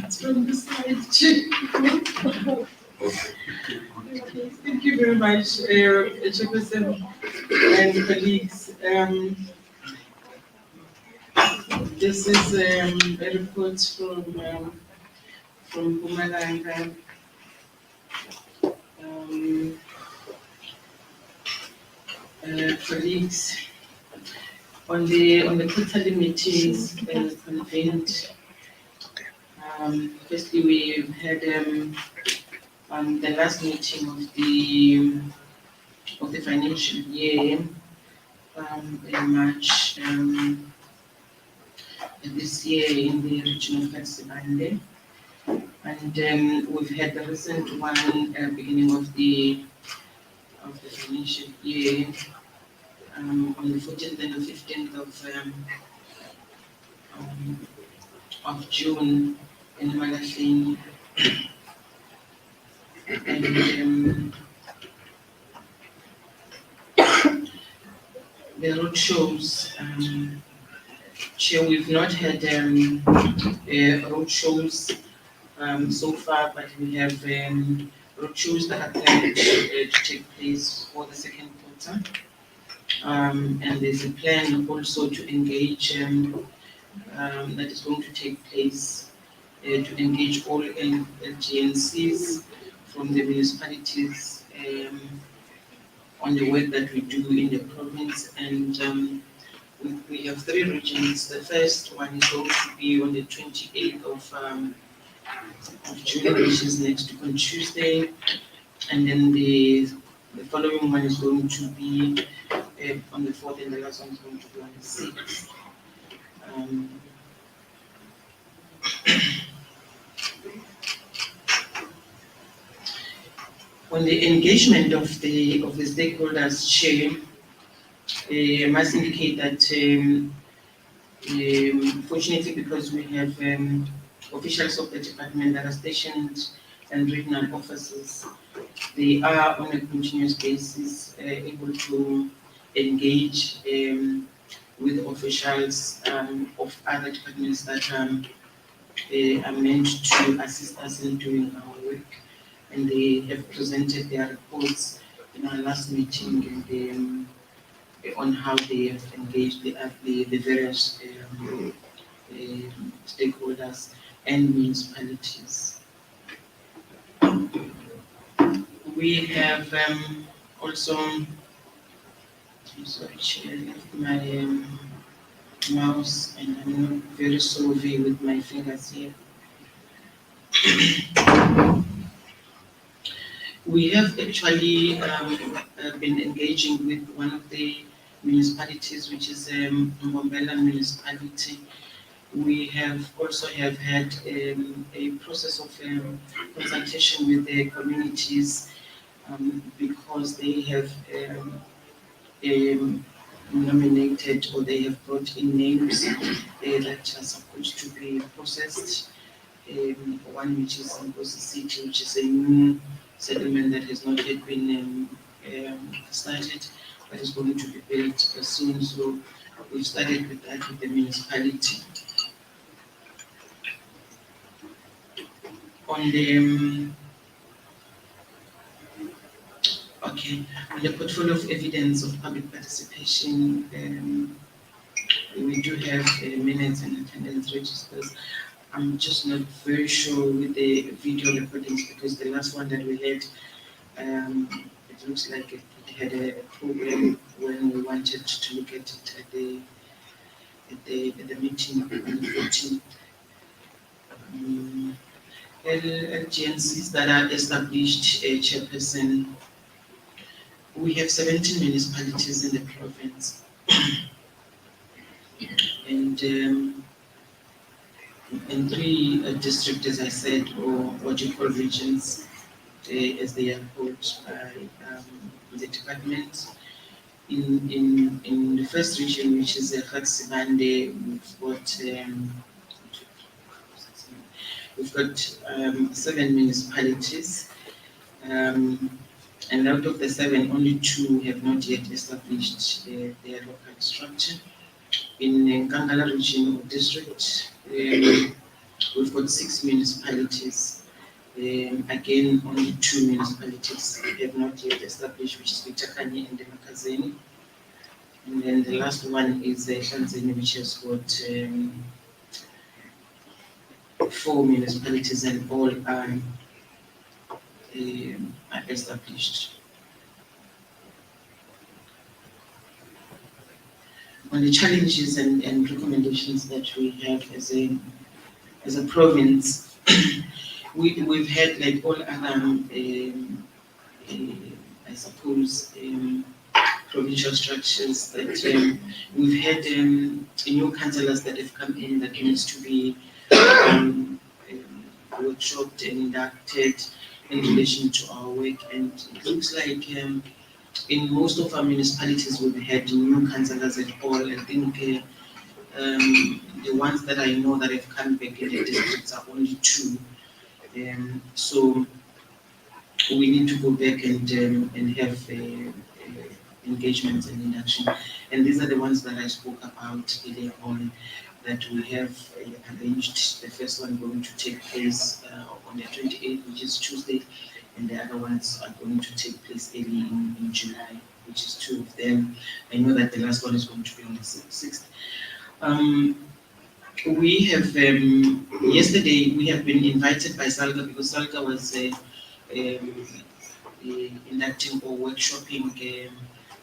It's from the side. Thank you very much, Chairperson and colleagues. This is a report from Mpumalanga. Colleagues on the quarterly meetings convened
Firstly, we had the last meeting of the financial year in March this year in the region of Sagnc. And we've had the recent one beginning of the financial year on the 14th and the 15th of June in Malahlen. And the road shows, Chair, we've not had road shows so far, but we have road shows that are planned to take place for the second quarter. And there's a plan also to engage that is going to take place to engage all LGNCs from the municipalities on the work that we do in the province. And we have 3 regions. The first one is going to be on the 28th of June, which is next week on Tuesday. And then the following one is going to be on the 4th, and the last one is going to be on the 6th. On the engagement of the stakeholders, Chair, I must indicate that fortunately, because we have officials of the department that are stationed and regional offices, they are on a continuous basis able to engage with officials of other departments that are meant to assist us in doing our work. And they have presented their reports in our last meeting and on how they have engaged the various stakeholders and municipalities. We have also, I'm sorry, Chair, I left my mouse and I'm not very sorry with my fingers here. We have actually been engaging with one of the municipalities, which is Mbombela Municipality. We have also had a process of consultation with the communities because they have nominated, or they have brought in names that are supposed to be processed. One which is in Bosi City, which is a new settlement that has not yet been started, but is going to be built soon. So we've started with that with the municipality. On the on the portfolio of evidence of public participation, we do have minutes and attendance registers. I'm just not very sure with the video recordings because the last one that we had, it looks like it had a problem when we wanted to look at it at the meeting on the 14th. LGNCs that are established a chairperson. We have 17 municipalities in the province, and 3 districts, as I said, or what you call regions, as they are called by the department. In the first region, which is Sagnc Meeting, we've got 7 municipalities, and out of the 7, only 2 have not yet established their local structure. In Nkangala region or district, we've got 6 municipalities. Again, only 2 municipalities have not yet established, which is Vitakanye and Makazeni. And then the last one is Tanzania, which has got 4 municipalities, and all are established. On the challenges and recommendations that we have as a province,
we've had like all other, I suppose, provincial structures that we've had new councillors that have come in that needs to be workshopped and inducted in relation to our work. And it looks like in most of our municipalities we've had new councillors at all. I think the ones that I know that have come back in the districts are only 2. So we need to go back and have engagements and induction. And these are the ones that I spoke about earlier on, that we have arranged. The first one going to take place on the 28th, which is Tuesday, and the other ones are going to take place early in July, which is 2 of them. I know that the last one is going to be on the 6th. We have, yesterday, we have been invited by Salga, because Salga was inducting or workshopping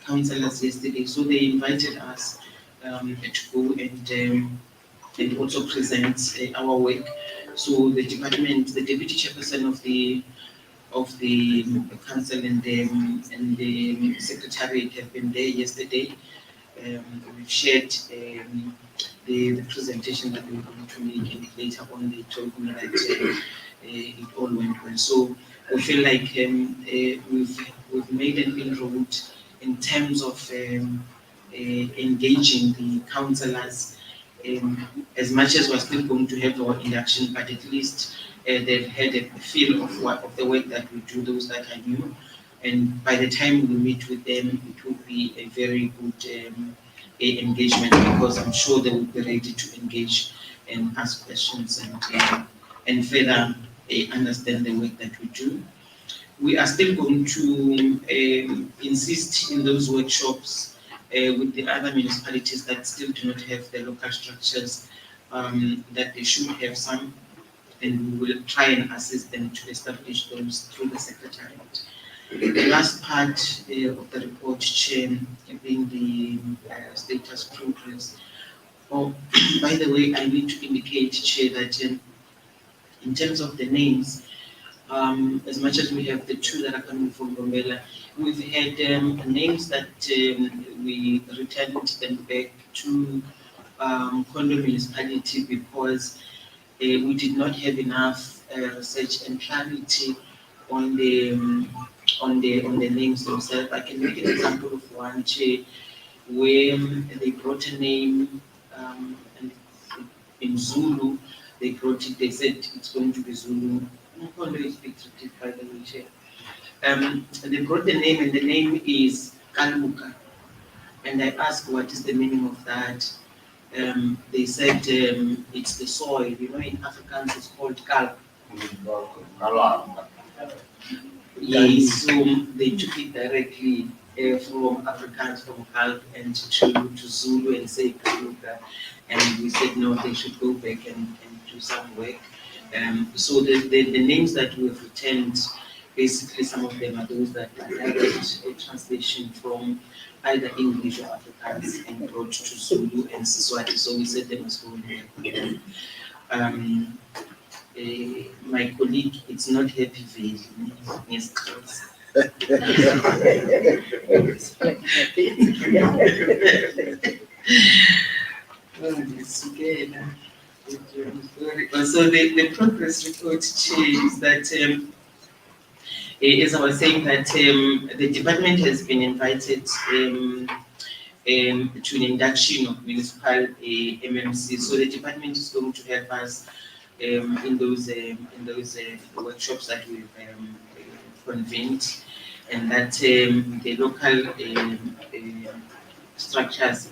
councillors yesterday. So they invited us to go and also present our work. So the department, the deputy chairperson of the council and the secretariat have been there yesterday. We've shared the presentation that we were going to make, and later on they told me that it all went well. So we feel like we've made an inroad in terms of engaging the councillors. As much as we're still going to have our induction, but at least they've had a feel of the work that we do, those that are new. And by the time we meet with them, it will be a very good engagement, because I'm sure they will be ready to engage and ask questions and further understand the work that we do. We are still going to insist in those workshops with the other municipalities that still do not have the local structures, that they should have some, and we will try and assist them to establish those through the secretariat. The last part of the report, Chair, being the status progress. Oh, by the way, I need to indicate, Chair, that in terms of the names, as much as we have the 2 that are coming from Bombela, we've had names that we returned them back to Kondo Municipality because we did not have enough research and clarity on the names themselves. I can make an example of one, Chair, where they brought a name in Zulu. They brought it. They said it's going to be Zulu. Kondo is restricted by the way, Chair. They brought the name, and the name is Kaluka. And I asked what is the meaning of that. They said it's the soil. You know, in Afrikaans it's called kal. Yes, so they took it directly from Afrikaans, from Kalk, and to Zulu and say Kaluka. And we said no, they should go back and do some work. So the names that we have returned, basically some of them are those that are direct translation from either English or Afrikaans and brought to Zulu and Siswati. So we said they must go and work. My colleague, it's not Happy Valley, yes, so the progress report shows that, as I was saying, that the department has been invited to an induction of municipal MMC. So the department is going to help us in those workshops that we've convened, and that the local structures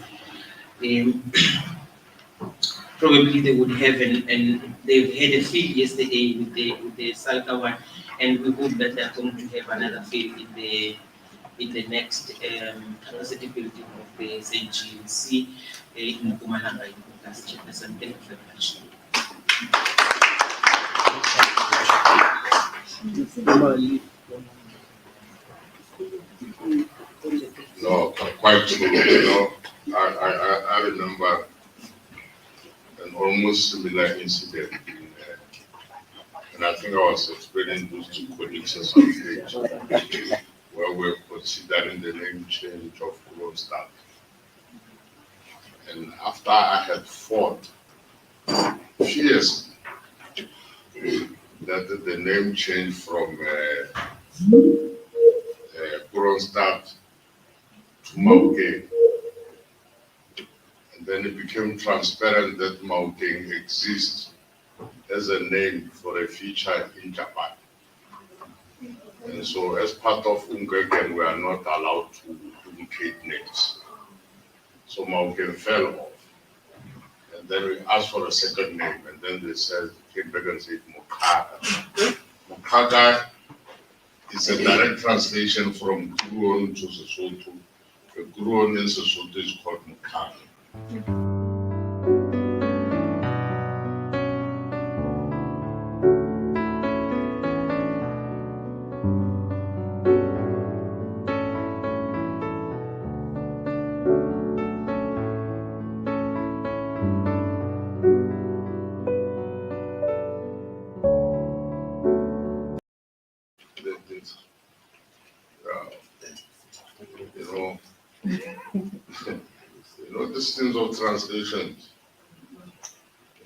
probably they would have, and they've had a field yesterday with the Salka one, and we hope that they're going to have another field in the next capacity building of the Sagnc in Mpumalanga in August. Thank you very much.
No, quite true. You know, I remember an almost similar incident And I think I was explaining those two colleagues at some stage, where we're considering the name change of Kronstadt. And after I had fought fiercely that the name changed from Kronstadt to Maukeng, and then it became transparent that Maukeng exists as a name for a feature in Japan. And so as part of Ungweken, we are not allowed to duplicate names. So Maukeng fell off. And then we asked for a second name, and then they said, came back and said Mukaga. Mukaga is a direct translation from Guruon to Sesotho. The Guruon in Sesotho is called Mukaga. These things of translations.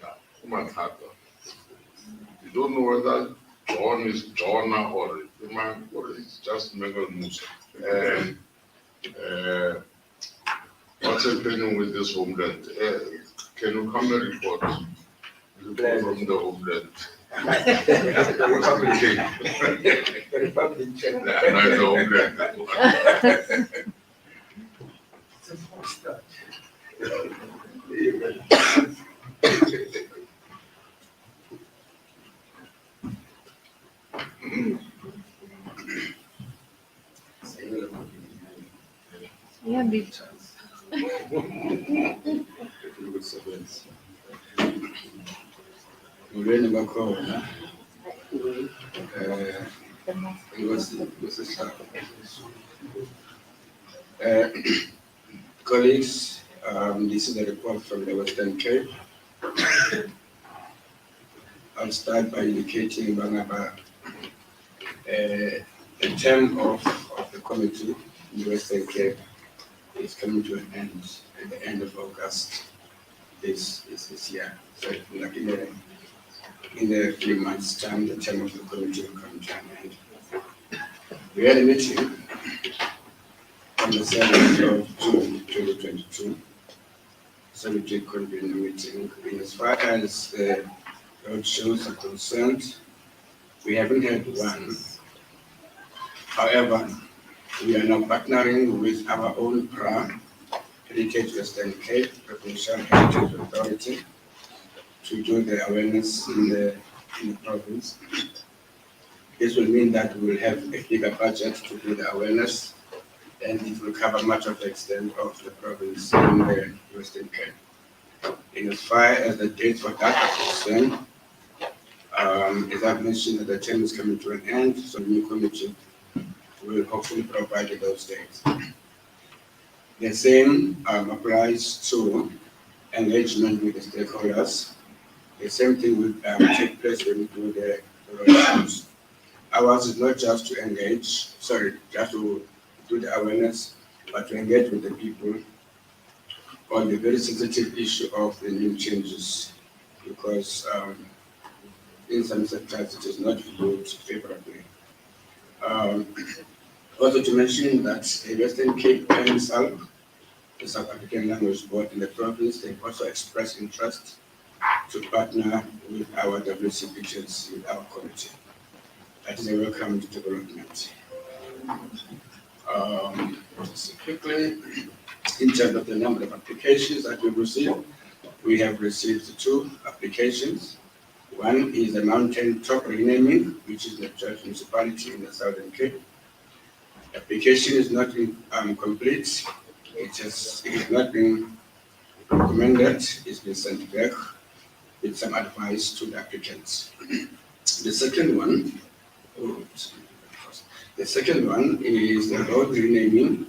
Yeah, you don't know whether John is Jonah or it's just Megal Musa. What's happening with this homeland? Can you come and report? Report from the homeland. The homeland.
Yeah, big
Mulweni bakhona colleagues, this is the report from the Western Cape. I'll start by indicating Bangaba, the term of the committee in the Western Cape is coming to an end at the end of August this year. So like in a few months' time, the term of the committee will come to an end. We had a meeting on the 7th of June 2022. So we did convene a meeting. As far as the road shows are concerned, we haven't had one. However, we are now partnering with our own PRA, Heritage Western Cape, Provincial Heritage Authority, to do the awareness in the province. This will mean that we will have a bigger budget to do the awareness, and it will cover much of the extent of the province in the Western Cape. In as far as the dates for that are concerned, as I've mentioned, the term is coming to an end, so the new committee will hopefully provide those dates. The same applies to engagement with the stakeholders. The same thing will take place when we do the roadshows. Ours is not just to engage, just to do the awareness, but to engage with the people on the very sensitive issue of the new changes, because in some sectors it is not viewed favorably. Also to mention that the Western Cape Council, the South African Language Board in the province, they also expressed interest to partner with our WCPHs, with our committee. That is a welcome development. Just quickly, in terms of the number of applications that we've received, we have received 2 applications. One is a mountaintop renaming, which is the Church Municipality in the Southern Cape. Application is not complete. It has not been recommended. It's been sent back with some advice to the applicants. The second one is the road renaming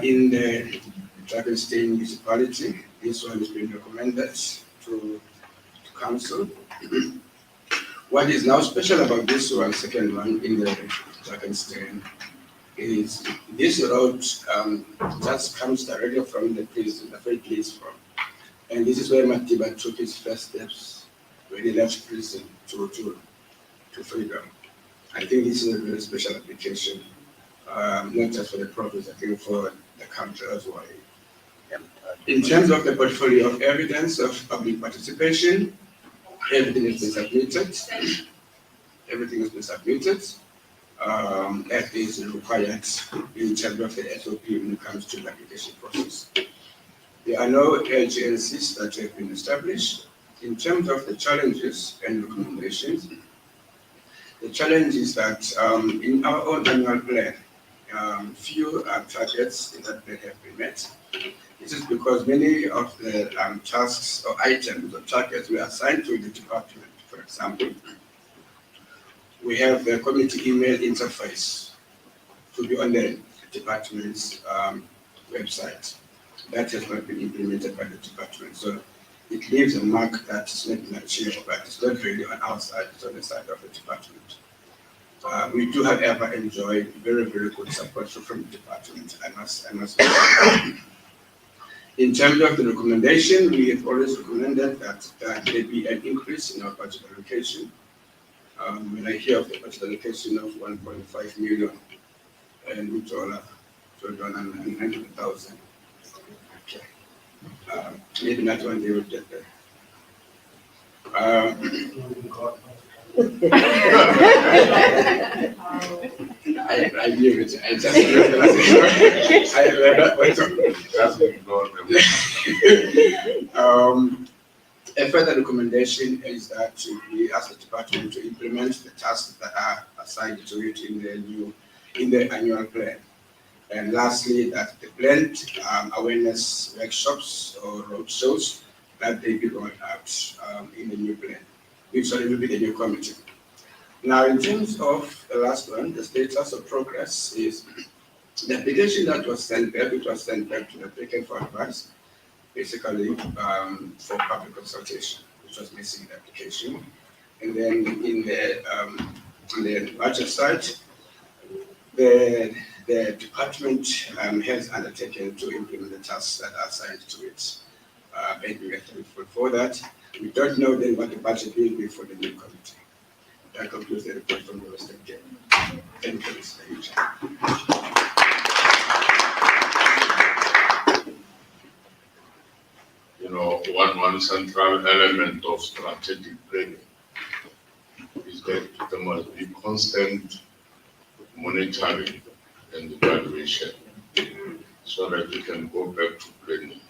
in the Drakenstein Municipality. This one has been recommended to council. What is now special about this one, second one in the Dragonstein, is this road just comes directly from the prison, the Free Place from. And this is where Matiba took his first steps when he left prison to freedom. I think this is a very special application, not just for the province, I think for the country as well. In terms of the portfolio of evidence of public participation, everything has been submitted. Everything has been submitted. That is required in terms of the SOP when it comes to the application process. There are no agencies that have been established. In terms of the challenges and recommendations, the challenge is that in our own annual plan, few targets in that plan have been met. This is because many of the tasks or items or targets were assigned to the department. For example, we have the community email interface to be on the department's website. That has not been implemented by the department. So it leaves a mark that's not achieved, but it's not really on our side, it's on the side of the department. We do, however, enjoy very, very good support from the department, I must say. In terms of the recommendation, we have always recommended that there be an increase in our budget allocation. When I hear of the budget allocation of 1.5 million and $900,000, okay. Maybe not one day we'll get there. I knew it. I just a further recommendation is that we ask the department to implement the tasks that are assigned to it in the annual plan. And lastly, that the planned awareness workshops or roadshows that they be rolled out in the new plan, which will be the new committee. Now, in terms of the last one, the status of progress is the application that was sent back, which was sent back to the applicant for advice, basically for public consultation, which was missing the application. And then in the budget side, the department has undertaken to implement the tasks that are assigned to it. And we are thankful for that. We don't know then what the budget will be for the new committee. That concludes the report from the Western Cape. Thank you, Mr. Chair.
You know, one central element of strategic planning is that there must be constant monitoring and evaluation so that we can go back to planning.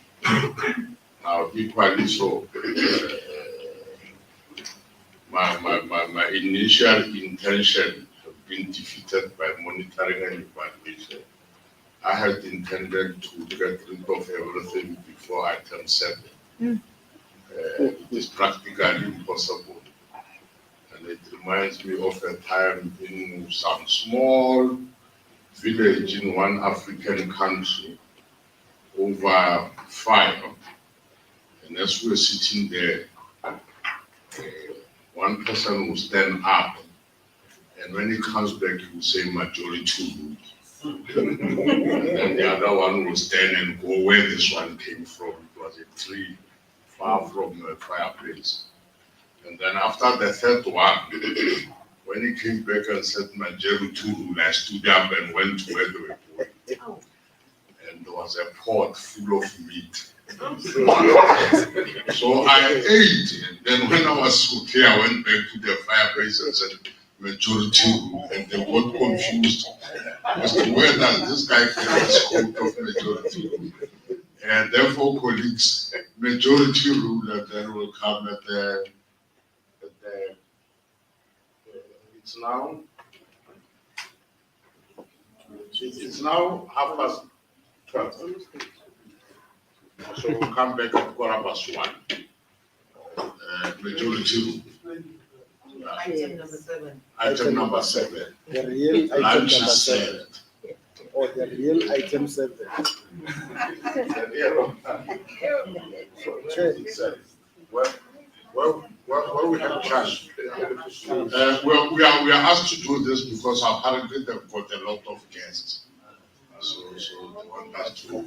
Now, equally so, my initial intention have been defeated by monitoring and evaluation. I had intended to get rid of everything before I turn 7. It is practically impossible. And it reminds me of a time in some small village in one African country over fire. And as we were sitting there, one person will stand up, and when he comes back, he will say majority rule. And the other one will stand and go where this one came from. It was a tree far from a fireplace. And then after the third one, when he came back and said majority rule, I stood up and went to where they were going. And there was a pot full of meat. So I ate, and then when I was okay, I went back to the fireplace and said majority rule, and they got confused as to where does this guy get this quote of majority rule. And therefore, colleagues, majority rule, and then will come at the it's now 12:30. So we'll come back at 1:15. Majority rule.
Item number 7.
Item number 7.
The real item
Lunch
number
is
7.
served.
Or the real item 7.
Chair. Well, Well, we have cash. We are asked to do this because apparently they've got a lot of guests. So they want us to.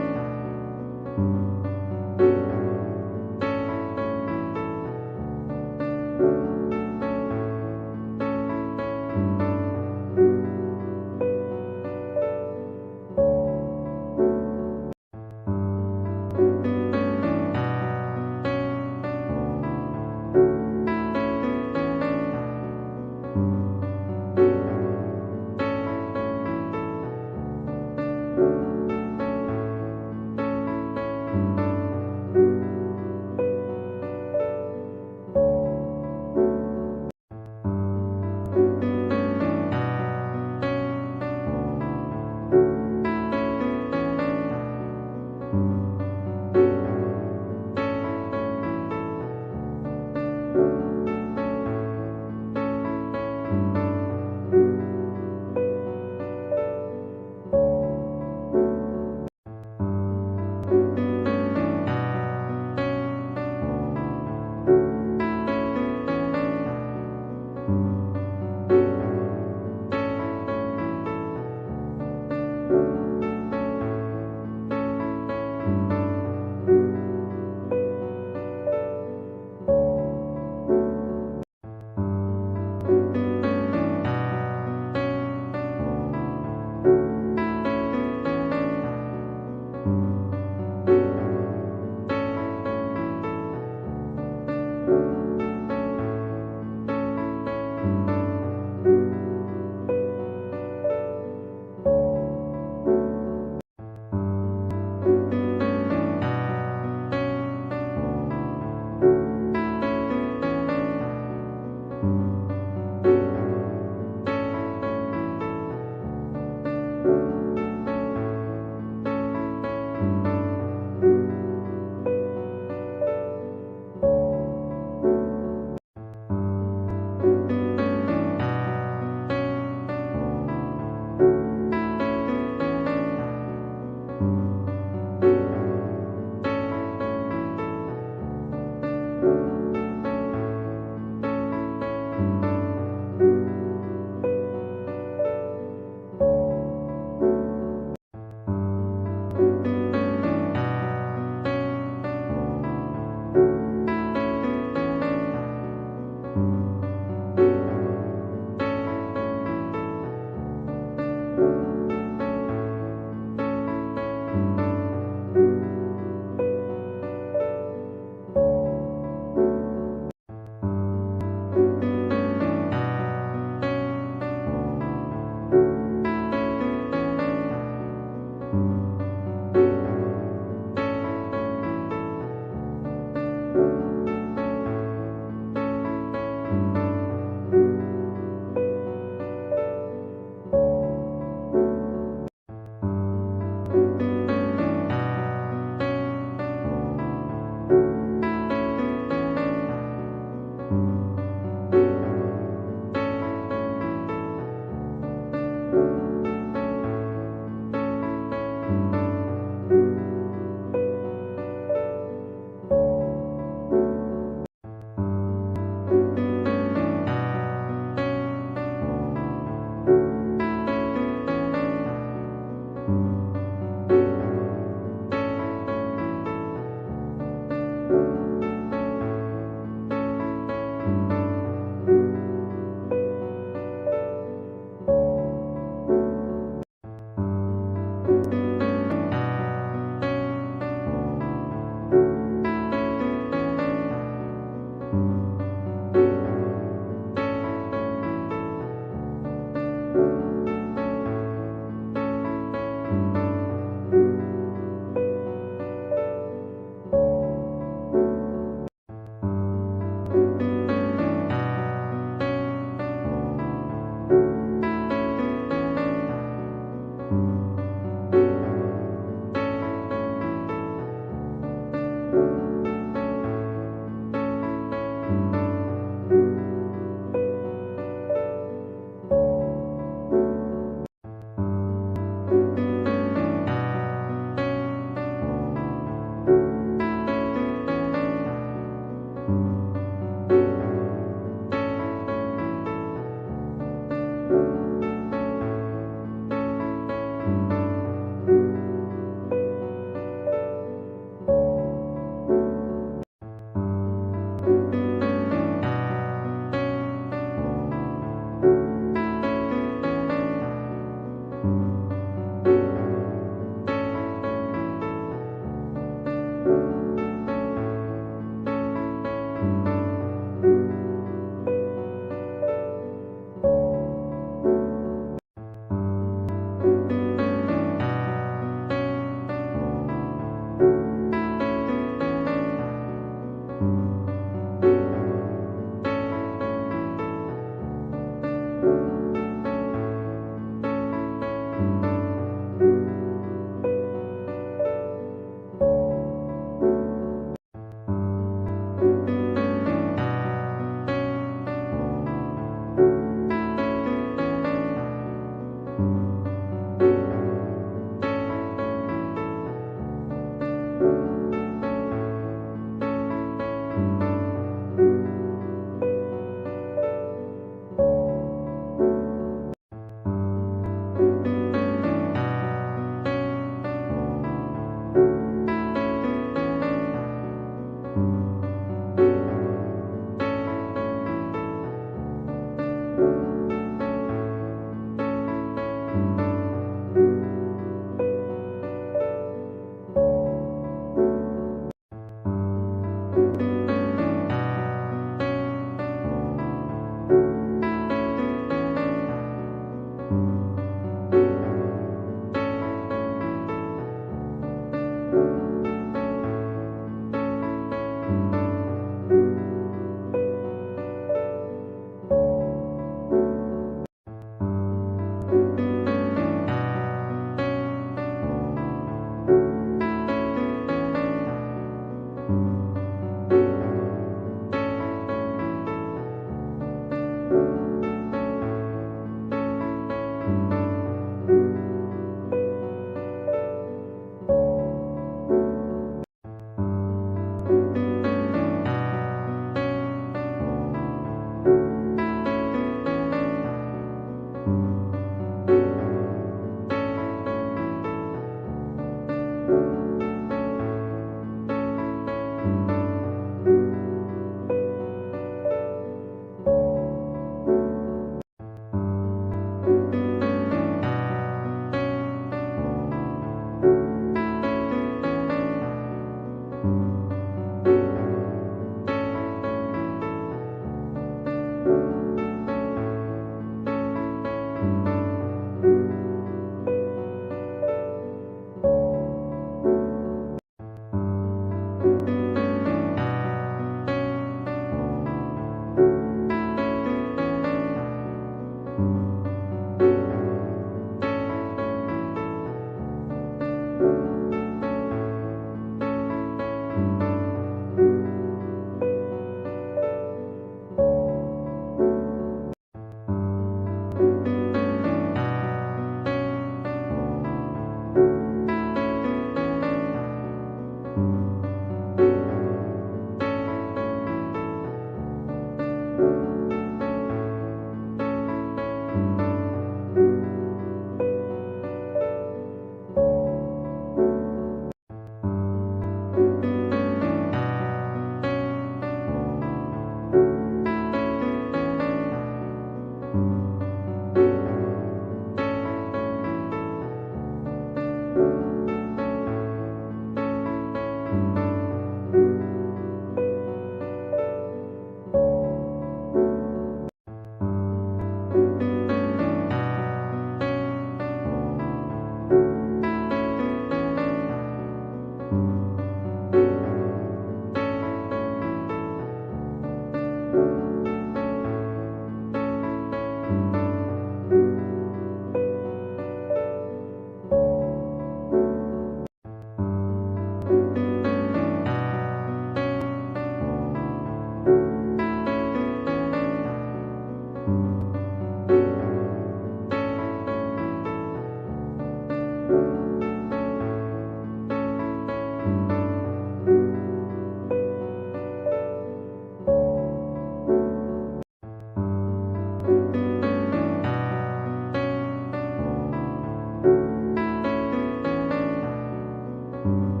you.